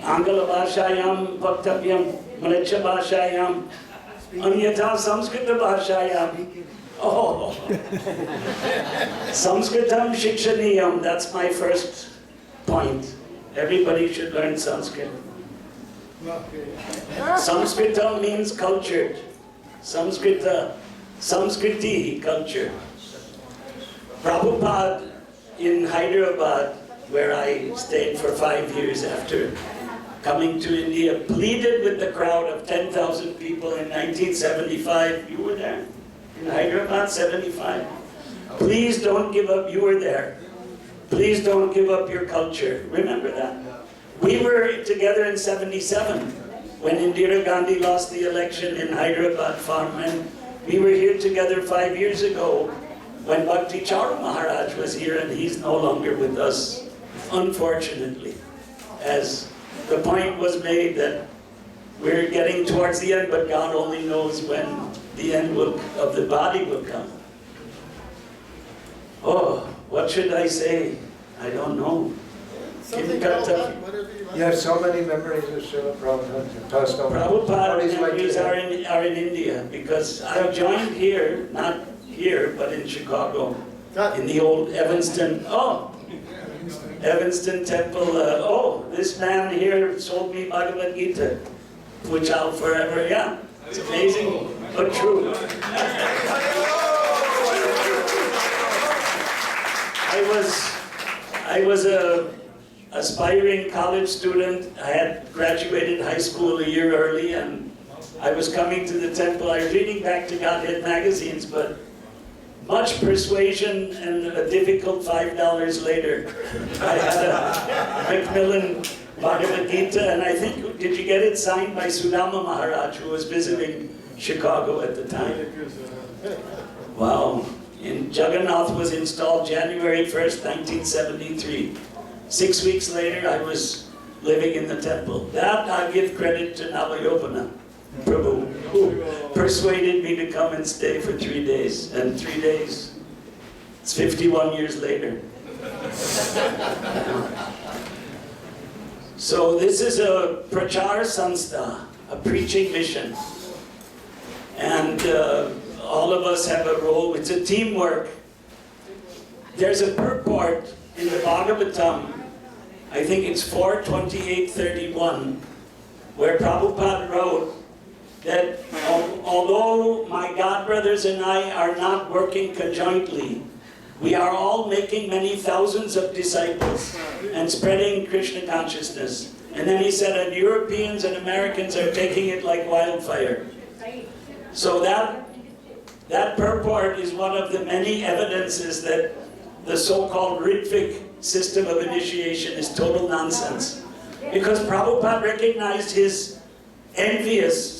Angala Bhashayam Vaktavyam Malecha Bhashayam Anyatha Samskrita Bhashayam. Oh, Sanskritam Shikshaniyam, that's my first point. Everybody should learn Sanskrit. Sanskritam means cultured. Samskriti, culture. Prabhupada in Hyderabad, where I stayed for 5 years after coming to India, pleaded with the crowd of 10,000 people in 1975. You were there? In Hyderabad, 75. Please don't give up. You were there. Please don't give up your culture. Remember that. We were together in '77 when Indira Gandhi lost the election in Hyderabad farm, and we were here together 5 years ago when Bhakti Charu Maharaj was here, and he's no longer with us, unfortunately. As the point was made that we're getting towards the end, but God only knows when the end of the body will come. Oh, what should I say? I don't know. You have so many memories of Srila Prabhupada, personal. Prabhupada What is like memories today? are in India, because I joined here, not here, but in Chicago, in the old Evanston, Evanston temple. This man here sold me Bhagavad Gita, which I'll forever, it's amazing, but true. I was a aspiring college student. I had graduated high school a year early, and I was coming to the temple. I was reading Back to Godhead magazines, but much persuasion and a difficult $5 later, I had a Macmillan Bhagavad Gita, and I think, did you get it signed by Sudama Maharaj, who was visiting Chicago at the time? Wow. And Jagannath was installed January 1st, 1973. 6 weeks later, I was living in the temple. That I give credit to Navayopana Prabhu, who persuaded me to come and stay for 3 days. And 3 days, it's 51 years later. So this is a Prachar Sanstha, a preaching mission. And all of us have a role. It's a teamwork. There's a purport in the Bhagavatam, I think it's 4:28:31, where Prabhupada wrote that although my godbrothers and I are not working conjointly, we are all making many thousands of disciples and spreading Krishna consciousness. And then he said, and Europeans and Americans are taking it like wildfire. So that purport is one of the many evidences that the so-called Ritvik system of initiation is total nonsense. Because Prabhupada recognized his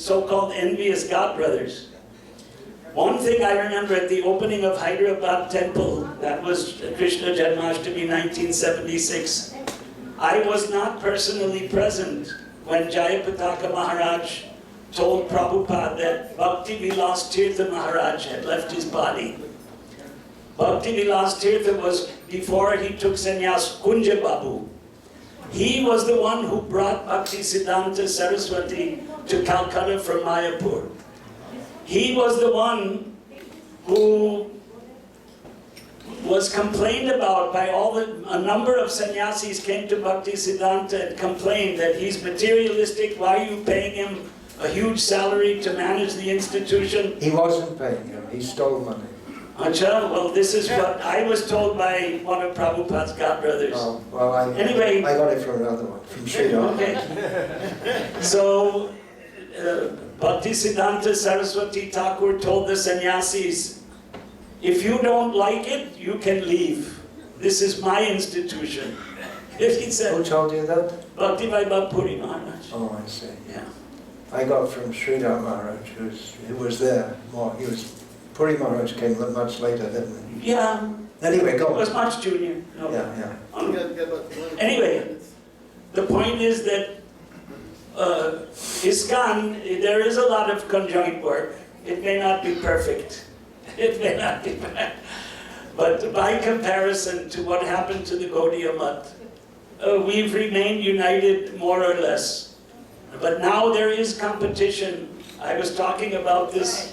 so-called envious godbrothers. One thing I remember at the opening of Hyderabad temple, that was Krishna Janmashtami 1976, I was not personally present when Jayapataka Maharaj told Prabhupada that Bhakti Vilas Tirtha Maharaj had left his body. Bhakti Vilas Tirtha was, before he took sannyas, Kunja Babu. He was the one who brought Bhakti Siddhanta Saraswati to Calcutta from Mayapur. He was the one who was complained about by a number of sannyasis came to Bhakti Siddhanta and complained that he's materialistic. Why are you paying him a huge salary to manage the institution? He wasn't paying him, he stole money. Acha, well, this is what I was told by one of Prabhupada's godbrothers. Oh, well, anyway, I got it from another one, from Srila. Okay. So, Bhakti Siddhanta Saraswati Thakur told the sannyasis, if you don't like it, you can leave. This is my institution. He said, who told you that? Bhakti Vaibhav Puri Maharaj. Oh, I see. Yeah. I got from Sridhar Maharaj, who was there more. Puri Maharaj came much later, didn't he? Yeah. Anyway, go on. He was much junior. No. Yeah. Anyway, the point is that Iskcon, there is a lot of conjoint work. It may not be perfect. It may not be bad. But by comparison to what happened to the Gaudiya Math, we've remained united more or less. But now there is competition. I was talking about this.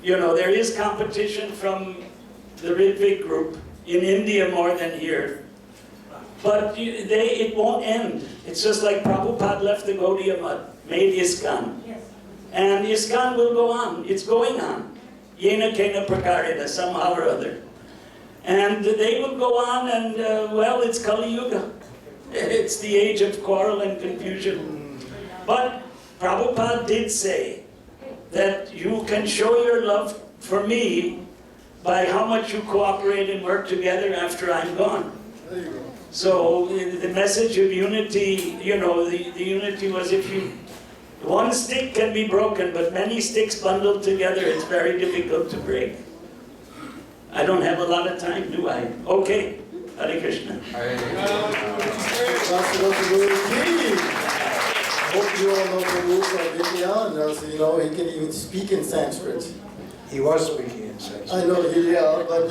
You know, there is competition from the Ritvik group in India more than here. But it won't end. It's just like Prabhupada left the Gaudiya Math, made Iskcon. And Iskcon will go on. It's going on. Yena kena prakarena, somehow or other. And they will go on and, well, it's Kali Yuga. It's the age of quarrel and confusion. But Prabhupada did say that you can show your love for me by how much you cooperate and work together after I'm gone. So the message of unity, you know, the unity was one stick can be broken, but many sticks bundled together, it's very difficult to break. I don't have a lot of time, do I? Okay, Hare Krishna. Hope you all know Prabhu from India, and so you know he can even speak in Sanskrit. He was speaking in Sanskrit. I know, but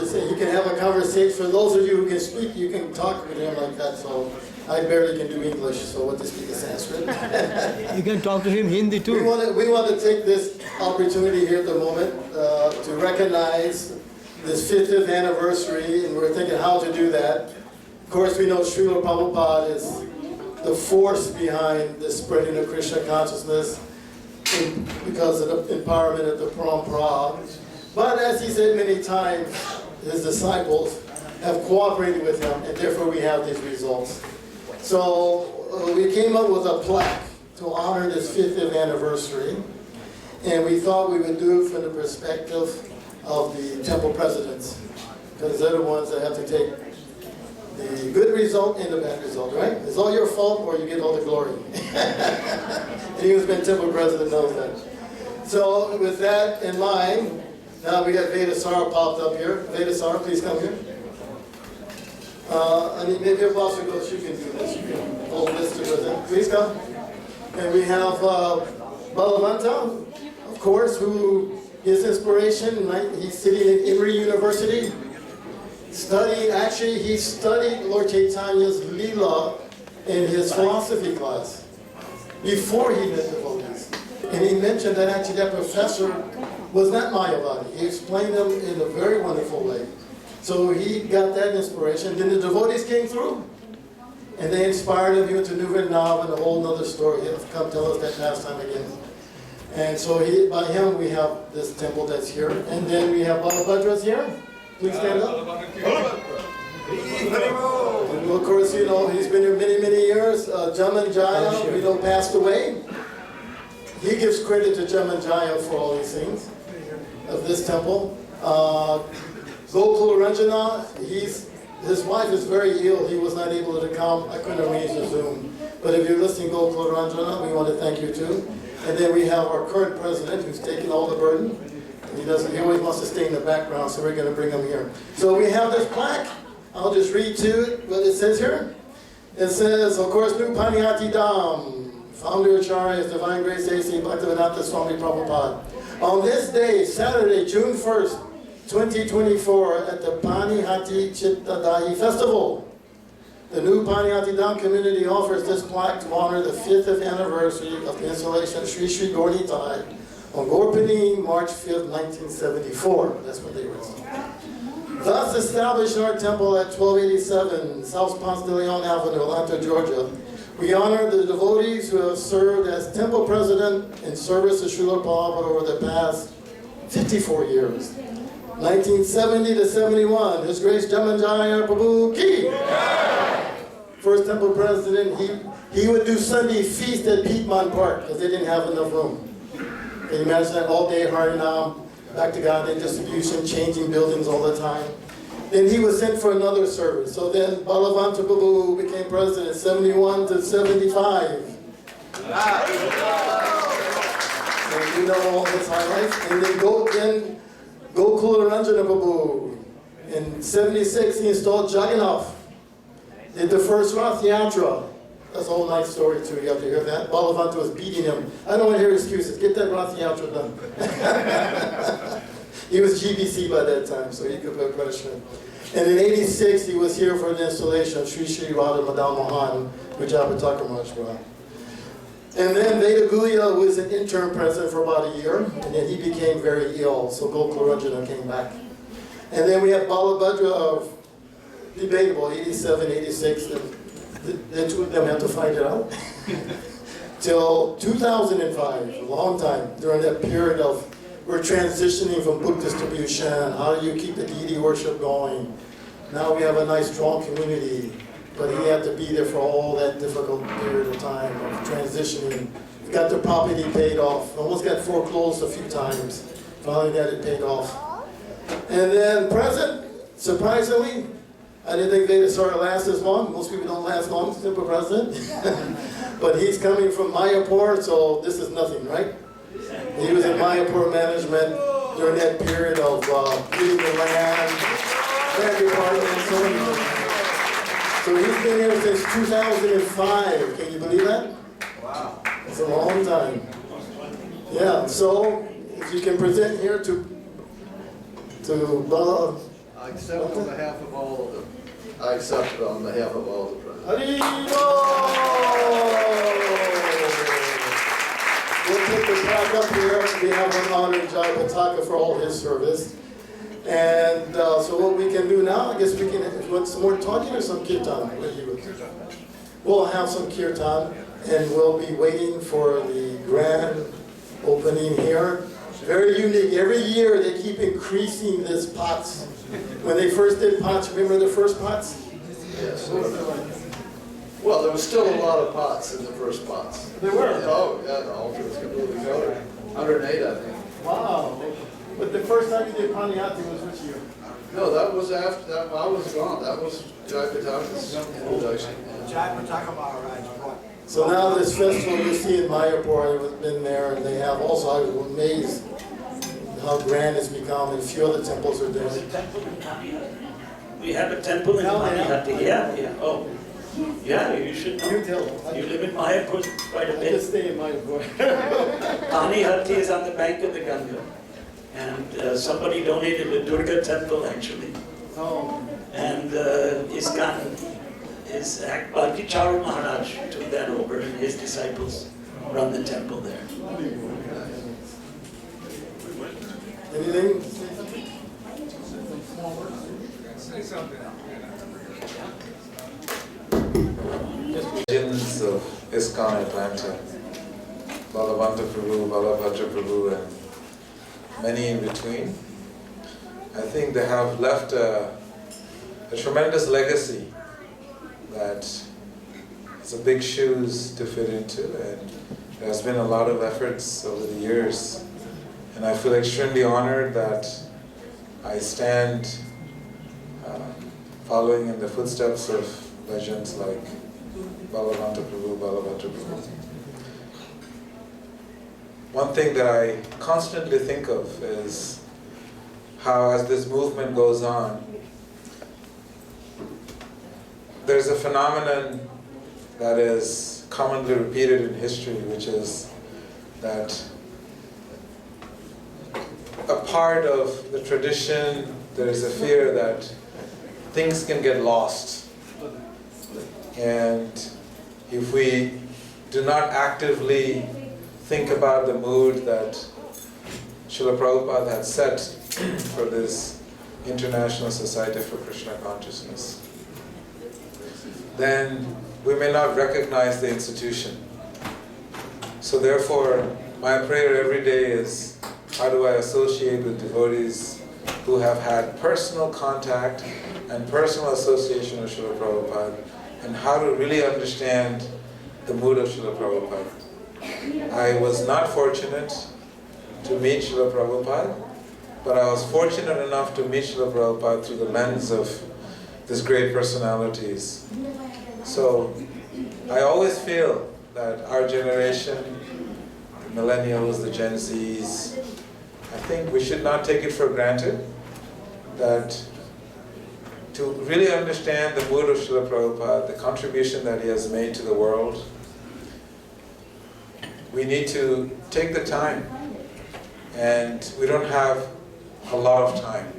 he can have a conversation. For those of you who can speak, you can talk with him like that. So I barely can do English, so what to speak in Sanskrit. You can talk to him Hindi too. We want to take this opportunity here at the moment to recognize this 50th anniversary, and we're thinking how to do that. Of course, we know Srila Prabhupada is the force behind the spreading of Krishna consciousness because of the empowerment of the parampara. But as he said many times, his disciples have cooperated with him, and therefore we have these results. So we came up with a plaque to honor this 50th anniversary, and we thought we would do it from the perspective of the temple presidents, because they're the ones that have to take the good result and the bad result, right? It's all your fault or you get all the glory. He who's been temple president knows that. So with that in mind, now we got Vedasara popped up here. Vedasara, please come here. I mean, maybe your boss will go, she can do this. You can hold this to present. Please come. And we have Balavanta, of course, who is inspiration. Right? He's sitting in Emory University. He studied Lord Chaitanya's Leela in his philosophy class before he met devotees. And he mentioned that actually that professor was not Mayavadi. He explained them in a very wonderful way. So he got that inspiration. Then the devotees came through, and they inspired him. He went to New Vrindavan, a whole other story. He'll come tell us that pastime again. And so by him we have this temple that's here. And then we have Balabhadra's here. Please stand up. And of course, you know, he's been here many, many years. Jamanjaya, you know, passed away. He gives credit to Jamanjaya for all these things of this temple. Gokul Ranjana, his wife is very ill. He was not able to come. I couldn't arrange the Zoom. But if you're listening, Gokul Ranjana, we want to thank you too. And then we have our current president who's taking all the burden. He always wants to stay in the background, so we're going to bring him here. So we have this plaque. I'll just read to it what it says here. It says, of course, New Panihati Dham, founder Acharya, His Divine Grace A.C. Bhaktivedanta Swami Prabhupada. On this day, Saturday, June 1st, 2024, at the Panihati Cida-dahi Festival, the New Panihati Dham community offers this plaque to honor the 50th anniversary of the installation of Sri Sri Gaur Nitai on Gaurpani, March 5th, 1974. That's what they were saying. Thus established in our temple at 1287 South Ponce de Leon Avenue, Atlanta, Georgia, we honor the devotees who have served as temple president in service to Srila Prabhupada over the past 54 years. 1970 to 71, His Grace Jamanjaya Prabhu Ki. First temple president, he would do Sunday feast at Piedmont Park because they didn't have enough room. Can you imagine that all day Harinam, back to God, and distribution, changing buildings all the time. Then he was sent for another service. So then Balavanta Prabhu became president 71 to 75. So you know all his highlights. And then Gokul Ranjana Prabhu. In 76 he installed Jagannath. Did the first Rath Yatra. That's a whole nice story too, you have to hear that. Balavanta was beating him. I don't want to hear excuses, get that Rath Yatra done. He was GBC by that time, so he could put pressure. And in 86, he was here for the installation of Sri Sri Radha Madam Mohan, which Abhitaka Maharaj brought. And then Veda Gulia was an interim president for about a year, and then he became very ill, so Gokul Ranjana came back. And then we have Balabhadra, debatable, 87, 86, the two of them had to fight it out. Till 2005, a long time, during that period of, we're transitioning from book distribution, how do you keep the deity worship going? Now we have a nice, strong community, but he had to be there for all that difficult period of time of transitioning. We got the property paid off, almost got foreclosed a few times, finally got it paid off. And then present, surprisingly, I didn't think they'd sort of last as long. Most people don't last long, simple president. But he's coming from Mayapur, so this is nothing, right? He was in Mayapur management during that period of getting the land department, and so on. So he's been here since 2005. Can you believe that? Wow. It's a long time. Yeah, so if you can present here to Bala. I accept on behalf of all of them. I accept it on behalf of all the presidents. Haribo! We'll put the plaque up here. We have an honored Jai Pataka for all his service. And so what we can do now, I guess we can, if you want some more talking or some kirtan? We'll have some kirtan, and we'll be waiting for the grand opening here. Very unique. Every year they keep increasing this pots. When they first did pots, remember the first pots? Yes. Well, there was still a lot of pots in the first pots. There were? Oh, yeah, the altar was completely covered. 108, I think. Wow. But the first time you did Panihati was which year? No, that was after that. I was gone. That was Jai Pataka's introduction. Jai Pataka Maha. So now this festival you see in Mayapur, I've been there, and they have also, I was amazed how grand it's become, and a few other temples are there. We have a temple in Panihati. Yeah. Oh, yeah, you should know. You tell them. You live in Mayapur quite a I bit. just stay in Mayapur. Panihati is on the bank of the Ganga. And somebody donated a Durga temple, actually. Oh. And Iskcon is Bhakti Charu Maharaj took that over, and his disciples run the temple there. Anything? Say something. Legends of Iskcon Atlanta, Balavanta Prabhu, Balabhadra Prabhu, and many in between. I think they have left a tremendous legacy that it's a big shoes to fit into, and there has been a lot of efforts over the years. And I feel extremely honored that I stand following in the footsteps of legends like Balavanta Prabhu, Balabhadra Prabhu. One thing that I constantly think of is how, as this movement goes on, there's a phenomenon that is commonly repeated in history, which is that a part of the tradition, there is a fear that things can get lost. And if we do not actively think about the mood that Srila Prabhupada had set for this International Society for Krishna Consciousness, then we may not recognize the institution. So therefore, my prayer every day is, how do I associate with devotees who have had personal contact and personal association with Srila Prabhupada, and how to really understand the mood of Srila Prabhupada. I was not fortunate to meet Srila Prabhupada, but I was fortunate enough to meet Srila Prabhupada through the lens of these great personalities. So I always feel that our generation, the millennials, the Gen Zs, I think we should not take it for granted that to really understand the mood of Srila Prabhupada, the contribution that he has made to the world, we need to take the time, and we don't have a lot of time.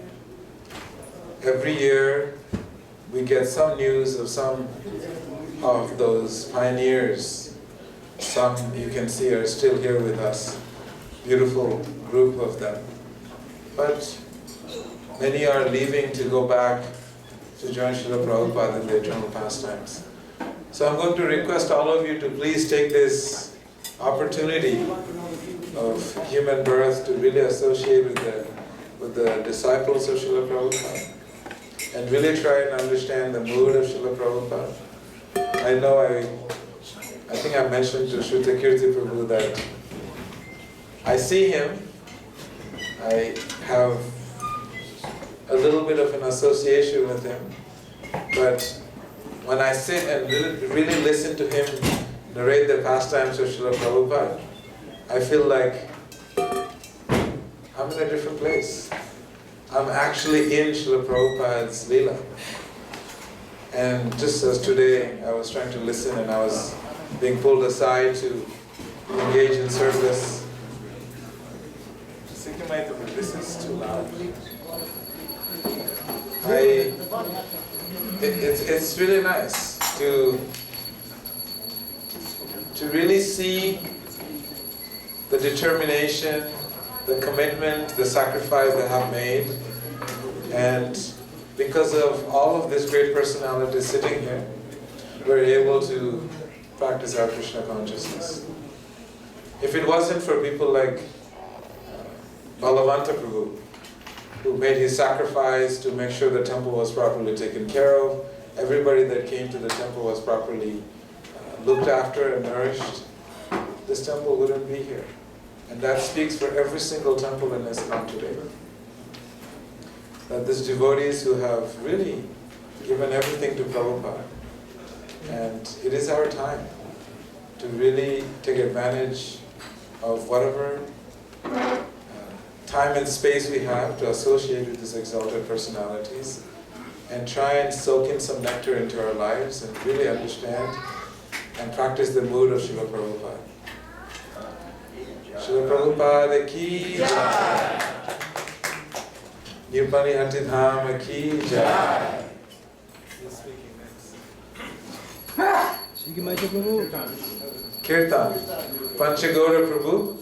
Every year we get some news of some of those pioneers. Some you can see are still here with us, beautiful group of them. But many are leaving to go back to join Srila Prabhupada in the eternal pastimes. So I'm going to request all of you to please take this opportunity of human birth to really associate with the disciples of Srila Prabhupada and really try and understand the mood of Srila Prabhupada. I know I think I mentioned to Shruta Kirti Prabhu that I see him, I have a little bit of an association with him, but when I sit and really listen to him narrate the pastimes of Srila Prabhupada, I feel like I'm in a different place. I'm actually in Srila Prabhupada's Leela. And just as today, I was trying to listen and I was being pulled aside to engage in service. This is too loud. It's really nice to really see the determination, the commitment, the sacrifice they have made. And because of all of this great personality sitting here, we're able to practice our Krishna consciousness. If it wasn't for people like Balavanta Prabhu, who made his sacrifice to make sure the temple was properly taken care of, everybody that came to the temple was properly looked after and nourished, this temple wouldn't be here. And that speaks for every single temple in Iskcon today. That these devotees who have really given everything to Prabhupada, and it is our time to really take advantage of whatever time and space we have to associate with these exalted personalities and try and soak in some nectar into our lives and really understand and practice the mood of Srila Prabhupada. Srila Prabhupada ki jai. New Panihati Dham ki jai. He's speaking next. Kirtan. Panchagoda Prabhu.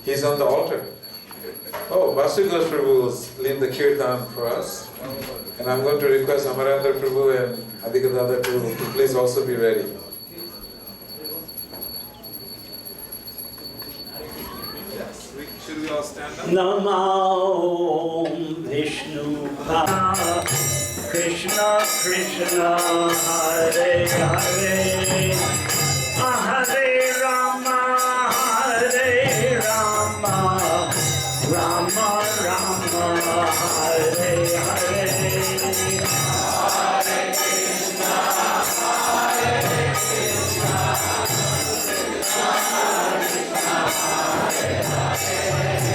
He's on the altar. Oh, Vasugos Prabhu will lead the Kirtan for us. And I'm going to request Amarendra Prabhu and Adhikadada Prabhu to please also be ready. Yes. Should we all stand up? Namo Vishnu Pada Krishna Krishna Hare Hare Hare Rama Hare Rama Rama Rama Hare Hare Hare Krishna Hare Krishna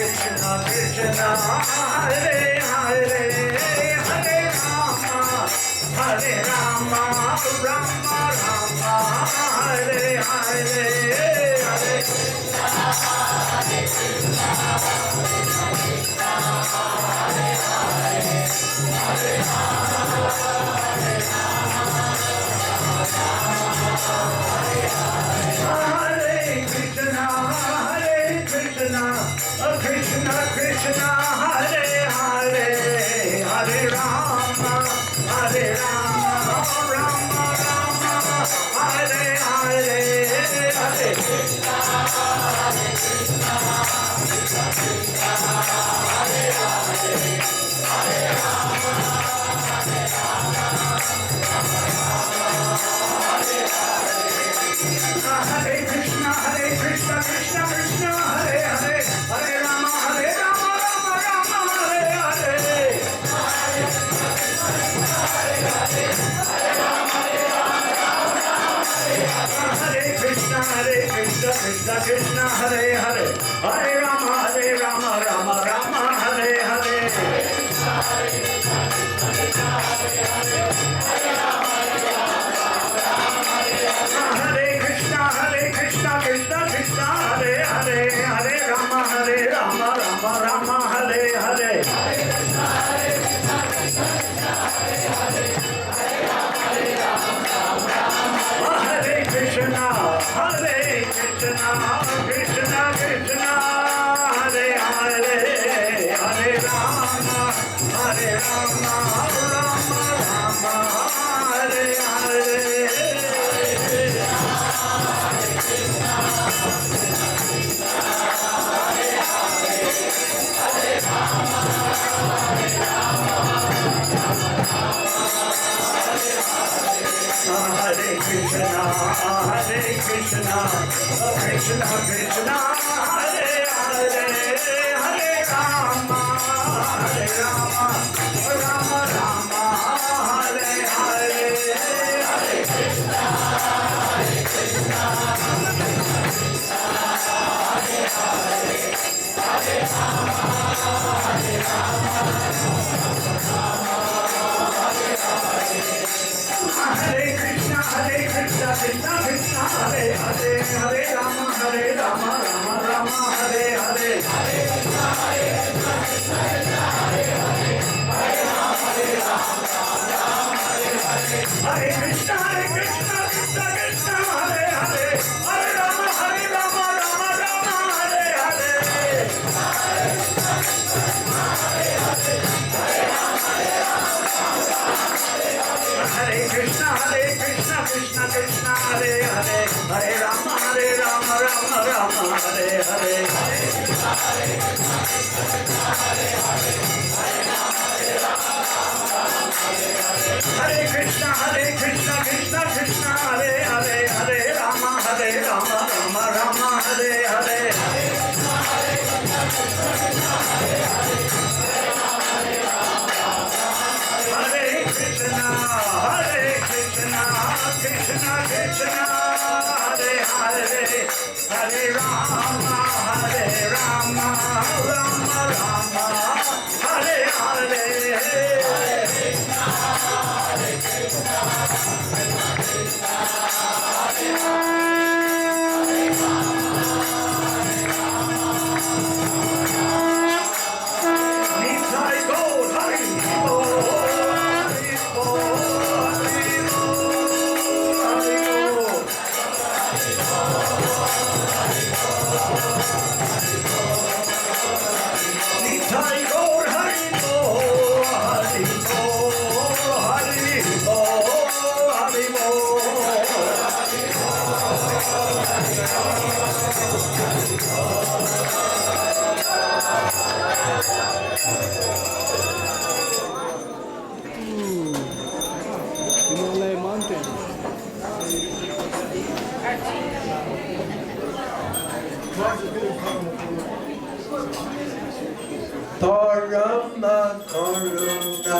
Krishna Krishna Hare Hare Hare Rama Hare Rama Hare Krishna, Krishna Krishna, Hare Hare, Hare Rama, Rama Rama, Hare Hare, Hare Krishna, Hare Krishna, Krishna Krishna, Hare Hare, Hare Rama, Hare Rama, Hare Krishna, Krishna Krishna, Hare Hare, Hare Rama, Rama Rama, Hare Hare, Hare Krishna, Hare Krishna, Krishna Krishna, Hare Hare, Hare Rama, Hare Rama, Hare Krishna, Krishna Krishna, Hare Hare, Hare Rama, Rama Rama, Hare Hare. Hare Krishna, Krishna Krishna, Hare Hare, Hare Rama, Rama Rama, Hare Hare. Hare Krishna, Krishna Krishna, Hare Hare, Hare Rama, Rama Hare Hare. Hare Krishna, Krishna Krishna, Hare Hare, Hare Rama, Himalaya mountain. Parama Karuna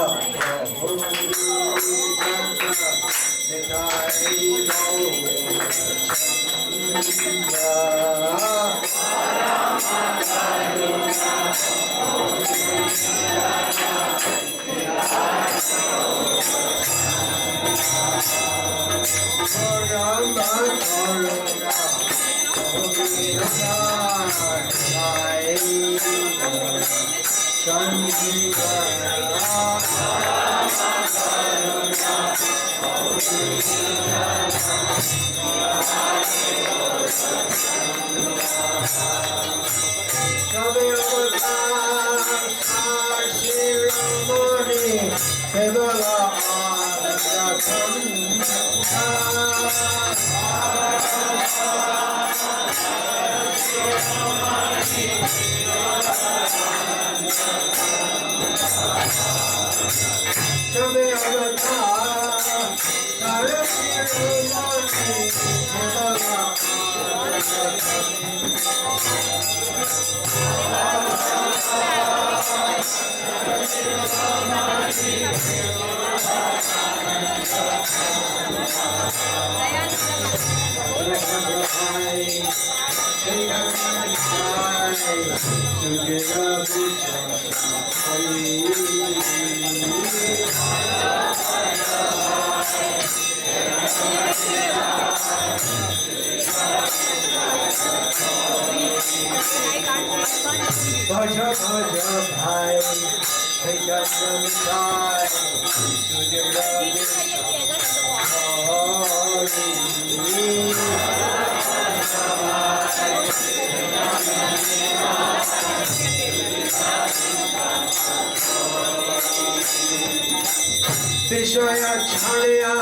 Vishaya Chariya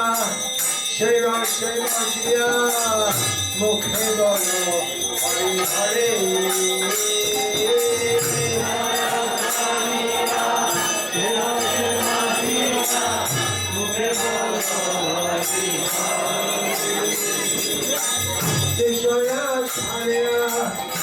Shaiva Shaiva Jiya Mukhe Bolo Hari Hare Vishaya Chariya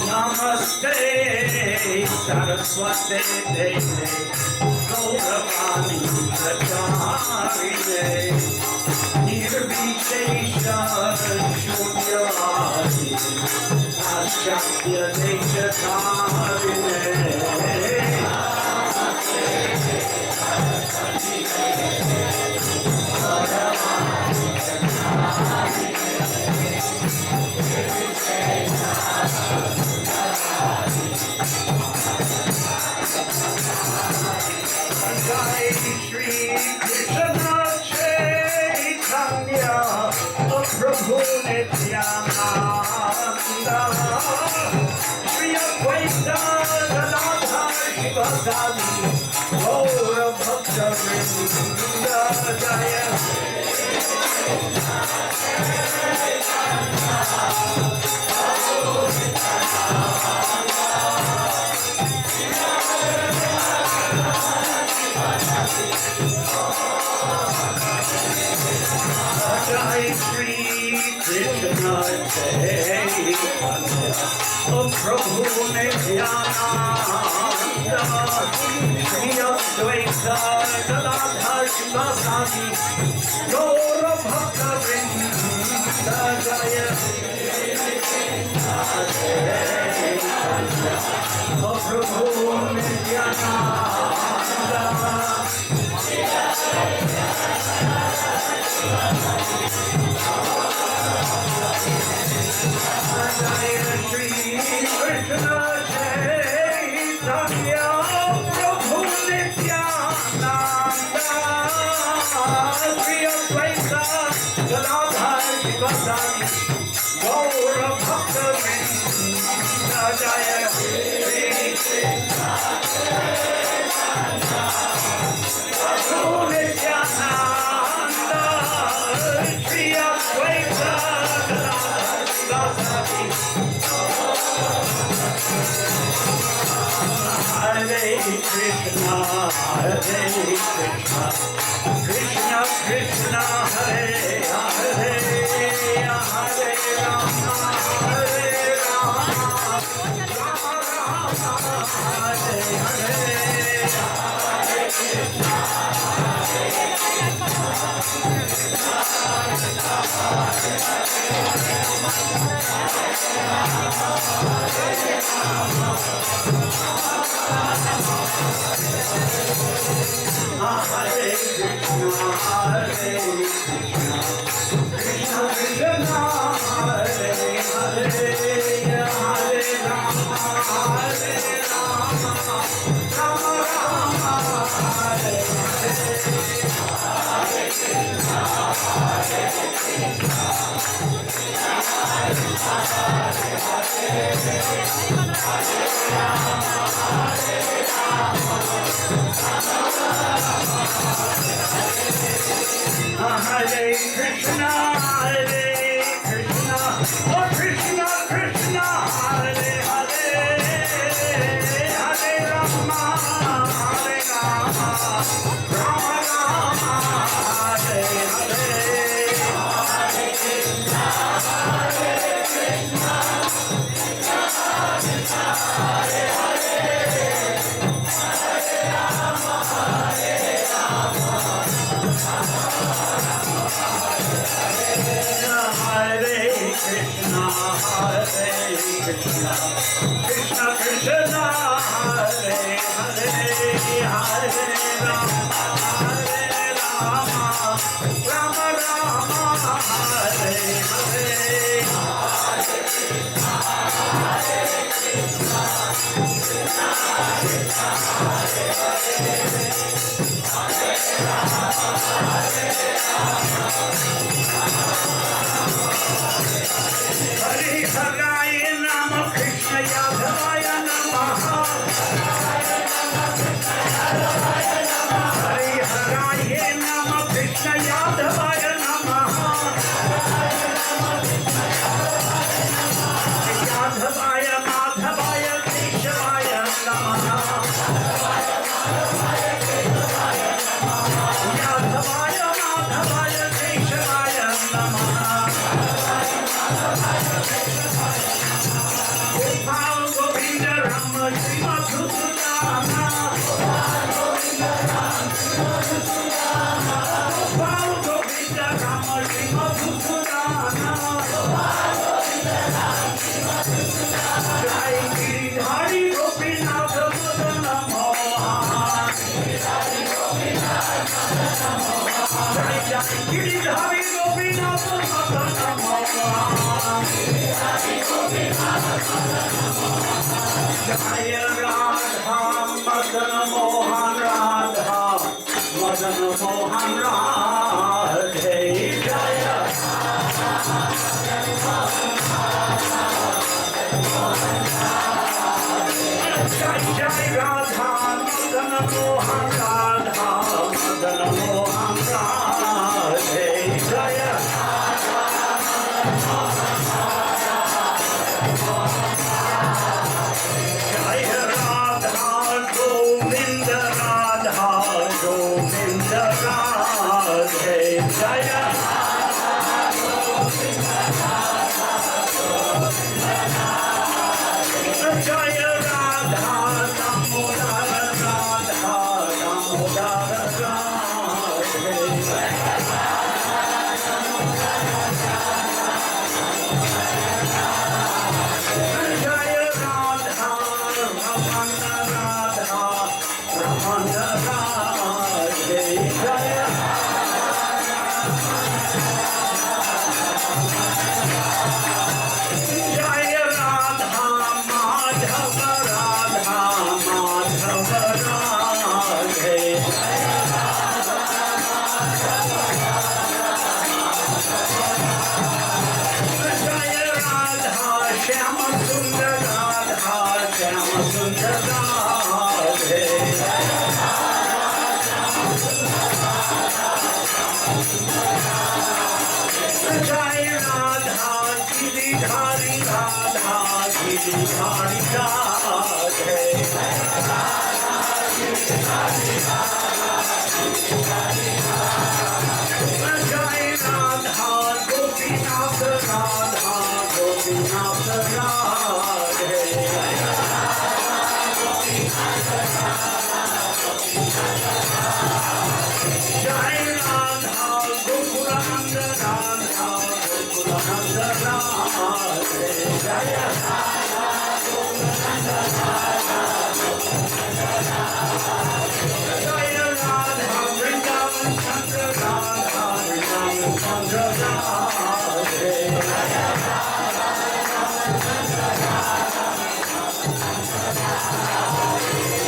Namaste, Saraswati Devi, Gauravani Pracharine, Nirvishesha Shunyavadi, Ashakya Deshakarine. Jai Shri Krishna Chaitanya Prabhu Nityananda Shri Advaita Gadadhar Shivasadi Gaura Bhakta Vrinda Jaya Jai Shri Krishna Chaitanya Prabhu Nityananda Shri Advaita Gadadhar Shivasadi Gaura Bhakta Vrinda Jaya Prabhu Nityananda Jai Shri Krishna Chaitanya Prabhu Nityananda Shri Advaita Gadadhar Shivasadi Gaura Bhakta Vrinda Jaya Shri Prabhu Nityananda Shri Advaita Gadadhar Shivasadi Hare Krishna, Krishna Krishna, Hare Hare, Hare Rama, Hare Rama, Rama Rama, Hare Hare, Hare Krishna, Krishna Krishna, Hare Hare, Hare Rama, Hare Rama, Rama Rama, Hare Hare, Hare Krishna, Hare Krishna, Hare Krishna, Hare Krishna, oh Krishna Krishna, Hare Hare, Hare Rama, Hare Rama, Rama Rama, Hare Hare, Hare Krishna, Hare Krishna, Krishna Krishna, Hare Hare, Hare Rama, Hare Rama, Hare Krishna, Hare Krishna, Krishna Krishna, Hare Hare, Hare Rama, Hare Rama, Rama Rama, Hare Hare, Hare Krishna, Hare Krishna, Krishna Krishna, Hare Hare, Hare Rama, Hare Rama, Hare Haraya Nama Krishna Yadavaya Namaha, Hare Krishna Yadavaya Cida-dahi Gopinath Madanam Mohan. Jaya Radha Madan Mohan Radha Madan Mohan Radhe Jaya. Jai Radha Madan Mohan Radha Madan Mohan Radhe Jaya. Jaya Radha Govinda Radha Govinda Radhe Jaya. Jaya Radha Damodara Radha Damodara Radhe Jaya Radha Ramana Radha Ramana Radhe Jaya. Jaya Radha Madhava Radha Madhava Radhe Jaya Radha Shyama Sundar Radha Shyama Sundar Radhe Jaya Radha Cida-dahi Radha Cida-dahi Radhe Jaya Radha Gopinath Radha Gopinath Radhe Jaya Radha Gokulananda Radha Gokulananda Radhe Jaya. Jaya Radha Vrindavan Chandra Radha Vrindavan Chandra Radhe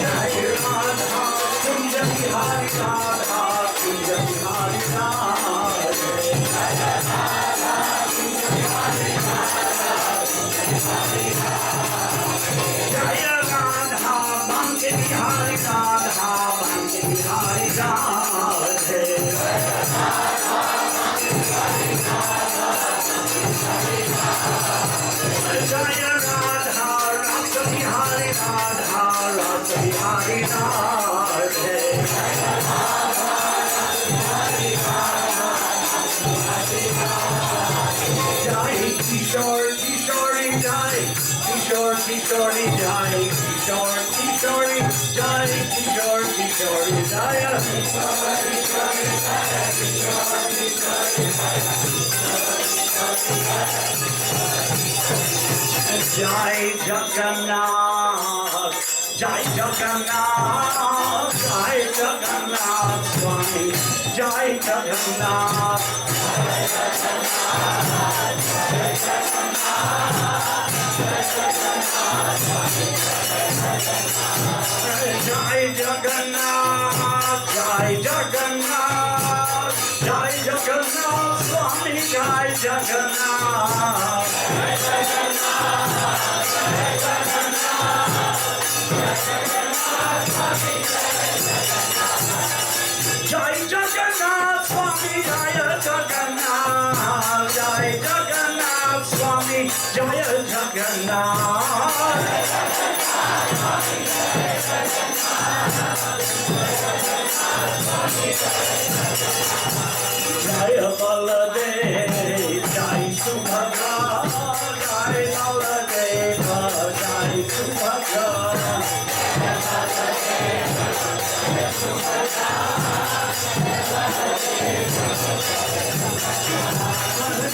Jaya Radha Kunja Bihari Radha Kunja Bihari Radhe Jaya Radha Banke Bihari Radha Banke Bihari Radhe Jaya Radha Rasa Bihari Radha Rasa Bihari Radhe Jai Kishore Kishori Jai Kishore Kishori Jai Kishore Kishori Jai Kishore Kishori Jaya. Jai Jagannath Jai Jagannath Jai Jagannath Swami Jai Jagannath Jai Jagannath Jai Jagannath Jai Jagannath Swami Jai Jagannath Jai Jagannath Swami Jaya Jagannath Jai Jagannath Swami Jaya Jagannath Jaya Baladev Jai Subhadra Jai Baladeva Jai Subhadra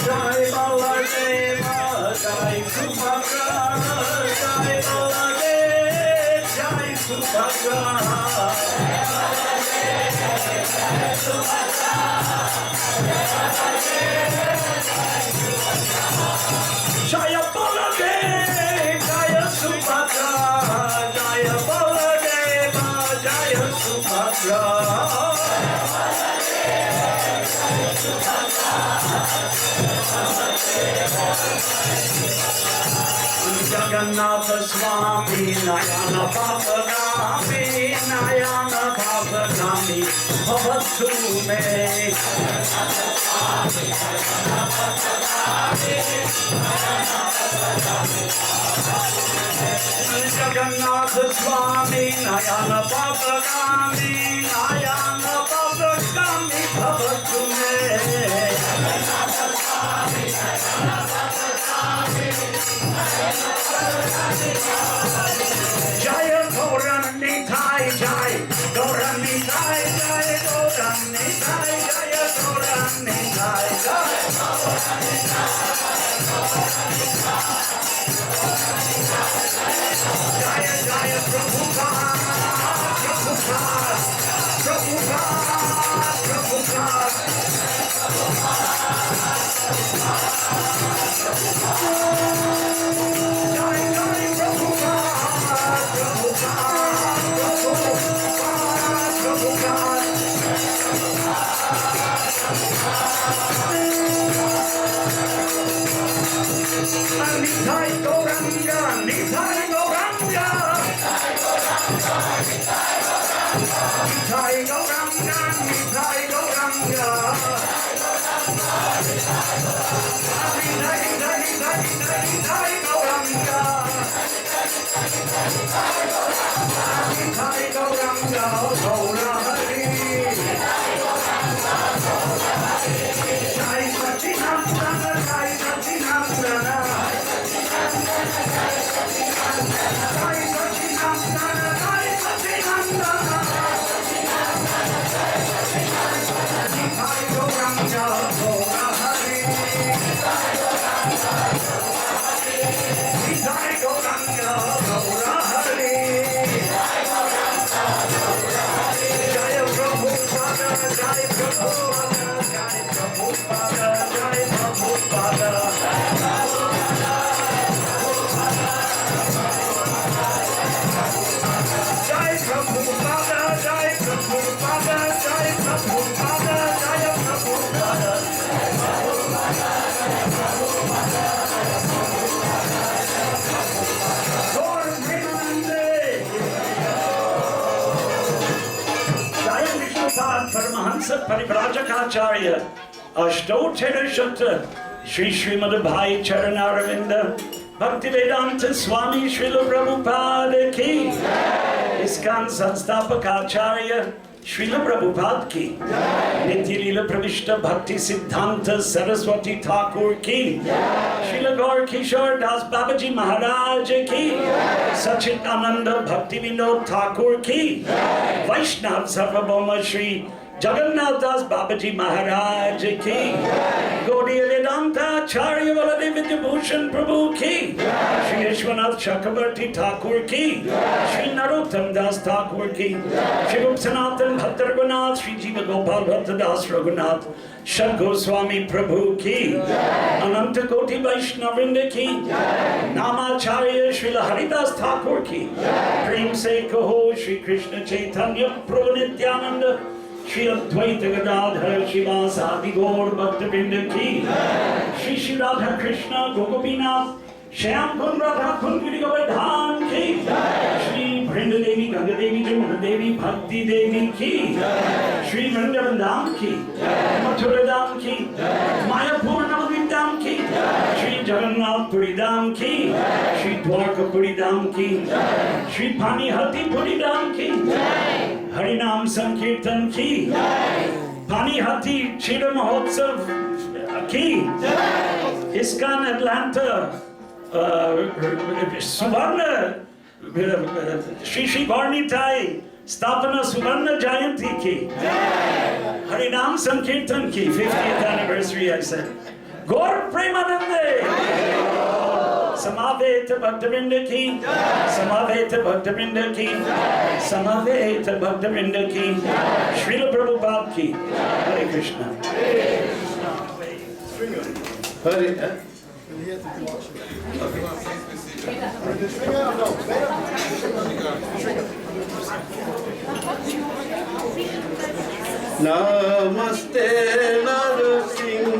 Jai Baladeva Jai Subhadra Jai Baladeva Jai Subhadra Jagannath Swami Nayana Papanami Nayana Papanami Bhavatu me Jagannath Swami Nayana Papanami Nayana Papanami Bhavatu me Jaya Gaurani Thai Jai Gaurani Thai Jai Gaurani Thai Jaya Gaurani Thai Jai Jaya Jaya Prabhupada Prabhupada Prabhupada Nithai Gauranga, Nithai Gauranga, Nithai Gauranga, Nithai Gauranga, Nithai Gauranga, Nithai Gauranga, Gaura Hari, Jai Sachinandana, Jai Sachinandana. Paramahansa Parivrajacharya Ashtottara Shutta Shri Srimad Bhai Charanaravinda Bhaktivedanta Swami Srila Prabhupada ki Iskcon Sanstapakacharya Srila Prabhupada ki Nitya Leela Pravishta Bhakti Siddhanta Saraswati Thakur ki Srila Gaur Kishore Das Babaji Maharaj ki Sachit Ananda Bhakti Vinod Thakur ki Vaishnav Sarvabhauma Shri Jagannath Das Babaji Maharaj ki Gaudiya Vedanta Acharya Valade Vidyabhushan Prabhu ki Shri Vishwanath Chakravarti Thakur ki Shri Narottam Das Thakur ki Shri Rupsanathan Bhattar Raghunath Shri Jiva Gopal Bhatta Das Raghunath Shad Goswami Prabhu ki Ananta Koti Vaishnavrinda ki Namacharya Srila Haridas Thakur ki Prem Se Kaho Shri Krishna Chaitanya Prabhu Nityananda Shri Advaita Gadadhar Shivasadi Gaur Bhaktavrinda ki Shri Shri Radha Krishna Gogopinath Shyam Kun Radha Kun Giri Govardhan ki Shri Brinda Devi Ganga Devi Jamuna Devi Bhakti Devi ki Shri Vrindavan Dham ki Mathura Dham ki Mayapur Navadvip Dham ki Shri Jagannath Puri Dham ki Shri Dwarka Puri Dham ki Shri Panihati Puri Dham ki Harinam Sankirtan ki Panihati Chida Mahotsav ki Iskcon Atlanta Suvarna Shri Shri Varnitai Stapana Suvarna Jayanti ki Harinam Sankirtan ki 50th anniversary I said Gaur Premanande Samaveta Bhaktavrinda ki Samaveta Bhaktavrinda ki Samaveta Bhaktavrinda ki Srila Prabhupada ki Hare Krishna Hare Namaste Narasimhaya.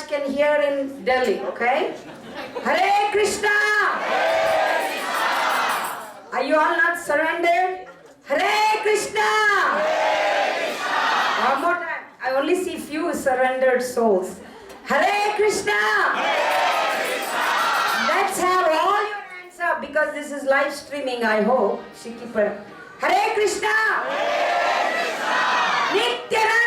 Can hear in Delhi, okay? Hare Krishna! Are you all not surrendered? Hare Krishna! One more time. I only see few surrendered souls. Hare Krishna! Let's have all your hands up because this is live streaming, I hope. Hare Krishna! Nityananda!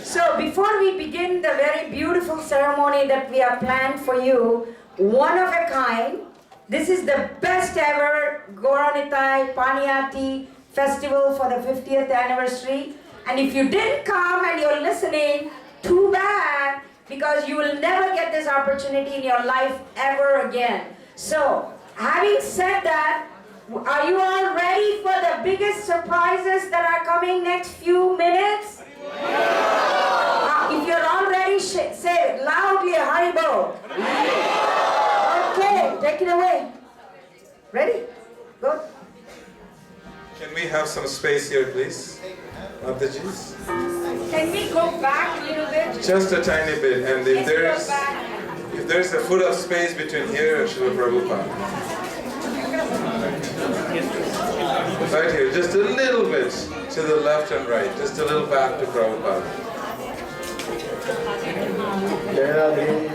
So before we begin the very beautiful ceremony that we have planned for you, one of a kind, this is the best ever Satuarday Panihati festival for the 50th anniversary. And if you didn't come and you're listening, too bad, because you will never get this opportunity in your life ever again. So, having said that, are you all ready for the biggest surprises that are coming next few minutes? If you're all ready, say loudly, Haribo. Okay, take it away. Ready? Go. Can we have some space here, please? Mataji's? Can we go back a little bit? Just a tiny bit, and if there's a foot of space between here and Srila Prabhupada. Right here, just a little bit to the left and right, just a little back to Prabhupada. Ready?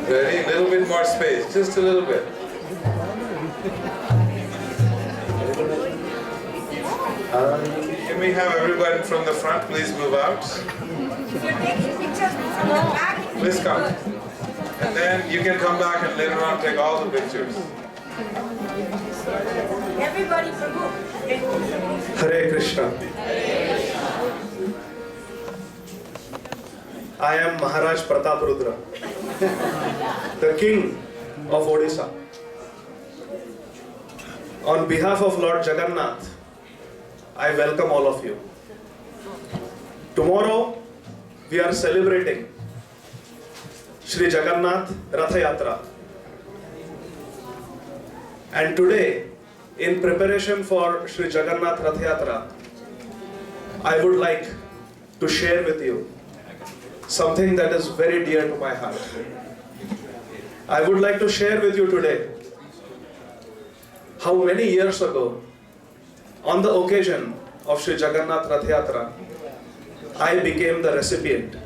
A little bit more space, just a little bit. Can we have everybody from the front please move out? If you're taking pictures from the back, Please come. And then you can come back and later on take all the pictures. everybody Prabhu. Hare Krishna. I am Maharaj Prataparudra, the king of Odisha. On behalf of Lord Jagannath, I welcome all of you. Tomorrow, we are celebrating Shri Jagannath Ratha Yatra. And today, in preparation for Shri Jagannath Ratha Yatra, I would like to share with you something that is very dear to my heart. I would like to share with you today how many years ago, on the occasion of Shri Jagannath Ratha Yatra, I became the recipient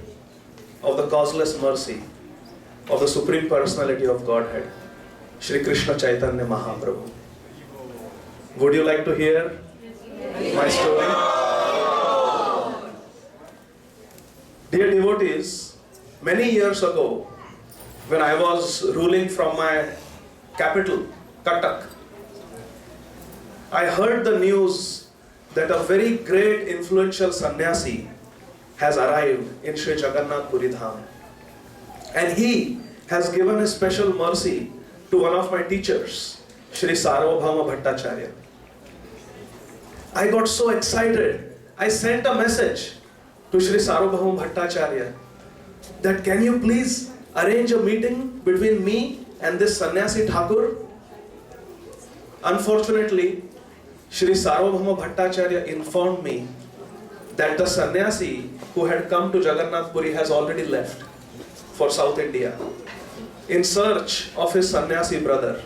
of the causeless mercy of the Supreme Personality of Godhead, Shri Krishna Chaitanya Mahaprabhu. Would you like to hear my story? Dear devotees, many years ago, when I was ruling from my capital, Cuttack, I heard the news that a very great influential sannyasi has arrived in Sri Jagannath Puri Dham. And he has given a special mercy to one of my teachers, Shri Sarvabhauma Bhattacharya. I got so excited, I sent a message to Shri Sarvabhauma Bhattacharya that can you please arrange a meeting between me and this sannyasi Thakur? Unfortunately, Shri Sarvabhauma Bhattacharya informed me that the sannyasi who had come to Jagannath Puri has already left for South India in search of his sannyasi brother.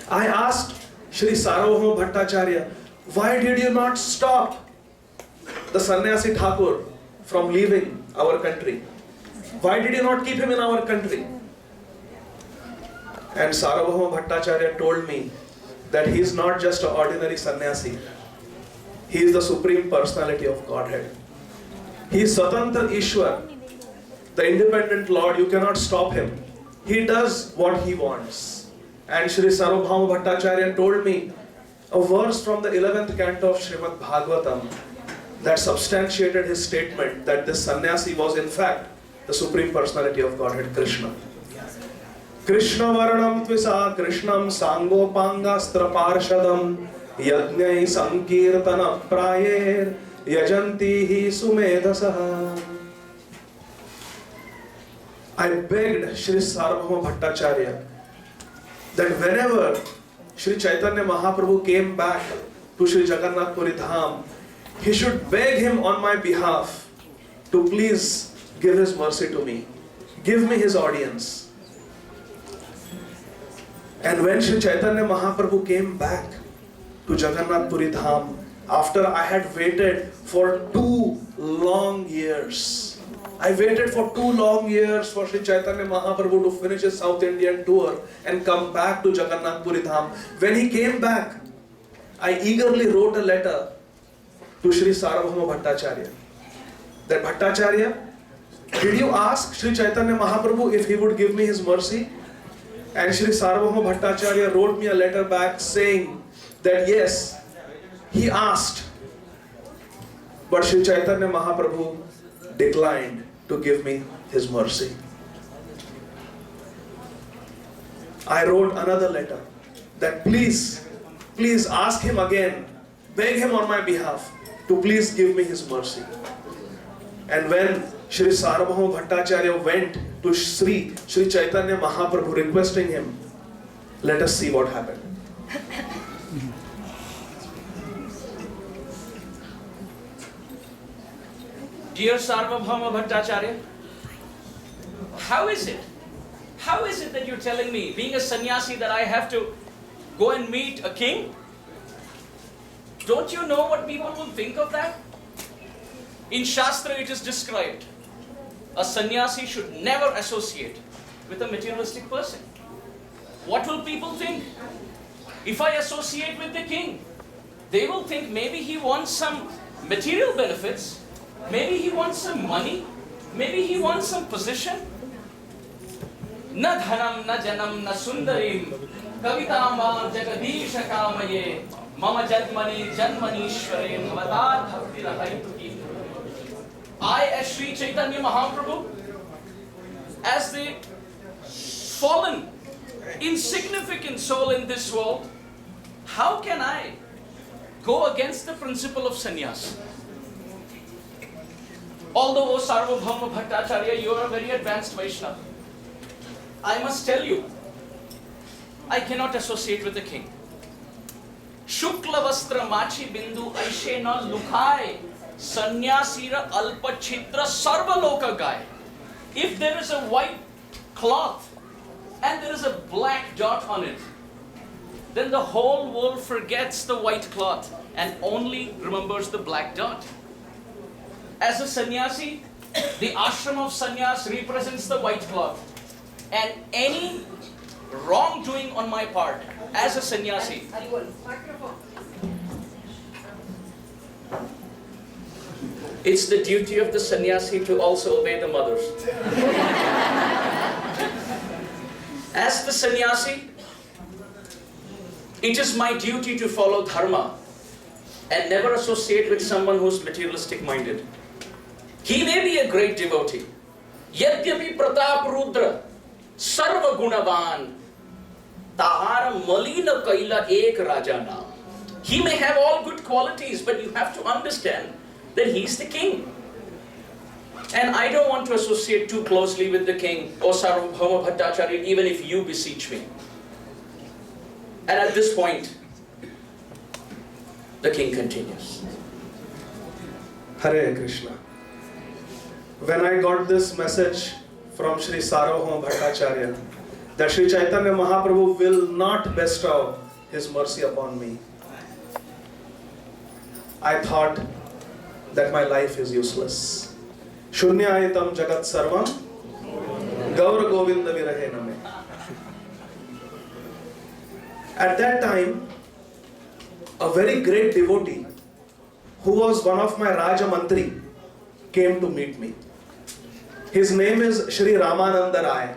I asked Shri Sarvabhauma Bhattacharya, why did you not stop the sannyasi Thakur from leaving our country? Why did you not keep him in our country? And Sarvabhauma Bhattacharya told me that he is not just an ordinary sannyasi. He is the Supreme Personality of Godhead. He is Swatantra Ishwar, the independent Lord. You cannot stop him. He does what he wants. And Shri Sarvabhauma Bhattacharya told me a verse from the 11th canto of Srimad Bhagavatam that substantiated his statement that this sannyasi was in fact the Supreme Personality of Godhead, Krishna. Krishna Varanam Tvisa Krishnam Sangopangastra Parshadam Yajnai Sankirtana Prayer Yajantihi Sumedhasaha. I begged Shri Sarvabhauma Bhattacharya that whenever Shri Chaitanya Mahaprabhu came back to Shri Jagannath Puri Dham, he should beg him on my behalf to please give his mercy to me. Give me his audience. And when Shri Chaitanya Mahaprabhu came back to Jagannath Puri Dham, after I had waited for 2 long years, I waited for 2 long years for Shri Chaitanya Mahaprabhu to finish his South Indian tour and come back to Jagannath Puri Dham. When he came back, I eagerly wrote a letter to Shri Sarvabhauma Bhattacharya. That Bhattacharya, did you ask Shri Chaitanya Mahaprabhu if he would give me his mercy? And Shri Sarvabhauma Bhattacharya wrote me a letter back saying that yes, he asked, but Shri Chaitanya Mahaprabhu declined to give me his mercy. I wrote another letter that please ask him again, beg him on my behalf to please give me his mercy. And when Shri Sarvabhauma Bhattacharya went to Shri Chaitanya Mahaprabhu requesting him, let us see what happened. Dear Sarvabhauma Bhattacharya, How is it? How is it that you're telling me, being a sannyasi, that I have to go and meet a king? Don't you know what people will think of that? In Shastra it is described, a sannyasi should never associate with a materialistic person. What will people think? If I associate with the king, they will think maybe he wants some material benefits, maybe he wants some money, maybe he wants some position. Na dhanam, na janam, na sundarim, kavitamam jagadisha kamaye, mama jadmani janmanishwarim, avatar bhakti rahayituki. I, as Sri Chaitanya Mahaprabhu, as the fallen, insignificant soul in this world, how can I go against the principle of sannyas? Although, O Sarvabhauma Bhattacharya, you are a very advanced Vaishnava, I must tell you, I cannot associate with the king. Shukla Vastra Machi Bindu Aishena Lukhai Sannyasira Alpa Chitra Sarvaloka Gai. If there is a white cloth and there is a black dot on it, then the whole world forgets the white cloth and only remembers the black dot. As a sannyasi, the ashram of sannyas represents the white cloth, and any wrongdoing on my part as a sannyasi, it's the duty of the sannyasi to also obey the mothers. As the sannyasi, it is my duty to follow dharma and never associate with someone who is materialistic minded. He may be a great devotee. Yadyapi pratap rudra sarva gunavan tahara malina kaila ek raja naam. He may have all good qualities, but you have to understand that he's the king. And I don't want to associate too closely with the king, O Sarvabhauma Bhattacharya, even if you beseech me. And at this point, the king continues. Hare Krishna. When I got this message from Sri Sarvabhauma Bhattacharya that Sri Chaitanya Mahaprabhu will not bestow his mercy upon me, I thought that my life is useless. Shunyayitam jagat sarvam gaur govinda virahena me. At that time, a very great devotee who was one of my Raja Mantri came to meet me. His name is Shri Ramananda Rai,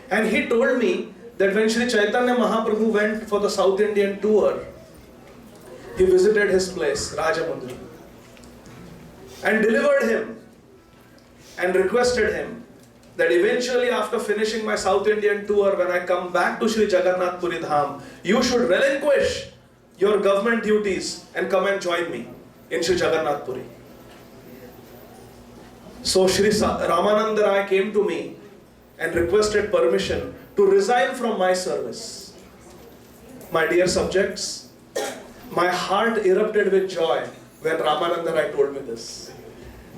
and he told me that when Sri Chaitanya Mahaprabhu went for the South Indian tour, he visited his place, Rajamundri, and delivered him and requested him that eventually after finishing my South Indian tour, when I come back to Sri Jagannath Puri Dham, you should relinquish your government duties and come and join me in Sri Jagannath Puri. So Sri Ramananda Rai came to me and requested permission to resign from my service. My dear subjects, my heart erupted with joy when Ramananda Rai told me this.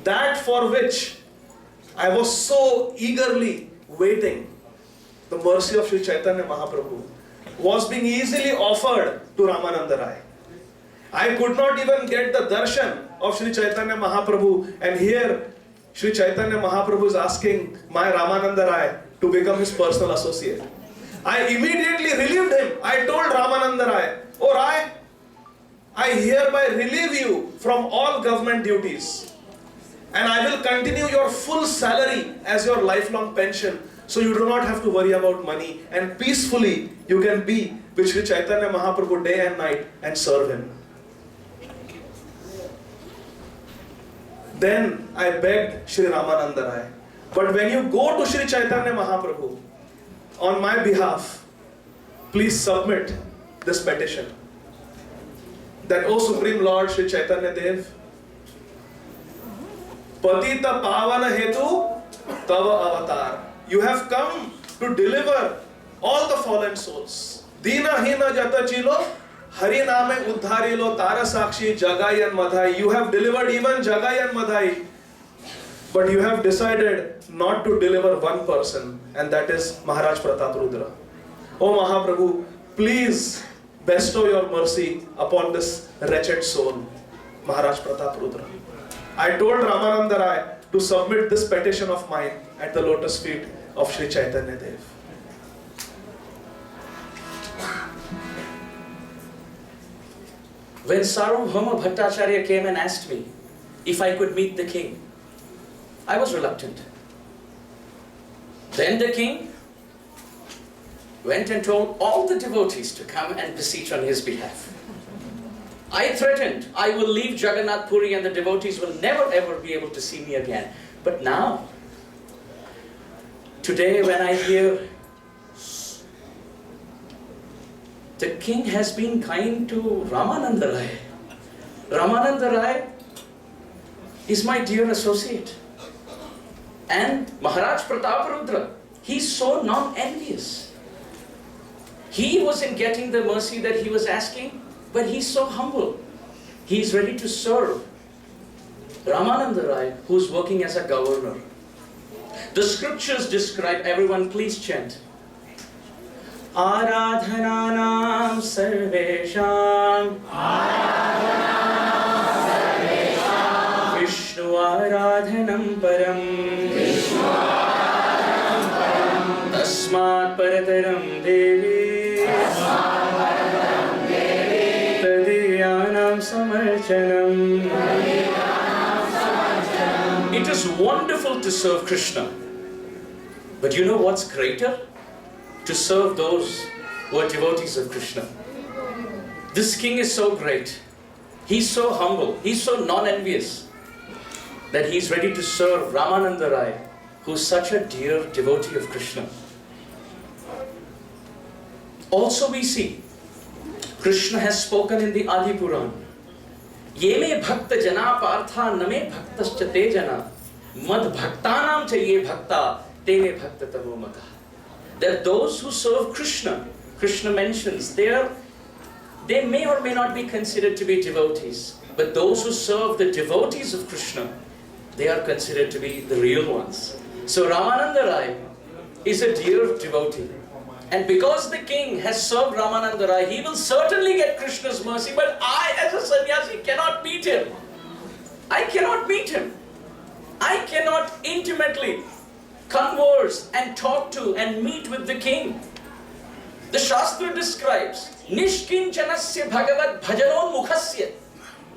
That for which I was so eagerly waiting, the mercy of Sri Chaitanya Mahaprabhu, was being easily offered to Ramananda Rai. I could not even get the darshan of Sri Chaitanya Mahaprabhu, and here Sri Chaitanya Mahaprabhu is asking my Ramananda Rai to become his personal associate. I immediately relieved him. I told Ramananda Rai, "Oh Rai, I hereby relieve you from all government duties, and I will continue your full salary as your lifelong pension, so you do not have to worry about money, and peacefully you can be with Sri Chaitanya Mahaprabhu day and night and serve him." Then I begged Sri Ramananda Rai, "But when you go to Sri Chaitanya Mahaprabhu, on my behalf, please submit this petition. That, O Supreme Lord Sri Chaitanya Dev, Patita Pavana Hetu Tava Avatar. You have come to deliver all the fallen souls. Dina Hina Jata Chilo, Hari Name Uddharilo Tara Sakshi Jagai and Madhai. You have delivered even Jagai and Madhai But you have decided not to deliver one person, and that is Maharaj Prataparudra. Oh Mahaprabhu, please bestow your mercy upon this wretched soul, Maharaj Prataparudra. I told Ramananda Rai to submit this petition of mine at the lotus feet of Sri Chaitanya Dev. When Sarvabhauma Bhattacharya came and asked me if I could meet the king, I was reluctant. Then the king went and told all the devotees to come and beseech on his behalf. I threatened, I will leave Jagannath Puri and the devotees will never ever be able to see me again. But now, today when I hear the king has been kind to Ramananda Rai. Ramananda Rai is my dear associate. And Maharaj Prataparudra, he's so non-envious. He wasn't getting the mercy that he was asking, but he's so humble. He's ready to serve Ramananda Rai, who's working as a governor. The scriptures describe, everyone please chant, Aradhananam sarvesham Vishnu aradhanam param Tasmat parataram devi Tadiyanam samarchanam. It is wonderful to serve Krishna. But you know what's greater? To serve those who are devotees of Krishna. This king is so great. He's so humble. He's so non-envious that he's ready to serve Ramananda Rai, who's such a dear devotee of Krishna. Also we see, Krishna has spoken in the Adi Puran. Ye me bhakta jana partha name bhaktascha te jana mad bhaktanam cha ye bhakta te me bhakta tamo mata. That those who serve Krishna, Krishna mentions, they may or may not be considered to be devotees. But those who serve the devotees of Krishna, they are considered to be the real ones. So Ramananda Rai is a dear devotee. And because the king has served Ramananda Rai, he will certainly get Krishna's mercy. But I, as a sannyasi, cannot meet him. I cannot meet him. I cannot intimately converse and talk to and meet with the king. The Shastra describes Nishkinchanasya bhagavad bhajanon mukhasya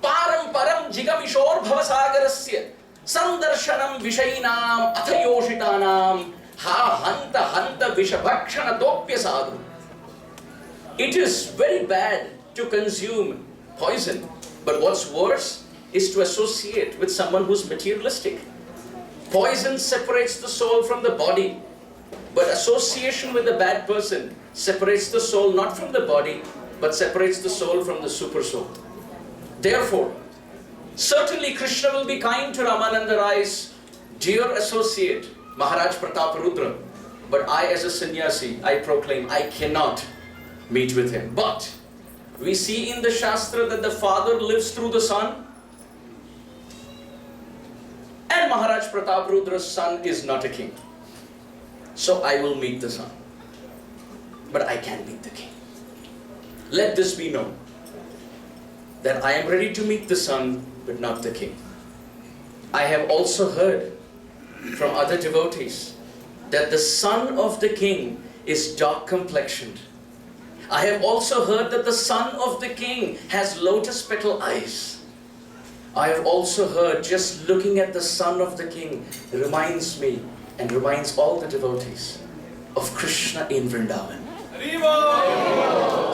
param param jigamishor bhavasagarasya sandarshanam vishainam athayoshitanam ha hanta hanta vishabhakshana dopya sadhu. It is very bad to consume poison, but what's worse is to associate with someone who's materialistic. Poison separates the soul from the body, but association with a bad person separates the soul not from the body, but separates the soul from the super soul. Therefore, certainly Krishna will be kind to Ramananda Rai's dear associate, Maharaj Prataparudra. But I, as a sannyasi, I proclaim I cannot meet with him. But we see in the Shastra that the father lives through the son. And Maharaj Prataparudra's son is not a king. So I will meet the son. But I can't meet the king. Let this be known, that I am ready to meet the son, but not the king. I have also heard from other devotees that the son of the king is dark complexioned. I have also heard that the son of the king has lotus petal eyes. I have also heard, just looking at the son of the king reminds me and reminds all the devotees of Krishna in Vrindavan.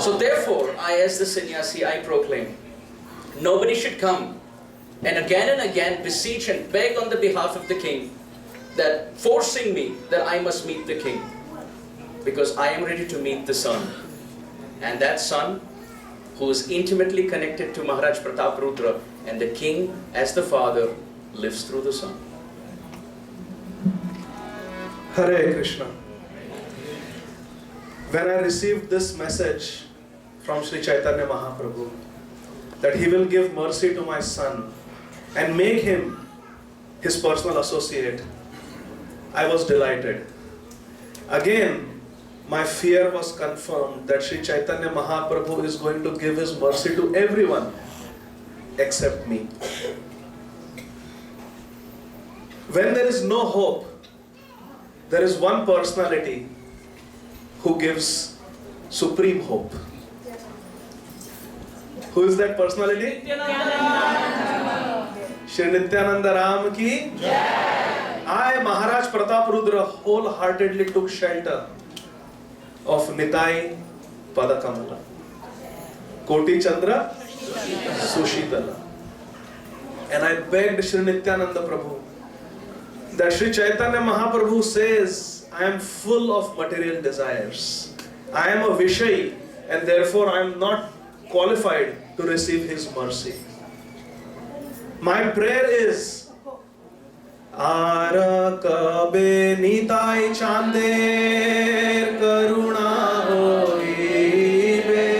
So therefore, I as the sannyasi, I proclaim, nobody should come and again beseech and beg on the behalf of the king, that forcing me that I must meet the king, because I am ready to meet the son. And that son, who is intimately connected to Maharaj Prataparudra, and the king, as the father, lives through the son. Hare Krishna. When I received this message from Sri Chaitanya Mahaprabhu, that he will give mercy to my son and make him his personal associate, I was delighted. Again, my fear was confirmed that Sri Chaitanya Mahaprabhu is going to give his mercy to everyone except me. When there is no hope, there is one personality who gives supreme hope. Who is that personality? Shri Nityananda Ram ki Jai. I, Maharaj Prataparudra, wholeheartedly took shelter of Nitai Padakamala, Koti Chandra Sushitala. And I begged Shri Nityananda Prabhu that Shri Chaitanya Mahaprabhu says, I am full of material desires. I am a Vishayi, and therefore I am not qualified to receive his mercy. My prayer is, Ara kabe nitai chander karuna hoibe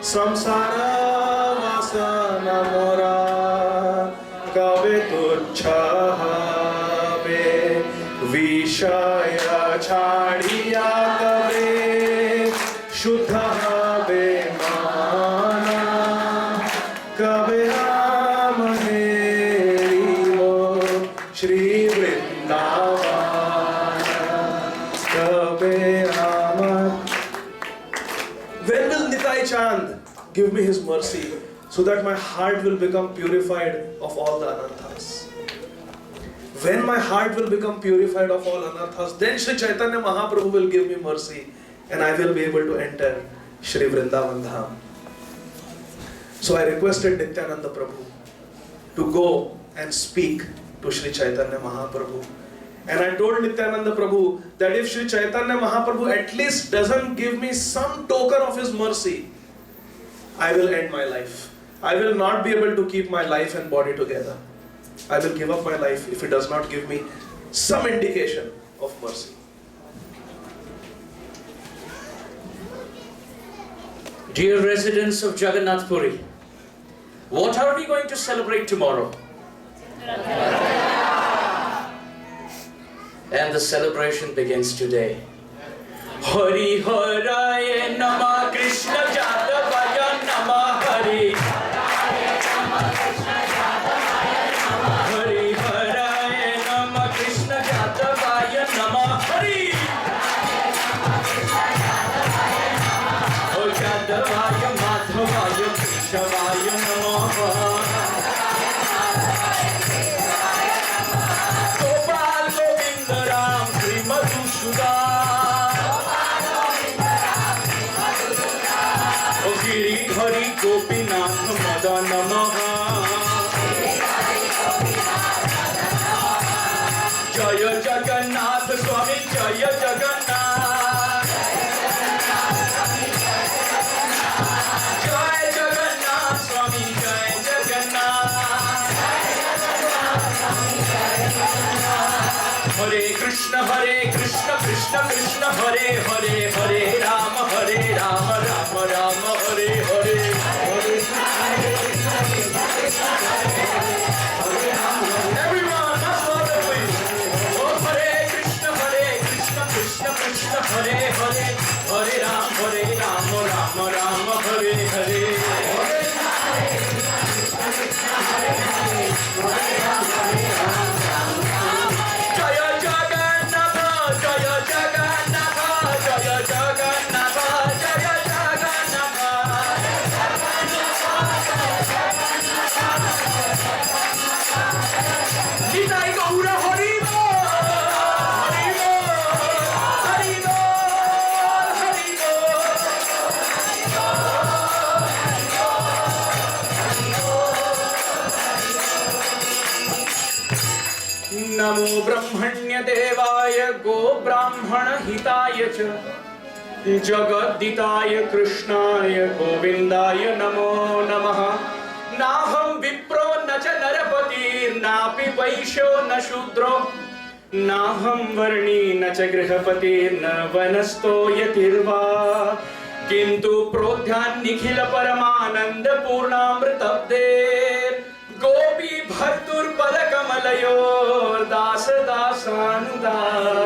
samsara vasana mora kabe tuchha habe vishaya chadiya kabe shuddha habe mana kabe Shri Vrindavana Kabe Rama. When will Nitai Chand give me his mercy so that my heart will become purified of all the anarthas? When my heart will become purified of all anarthas, then Shri Chaitanya Mahaprabhu will give me mercy and I will be able to enter Shri Vrindavan Dham. So I requested Nityananda Prabhu to go and speak to Shri Chaitanya Mahaprabhu. And I told Nityananda Prabhu that if Shri Chaitanya Mahaprabhu at least doesn't give me some token of his mercy, I will end my life. I will not be able to keep my life and body together. I will give up my life if he does not give me some indication of mercy. Dear residents of Jagannath Puri, what are we going to celebrate tomorrow? And the celebration begins today. Hari Haraya Nama Krishna Jadavaya Nama Hari. Hari Haraya Nama Krishna Jadavaya Nama Hari. Oh Jadavaya Madhavaya Krishavaya Nama. Hari Gopinath Madan Namaha. Jaya Jagannath Swami Jaya Jagannath. Jaya Jagannath Swami Jaya Jagannath. Hare Krishna Krishna Krishna Hare Hare Hare Rama Rama Rama Hare Hare. Everyone, that's all the way. Oh Hare Krishna Krishna Krishna Hare Hare Hare Rama Rama Rama Hare Hare. Jaya Jagannath, Jaya Jagannath, Jaya Jagannath, Jaya Jagannath. Nitai Gaura Hari Bol, Hari Bol, Hari Bol, Hari Bol. Namo Brahmanya Devaya Go Brahmana Hitaya Cha Jagaditaya Krishnaya Govindaya Namo Namaha. Naham Vipro Nacha Narapati Napi Vaishyo Nashudro Naham Varni Nacha Grihapati Navanasto Yatirva Kintu Prodhyan Nikhila Paramananda Purnamritabde Gopi Bhartur Padakamalaya Gayor Das Dasanudas.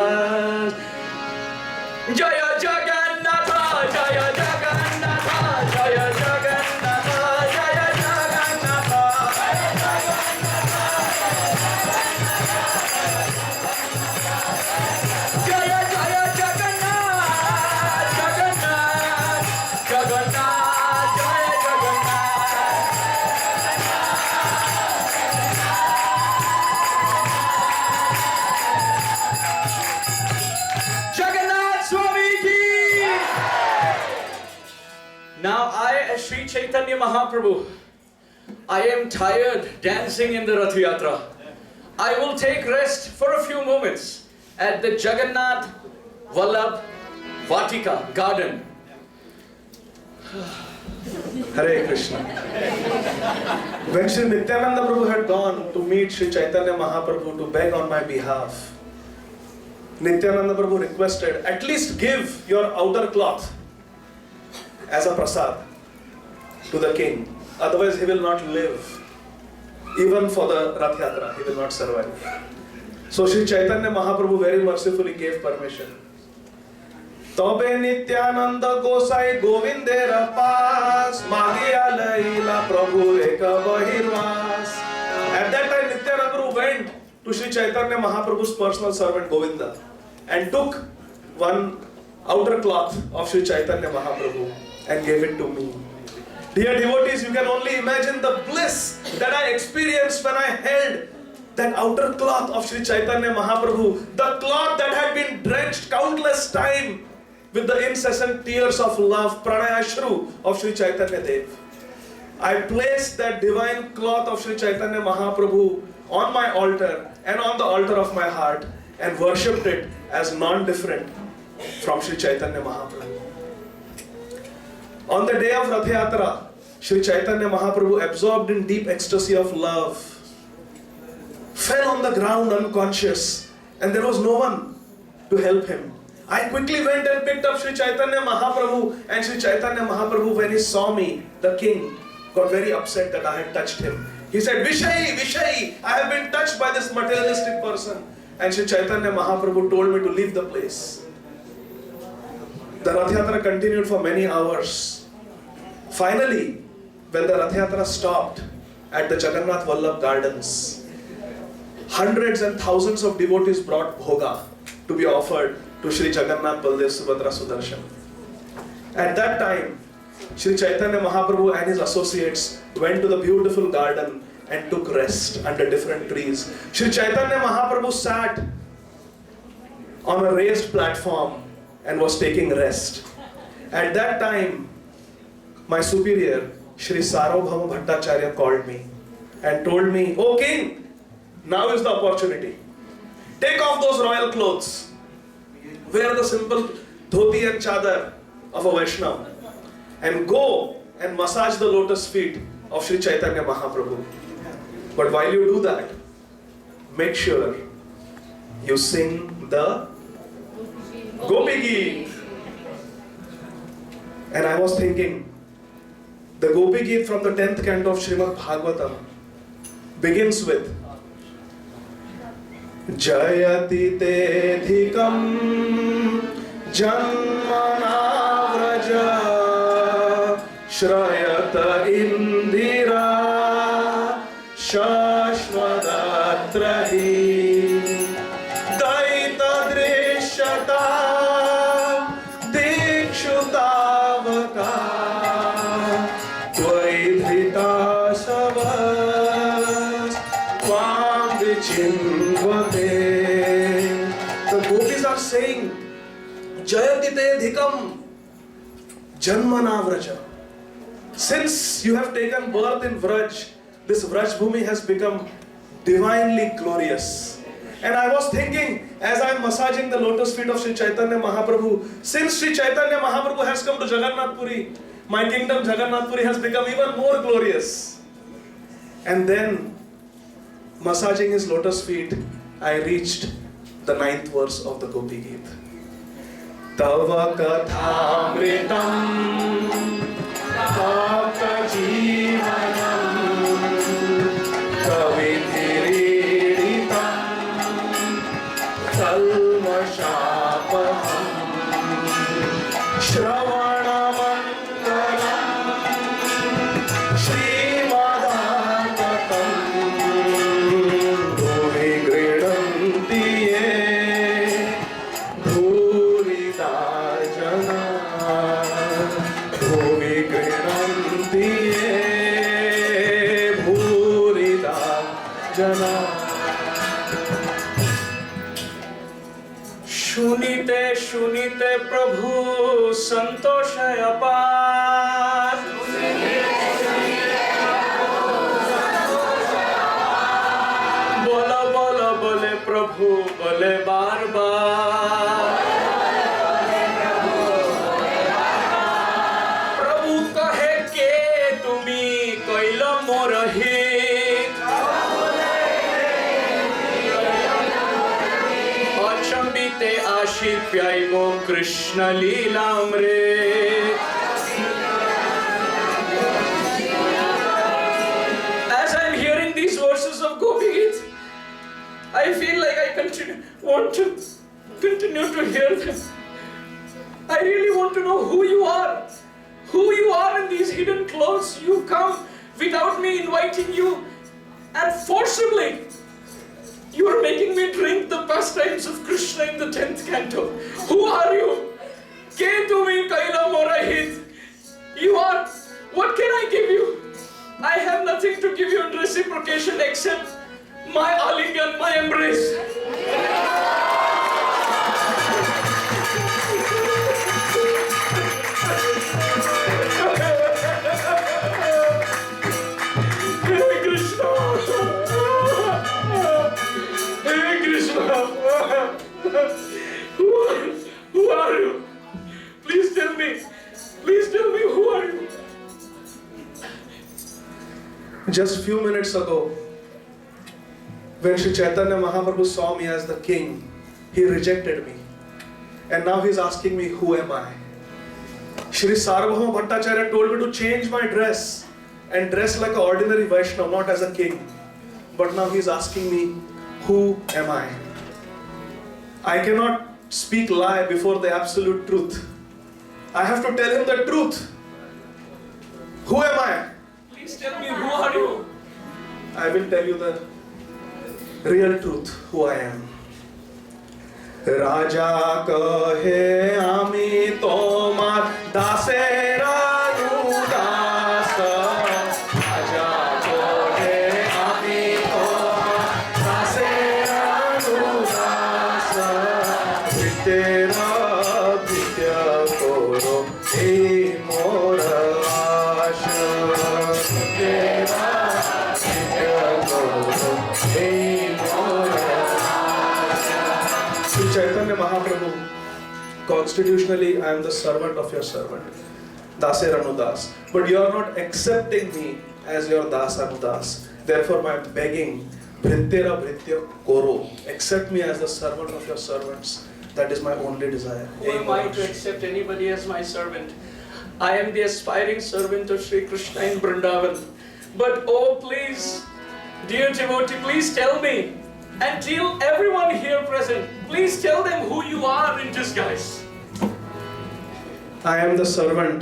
Jaya Jagannatha, Jaya Jagannatha, Jaya Jagannatha, Jaya Jagannatha. Jaya Jaya Jagannath, Jagannath, Jagannath, Jaya Jagannath. Jagannath Swami ki. Now I, as Sri Chaitanya Mahaprabhu, I am tired dancing in the Rath Yatra. I will take rest for a few moments at the Jagannath Vallabh Vatika garden. Hare Krishna. When Sri Nityananda Prabhu had gone to meet Sri Chaitanya Mahaprabhu to beg on my behalf, Nityananda Prabhu requested, at least give your outer cloth as a prasad to the king. Otherwise he will not live. Even for the Rath Yatra, he will not survive. So Sri Chaitanya Mahaprabhu very mercifully gave permission. Tobe Nityananda Gosai Govindera Pas Magiya Laila Prabhu Eka Bahirvas. At that time Nityananda Prabhu went to Sri Chaitanya Mahaprabhu's personal servant Govinda and took one outer cloth of Sri Chaitanya Mahaprabhu and gave it to me. Dear devotees, you can only imagine the bliss that I experienced when I held that outer cloth of Sri Chaitanya Mahaprabhu, the cloth that had been drenched countless times with the incessant tears of love, pranayashru of Sri Chaitanya Dev. I placed that divine cloth of Sri Chaitanya Mahaprabhu on my altar and on the altar of my heart and worshipped it as non-different from Sri Chaitanya Mahaprabhu. On the day of Rath Yatra, Sri Chaitanya Mahaprabhu, absorbed in deep ecstasy of love, fell on the ground unconscious and there was no one to help him. I quickly went and picked up Sri Chaitanya Mahaprabhu, and Sri Chaitanya Mahaprabhu, when he saw me, the king, got very upset that I had touched him. He said, Vishayi, Vishayi, I have been touched by this materialistic person. And Sri Chaitanya Mahaprabhu told me to leave the place. The Rath Yatra continued for many hours. Finally, when the Rath Yatra stopped at the Jagannath Vallabh gardens, hundreds and thousands of devotees brought bhoga to be offered to Sri Jagannath Baldev Subhadra Sudarshan. At that time, Sri Chaitanya Mahaprabhu and his associates went to the beautiful garden and took rest under different trees. Sri Chaitanya Mahaprabhu sat on a raised platform and was taking rest. At that time, my superior, Sri Sarvabhauma Bhattacharya, called me and told me, "Oh king, now is the opportunity. Take off those royal clothes. Wear the simple dhoti and chadar of a Vaishnava and go and massage the lotus feet of Sri Chaitanya Mahaprabhu. But while you do that, make sure you sing the Gopi Geet." And I was thinking, the Gopi Geet from the 10th canto of Srimad Bhagavatam begins with Jayati te dhikam janmana vraja shrayata indira shashvadatrahi daita drishyata dikshutavaka tvaidhita savas tvam vichindvate. The gopis are saying, Jayati te dhikam janmana vraja. Since you have taken birth in Vraj, this Vraj Bhumi has become divinely glorious. And I was thinking, as I am massaging the lotus feet of Sri Chaitanya Mahaprabhu, since Sri Chaitanya Mahaprabhu has come to Jagannath Puri, my kingdom Jagannath Puri has become even more glorious. And then, massaging his lotus feet, I reached the 9th verse of the Gopi Geet. Tava kathamritam Bhakta Jivanam Kavidhiridita শুনিতে শুনিতে প্রভু সন্তোষে অপার বলো বলো বলে প্রভু বলে বারবার প্রভু কহে কে তুমি কইল মোর হিত অচম্বিতে আসি প্যাইব Krishna Lilamrita As I'm hearing these verses of Gopi Geet, I feel like I want to continue to hear them. I really want to know who you are. Who you are in these hidden clothes. You come without me inviting you, and forcibly you are making me drink the pastimes of Krishna in the 10th canto. Who are you? Ke tumi kaila morahit. You are. What can I give you? I have nothing to give you in reciprocation except my alingan, my embrace. Hey Krishna! Hey Krishna! Who are you? Please tell me. Please tell me who are you? Just few minutes ago, when Sri Chaitanya Mahaprabhu saw me as the king, he rejected me. And now he is asking me, who am I? Shri Sarvabhauma Bhattacharya told me to change my dress and dress like an ordinary Vaishnava, not as a king. But now he is asking me, who am I? I cannot speak lie before the absolute truth. I have to tell him the truth. Who am I? Please tell me, who are you? I will tell you the real truth, who I am. Raja kahe ami tomar dasera nudasa. Raja kahe ami tomar dasera nudasa. Vitera vidya koro ei mora asha. Vitera vidya koro ei mora asha. Sri Chaitanya Mahaprabhu, constitutionally I am the servant of your servant, Dase Ranudas. But you are not accepting me as your Das Anudas. Therefore I am begging, Bhrittera Bhritya Koro, accept me as the servant of your servants. That is my only desire. Who am I to accept anybody as my servant? I am the aspiring servant of Sri Krishna in Vrindavan. But oh please, dear devotee, please tell me, and tell everyone here present, please tell them who you are in disguise. I am the servant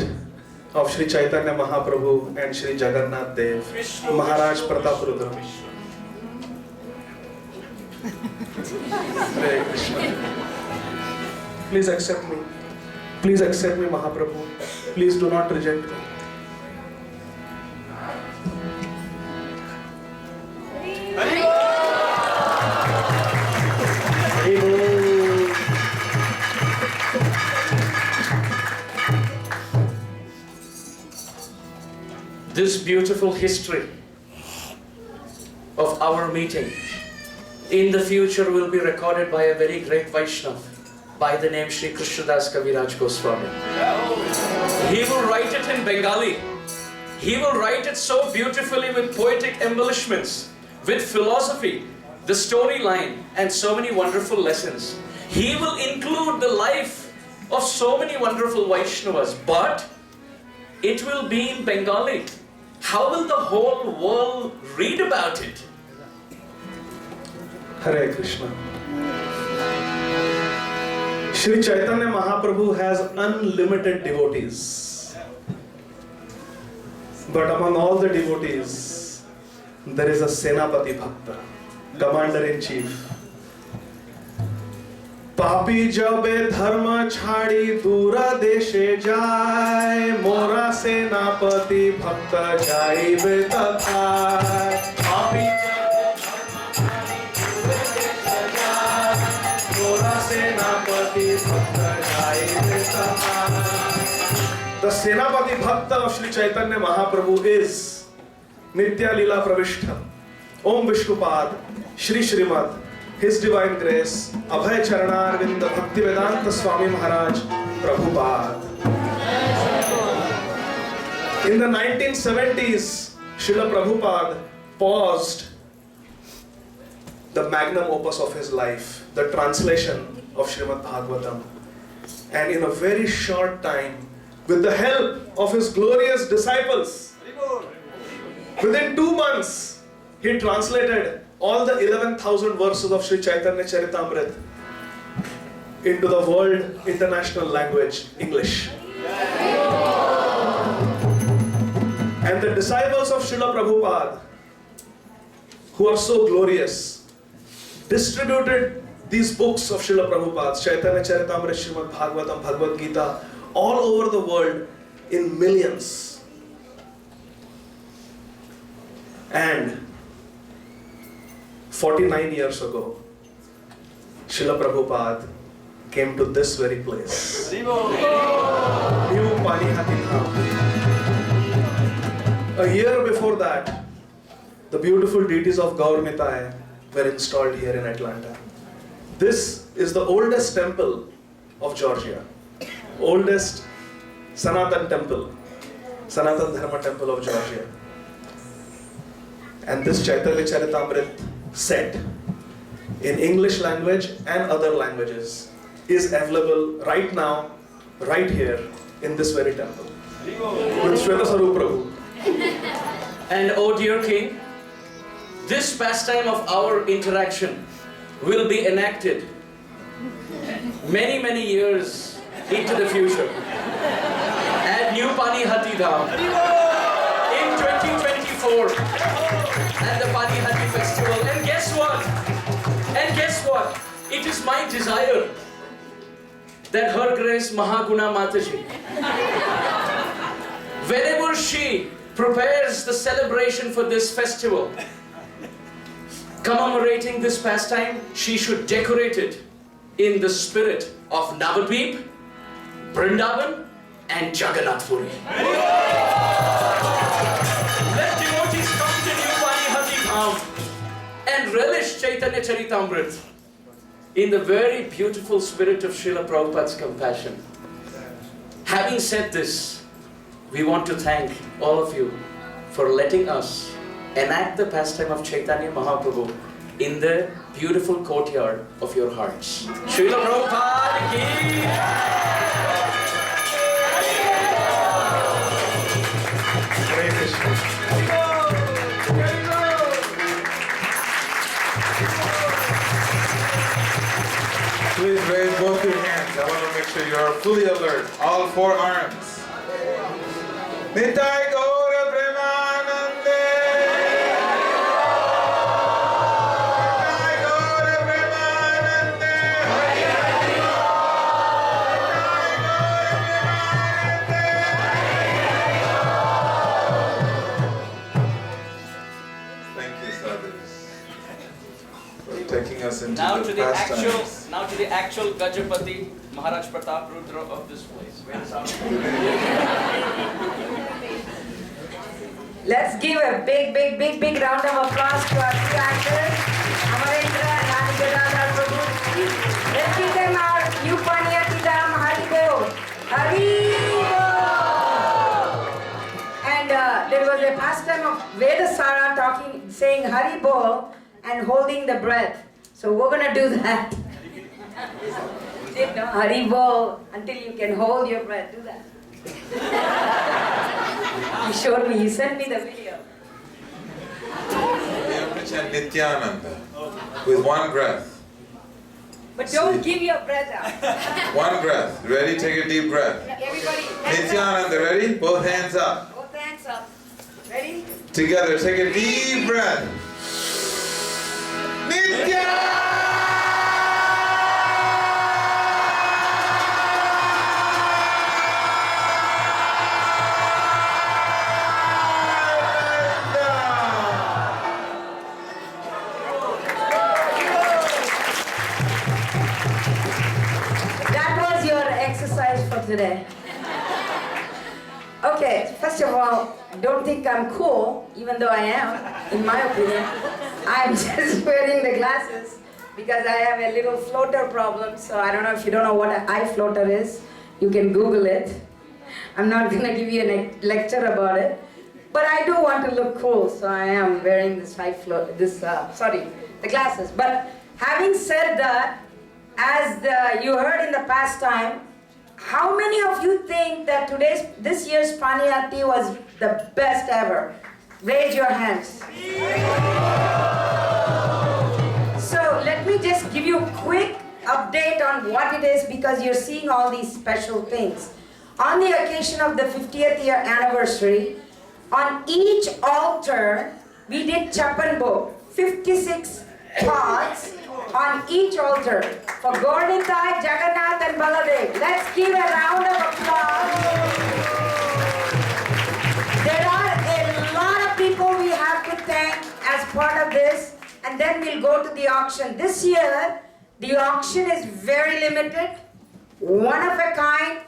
of Sri Chaitanya Mahaprabhu and Sri Jagannath Dev, Maharaj Prataprudra. Hare Krishna. Please accept me. Please accept me, Mahaprabhu. Please do not reject me. This beautiful history of our meeting in the future will be recorded by a very great Vaishnava by the name Sri Krishnadas Kaviraj Goswami. He will write it in Bengali. He will write it so beautifully with poetic embellishments, with philosophy, the storyline, and so many wonderful lessons. He will include the life of so many wonderful Vaishnavas, but it will be in Bengali. How will the whole world read about it? Hare Krishna. Sri Chaitanya Mahaprabhu has unlimited devotees. But among all the devotees, there is a Senapati Bhakta, Commander-in-Chief. Papi jabe dharma chhadi dura deshe jai, mora Senapati Bhakta jaibe tathai. Papi jabe dharma chhadi dura deshe jai, mora The Senapati Bhakta of Sri Chaitanya Mahaprabhu is Nitya Lila Pravishtham, Om Vishnupad, Shri Srimad, His Divine Grace, Abhay Charanarvinda Bhaktivedanta Swami Maharaj, Prabhupada. In the 1970s, Srila Prabhupada paused the magnum opus of his life, the translation of Srimad Bhagavatam. And in a very short time, with the help of his glorious disciples, within 2 months, he translated all the 11,000 verses of Sri Chaitanya Charitamrita into the world international language, English. And the disciples of Srila Prabhupada, who are so glorious, distributed these books of Srila Prabhupada, Chaitanya Charitamrita, Srimad Bhagavatam, Bhagavad Gita, all over the world in millions. And 49 years ago, Srila Prabhupada came to this very place. New Panihati Dham. A year before that, the beautiful deities of Gaur Nitai were installed here in Atlanta. This is the oldest temple of Georgia, oldest Sanatan temple, Sanatan Dharma temple of Georgia. And this Chaitanya Charitamrita set in English language and other languages is available right now, right here in this very temple with Srila Prabhu. And oh dear King, this pastime of our interaction will be enacted many, many years into the future at New Panihati Dham in 2024 at the Panihati Festival. And guess what? It is my desire that Her Grace Mahaguna Mataji, whenever she prepares the celebration for this festival, commemorating this pastime, she should decorate it in the spirit of Navadvip, Vrindavan, and Jagannath Puri. Let devotees come to New Panihati Dham and relish Chaitanya Charitamrita in the very beautiful spirit of Srila Prabhupada's compassion. Having said this, we want to thank all of you for letting us enact the pastime of Chaitanya Mahaprabhu in the beautiful courtyard of your hearts. Srila Prabhupada ki Hare Krishna. Please raise both your hands. I want to make sure you are fully alert. All 4 arms. Nitai Gaura Premanande. Nitai Gaura Premanande. Nitai Gaura Premanande. Thank you, sadhus, for taking us into now the to the pastimes. now to the actual Gajapati Maharaj Pratap Rudra of this place. Where is our Let's give a big round of applause to our 2 actors, Amarendra and Nanigadadhar Prabhu. Let's give them our New Panihati Dham Hari Bol. Hari Bol! And there was a pastime of Vedasara saying Hari Bol and holding the breath. So we're going to do that. Hari Bol until you can hold your breath. Do that. You showed me, you sent me the video. And Nityananda with 1 breath. But don't give your breath out. 1 breath. Ready? Take a deep breath. Everybody, Nityananda, ready? Both hands up. both hands up. Ready? Together, take a deep breath. Nityananda! today. Okay, first of all, don't think I'm cool, even though I am, in my opinion. I'm just wearing the glasses because I have a little floater problem, so I don't know if you don't know what an eye floater is. You can Google it. I'm not going to give you a lecture about it, but I do want to look cool, so I am wearing this the glasses. But having said that, as you heard in the past time, how many of you think that this year's Panihati was the best ever? Raise your hands. So let me just give you a quick update on what it is, because you're seeing all these special things. On the occasion of the 50th year anniversary, on each altar, we did Chapanbo, 56 pots on each altar for Gaurnitai, Jagannath and Baladev. Let's give a round of applause. There are a lot of people we have to thank as part of this, and then we'll go to the auction. This year, the auction is very limited, one of a kind.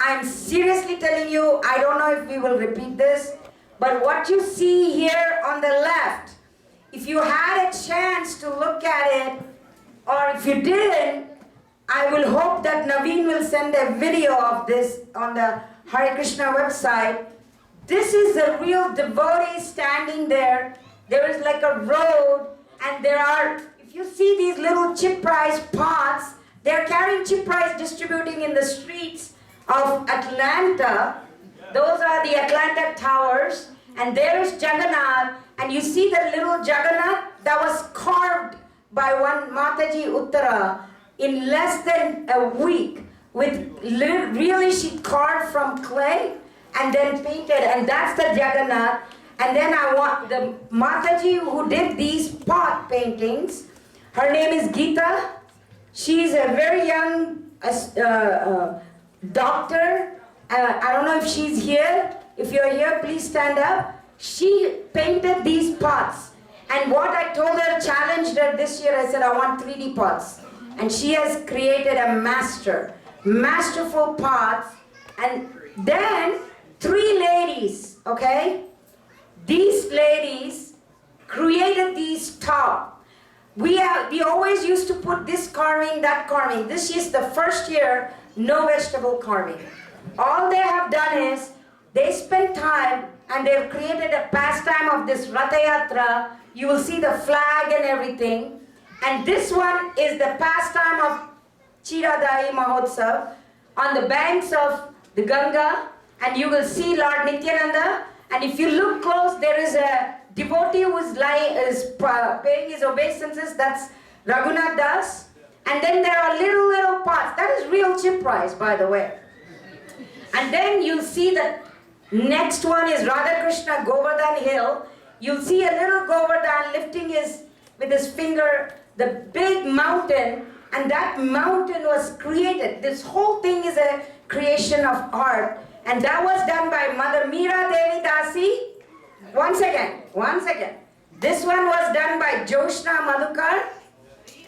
I'm seriously telling you, I don't know if we will repeat this, but what you see here on the left, if you had a chance to look at it, or if you didn't, I will hope that Naveen will send a video of this on the Hare Krishna website. This is a real devotee standing there. There is like a road, and there are, if you see these little chip rice pots, they're carrying chip rice distributing in the streets of Atlanta. Those are the Atlanta towers, and there is Jagannath, and you see the little Jagannath that was carved by one Mataji Uttara in less than a week. Really, she carved from clay and then painted, and that's the Jagannath. And then I want the Mataji who did these pot paintings. Her name is Geeta. She's a very young doctor. I don't know if she's here. If you're here, please stand up. She painted these pots. And what I told her, challenged her this year, I said, I want 3D pots. And she has created a masterful pots. And then 3 ladies, okay? These ladies created these top. We always used to put this carving, that carving. This is the first year, no vegetable carving. All they have done is, they spent time and they've created a pastime of this Ratha Yatra. You will see the flag and everything. And this one is the pastime of Cida-dahi Mahotsav on the banks of the Ganga. And you will see Lord Nityananda. And if you look close, there is a devotee who is paying his obeisances. That's Raghunath Das. And then there are little pots. That is real chip rice, by the way. And then you'll see the next one is Radha Krishna Govardhan Hill. You'll see a little Govardhan lifting with his finger the big mountain, and that mountain was created. This whole thing is a creation of art, and that was done by Mother Meera Devi Dasi. One second. This one was done by Joshna Madhukar,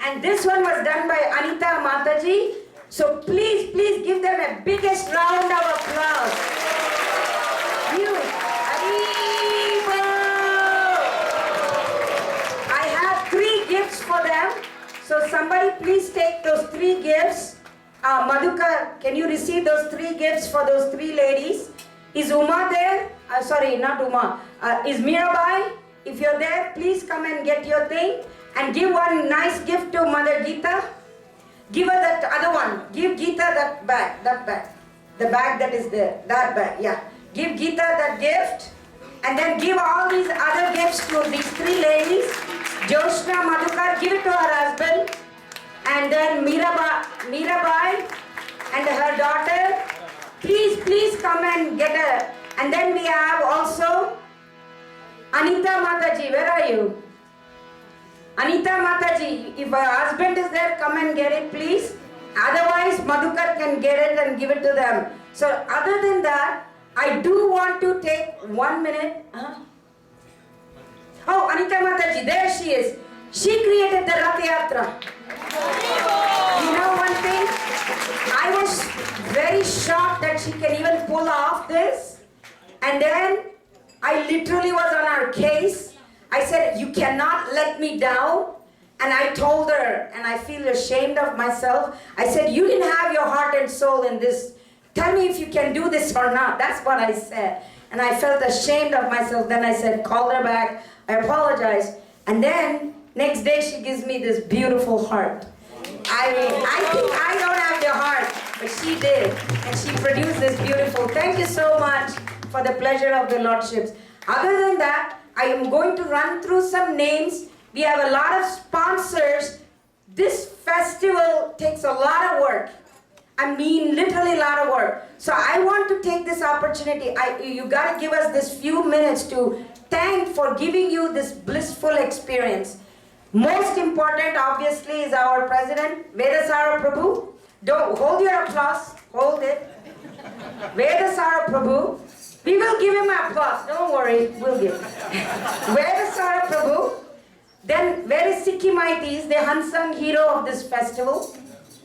and this one was done by Anita Mataji. So please give them a biggest round of applause. I have 3 gifts for them. So somebody please take those 3 gifts. Madhukar, can you receive those 3 gifts for those 3 ladies? Is Uma there? Sorry, not Uma. Is Mirabai? If you're there, please come and get your thing. And give one nice gift to Mother Geeta. Give her that other one. Give Geeta that bag. The bag that is there. That bag, yeah. Give Geeta that gift. And then give all these other gifts to these 3 ladies. Joshna Madhukar, give it to her husband. And then Mirabai and her daughter. Please come and get her. And then we have also Anita Mataji. Where are you? Anita Mataji, if her husband is there, come and get it, please. Otherwise, Madhukar can get it and give it to them. So, other than that, I do want to take 1 minute. Oh, Anita Mataji, there she is. She created the Rath Yatra. You know one thing? I was very shocked that she can even pull off this. And then I literally was on her case. I said, you cannot let me down. And I told her, and I feel ashamed of myself. I said, you didn't have your heart and soul in this. Tell me if you can do this or not. That's what I said. And I felt ashamed of myself. Then I said, call her back. I apologized. And then next day she gives me this beautiful heart. I mean, I think I don't have the heart, but she did. And she produced this beautiful. Thank you so much for the pleasure of the Lordships. Other than that, I am going to run through some names. We have a lot of sponsors. This festival takes a lot of work. I mean, literally a lot of work. So I want to take this opportunity. You got to give us this few minutes to thank for giving you this blissful experience. Most important, obviously, is our president, Vedasara Prabhu. Don't hold your applause. Hold it. Vedasara Prabhu. We will give him applause. Don't worry. We'll give. Vedasara Prabhu. Then, where is Sikkimaitis, the unsung hero of this festival?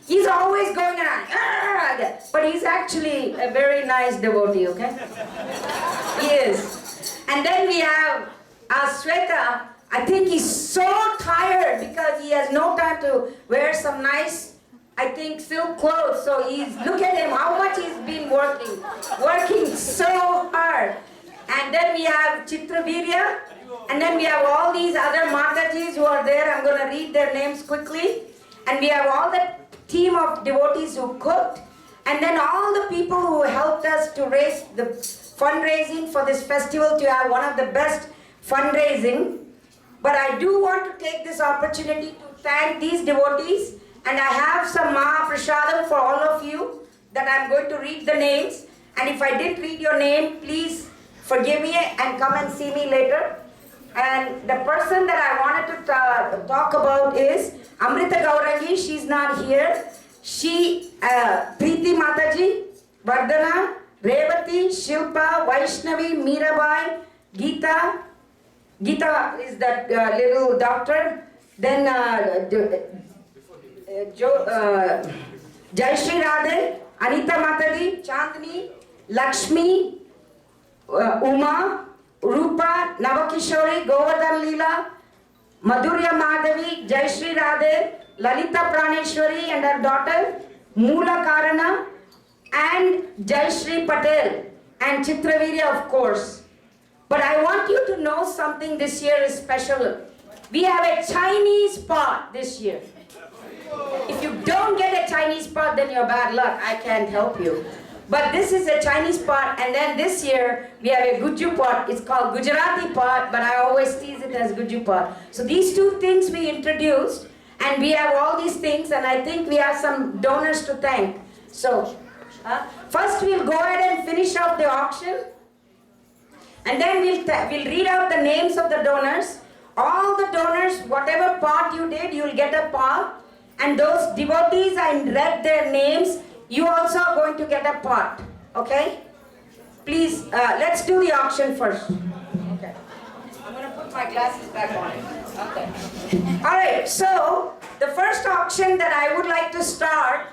He's always going around, but he's actually a very nice devotee, okay? He is. And then we have Sweta. I think he's so tired because he has no time to wear some nice, I think, silk clothes. So look at him, how much he's been working so hard. And then we have Chitravirya. And then we have all these other Matajis who are there. I'm going to read their names quickly. And we have all the team of devotees who cooked. And then all the people who helped us to raise the fundraising for this festival, to have one of the best fundraising. But I do want to take this opportunity to thank these devotees. And I have some Maha Prasadam for all of you that I'm going to read the names. And if I didn't read your name, please forgive me and come and see me later. And the person that I wanted to talk about is Amrita Gaurangi. She's not here. She, Preeti Mataji, Vardhana, Revati, Shilpa, Vaishnavi, Mirabai, Geeta. Geeta is that little doctor. Then Jayashree Radhe, Anita Mataji, Chandni, Lakshmi, Uma, Rupa, Navakishori, Govardhan Leela, Madhurya Madhavi, Jayashree Radhe, Lalita Praneshwari and her daughter, Moola Karana, and Jayashree Patel, and Chitravirya, of course. But I want you to know something this year is special. We have a Chinese pot this year. If you don't get a Chinese pot, then you're bad luck. I can't help you. But this is a Chinese pot, and then this year we have a Guju pot. It's called Gujarati pot, but I always tease it as Guju pot. So these two things we introduced, and we have all these things, and I think we have some donors to thank. So, first we'll go ahead and finish off the auction, and then we'll read out the names of the donors. All the donors, whatever pot you did, you'll get a pot, and those devotees, I read their names. You also are going to get a pot, okay? Please, let's do the auction first. Okay. I'm going to put my glasses back on. Okay. All right, so the first auction that I would like to start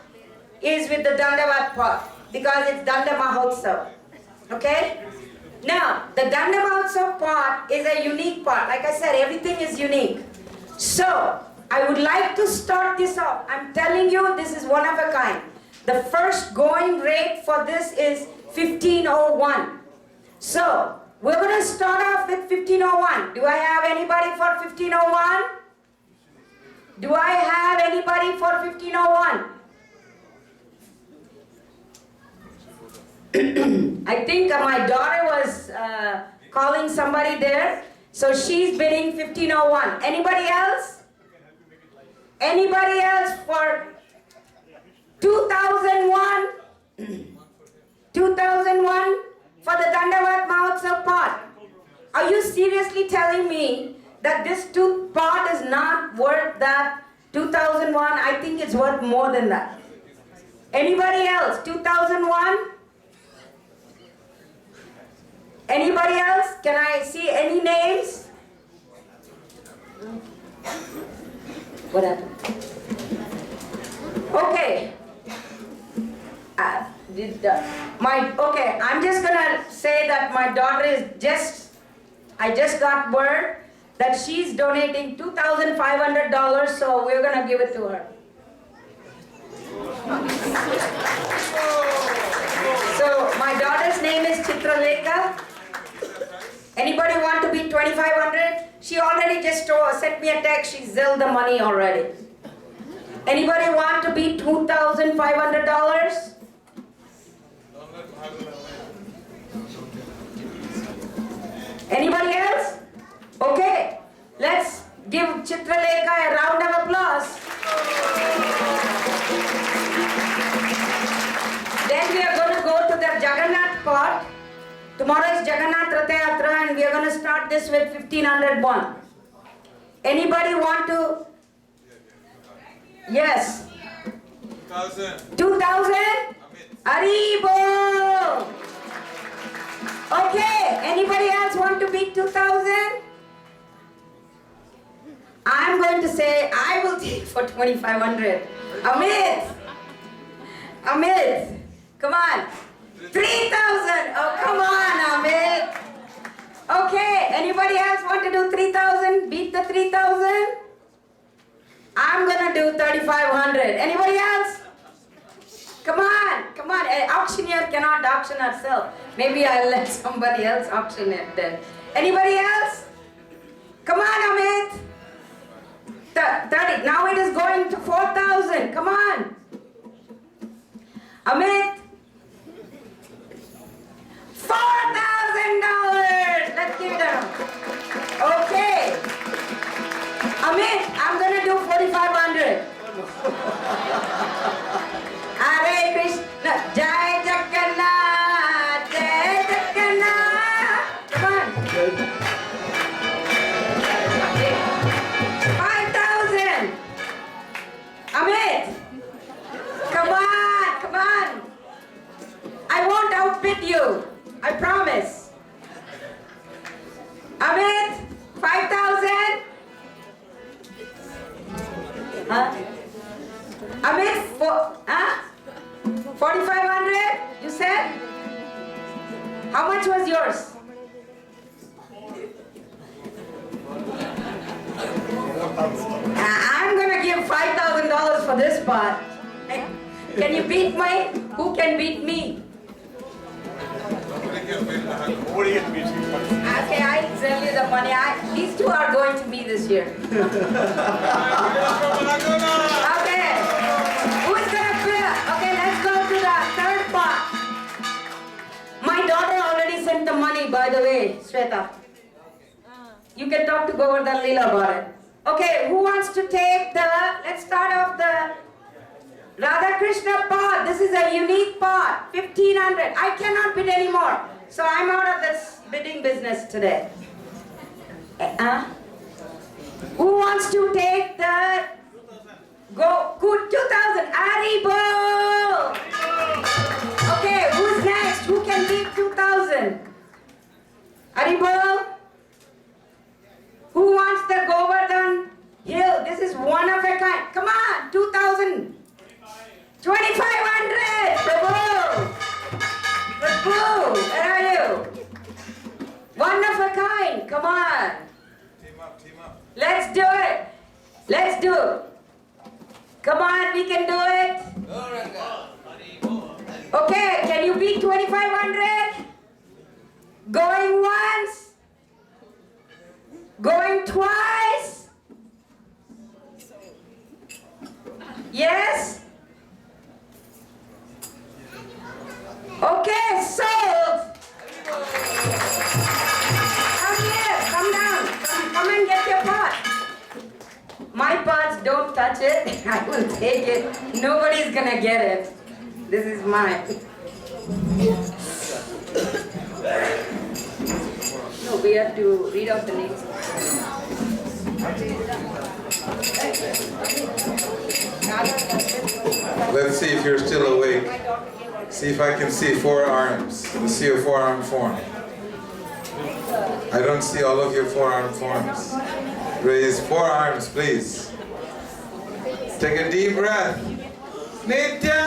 is with the Dandavat pot, because it's Danda Mahotsav, okay? Now, the Danda Mahotsav pot is a unique pot. Like I said, everything is unique. So, I would like to start this off. I'm telling you, this is one of a kind. The first going rate for this is 1501. So, we're going to start off with 1501. Do I have anybody for 1501? Do I have anybody for 1501? I think my daughter was calling somebody there. So she's bidding 1501. Anybody else? Anybody else for 2001? 2001 for the Dandavat Mahotsav pot. Are you seriously telling me that this pot is not worth that 2001? I think it's worth more than that. Anybody else? 2001? Anybody else? Can I see any names? What happened? Okay. Okay, I'm just gonna say that my daughter is I just got word that she's donating $2,500, so we're gonna give it to her. So my daughter's name is Chitraleka. Anybody want to be 2,500? She already just sent me a text, she zilled the money already. Anybody want to be $2,500? Anybody else? Okay, let's give Chitraleka a round of applause. Then we are going to go to the Jagannath Pot. Tomorrow is Jagannath Ratha Yatra and we are going to start this with 1,501. Anybody want to? Yes. 2,000. 2,000? Aribo! Okay, anybody else want to beat 2,000? I'm going to say I will take for 2,500. Amit, come on. 3,000. Oh, come on, Amit. Okay, anybody else want to do 3,000? Beat the 3,000? I'm gonna do 3,500. Anybody else? Come on, come on. An auctioneer cannot auction herself. Maybe I'll let somebody else auction it then. Anybody else? Come on, Amit. 30. Now it is going to 4,000. Come on. Amit. $4,000. Let's give it up. Okay. Amit, I'm going to do 4,500. Hare Krishna, Jai Jagannath, Jai Jagannath. Come on. 5,000. Amit, come on, come on. I won't outbid you. I promise. Amit, 5,000. Huh? Amit, 4,500, you said? How much was yours? I'm gonna give $5,000 for this part. Can you beat me? Who can beat me? Okay, I'll tell you the money. These two are going to be this year. Okay. Who's gonna fill? Okay, let's go to the third part. My daughter already sent the money, by the way, Shweta. You can talk to Govardhan Leela about it. Okay, who wants to take let's start off the Radha Krishna pot. This is a unique pot, 1,500. I cannot bid anymore. So I'm out of this bidding business today. Who wants to take the 2,000? Aribo! Okay, who's next? Who can beat 2,000? Aribo? Who wants the Govardhan Hill? This is one of a kind. Come on, 2,000. 2,500! Prabhu! Prabhu, where are you? One of a kind, come on. Team up, team up. Let's do it. Let's do it. Come on, we can do it. Okay, can you beat 2,500? Going once? Going twice? Yes? Okay, sold. Come here, come down. Come and get your pot. My pots, don't touch it. I will take it. Nobody's gonna get it. This is mine. No, we have to read out the names. Let's see if you're still awake. See if I can see 4 arms. Let's see your forearm form. I don't see all of your forearm forms. Raise 4 arms, please. Take a deep breath. Nityananda!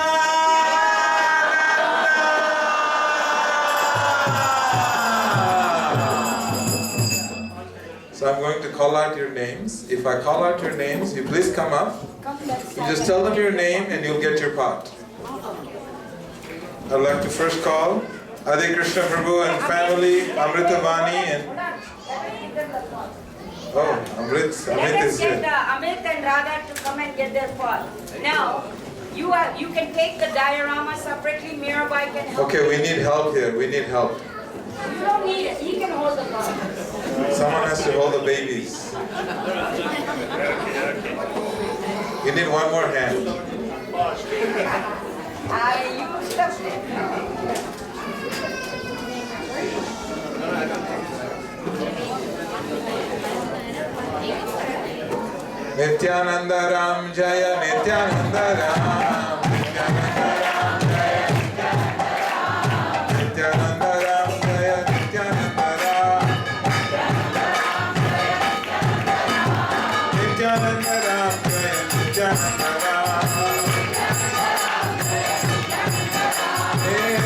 call out your names. If I call out your names, you please come up. You just tell them your name and you'll get your pot. I'd like to first call Adi Krishna Prabhu and family, Amritavani and... Oh, Amit is here. Amit and Radha to come and get their pot. Now, you can take the diorama separately, Mirabai can help. Okay, we need help here. We need help. You don't need it. He can hold the pot. Someone has to hold the babies. You need one more hand. You stuffed it. Nityananda Ram Jaya Nityananda Ram. Nityananda Ram Jaya Nityananda Ram. Nityananda Ram Jaya Nityananda Ram. Nityananda Ram Jaya Nityananda Ram.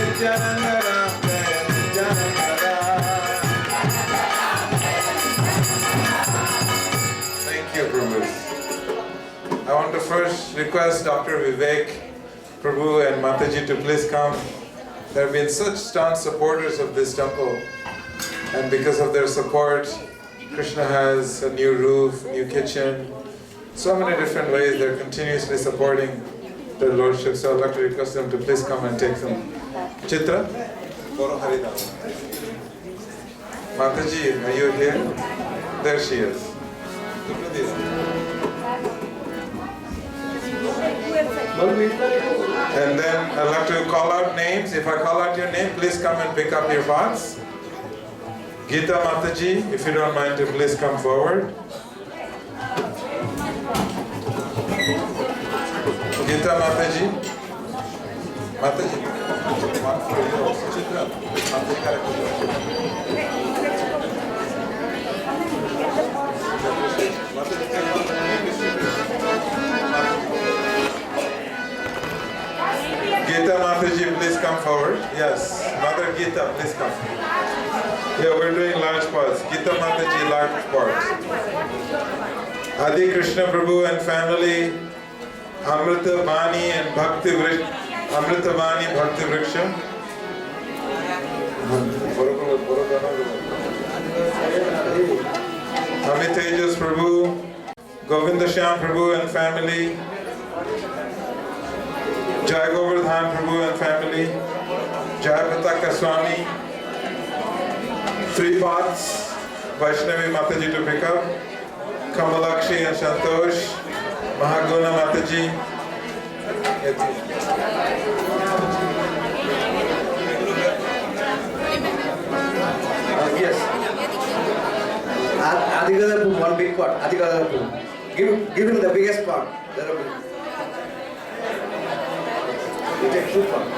Nityananda Ram Jaya Nityananda Ram. Thank you, Prabhu. I want to first request Dr. Vivek, Prabhu and Mataji to please come. They have been such staunch supporters of this temple, and because of their support, Krishna has a new roof, new kitchen, so many different ways they're continuously supporting their lordship. So I'd like to request them to please come and take some. Chitra? Mataji, are you here? There she is. And then I'd like to call out names. If I call out your name, please come and pick up your pots. Gita Mataji, if you don't mind to please come forward. Gita Mataji. Mataji. Gita Mataji, please come forward. Yes, Mother Gita, please come. Yeah, we're doing large pots. Gita Mataji, large pots. Adi Krishna Prabhu and family, Amrita Bani and Bhakti Vriksha. Amrita Bani, Bhakti Vriksha. Amit Tejas Prabhu, Govinda Shyam Prabhu and family, Jai Govardhan Prabhu and family, Jai Pataka Swami, 3 pots, Vaishnavi Mataji to pick up, Kamalakshi and Santosh, Mahaguna Mataji. Yes. Adigadapu, 1 big pot. Adigadapu. Give him the biggest pot. You take 2 pots.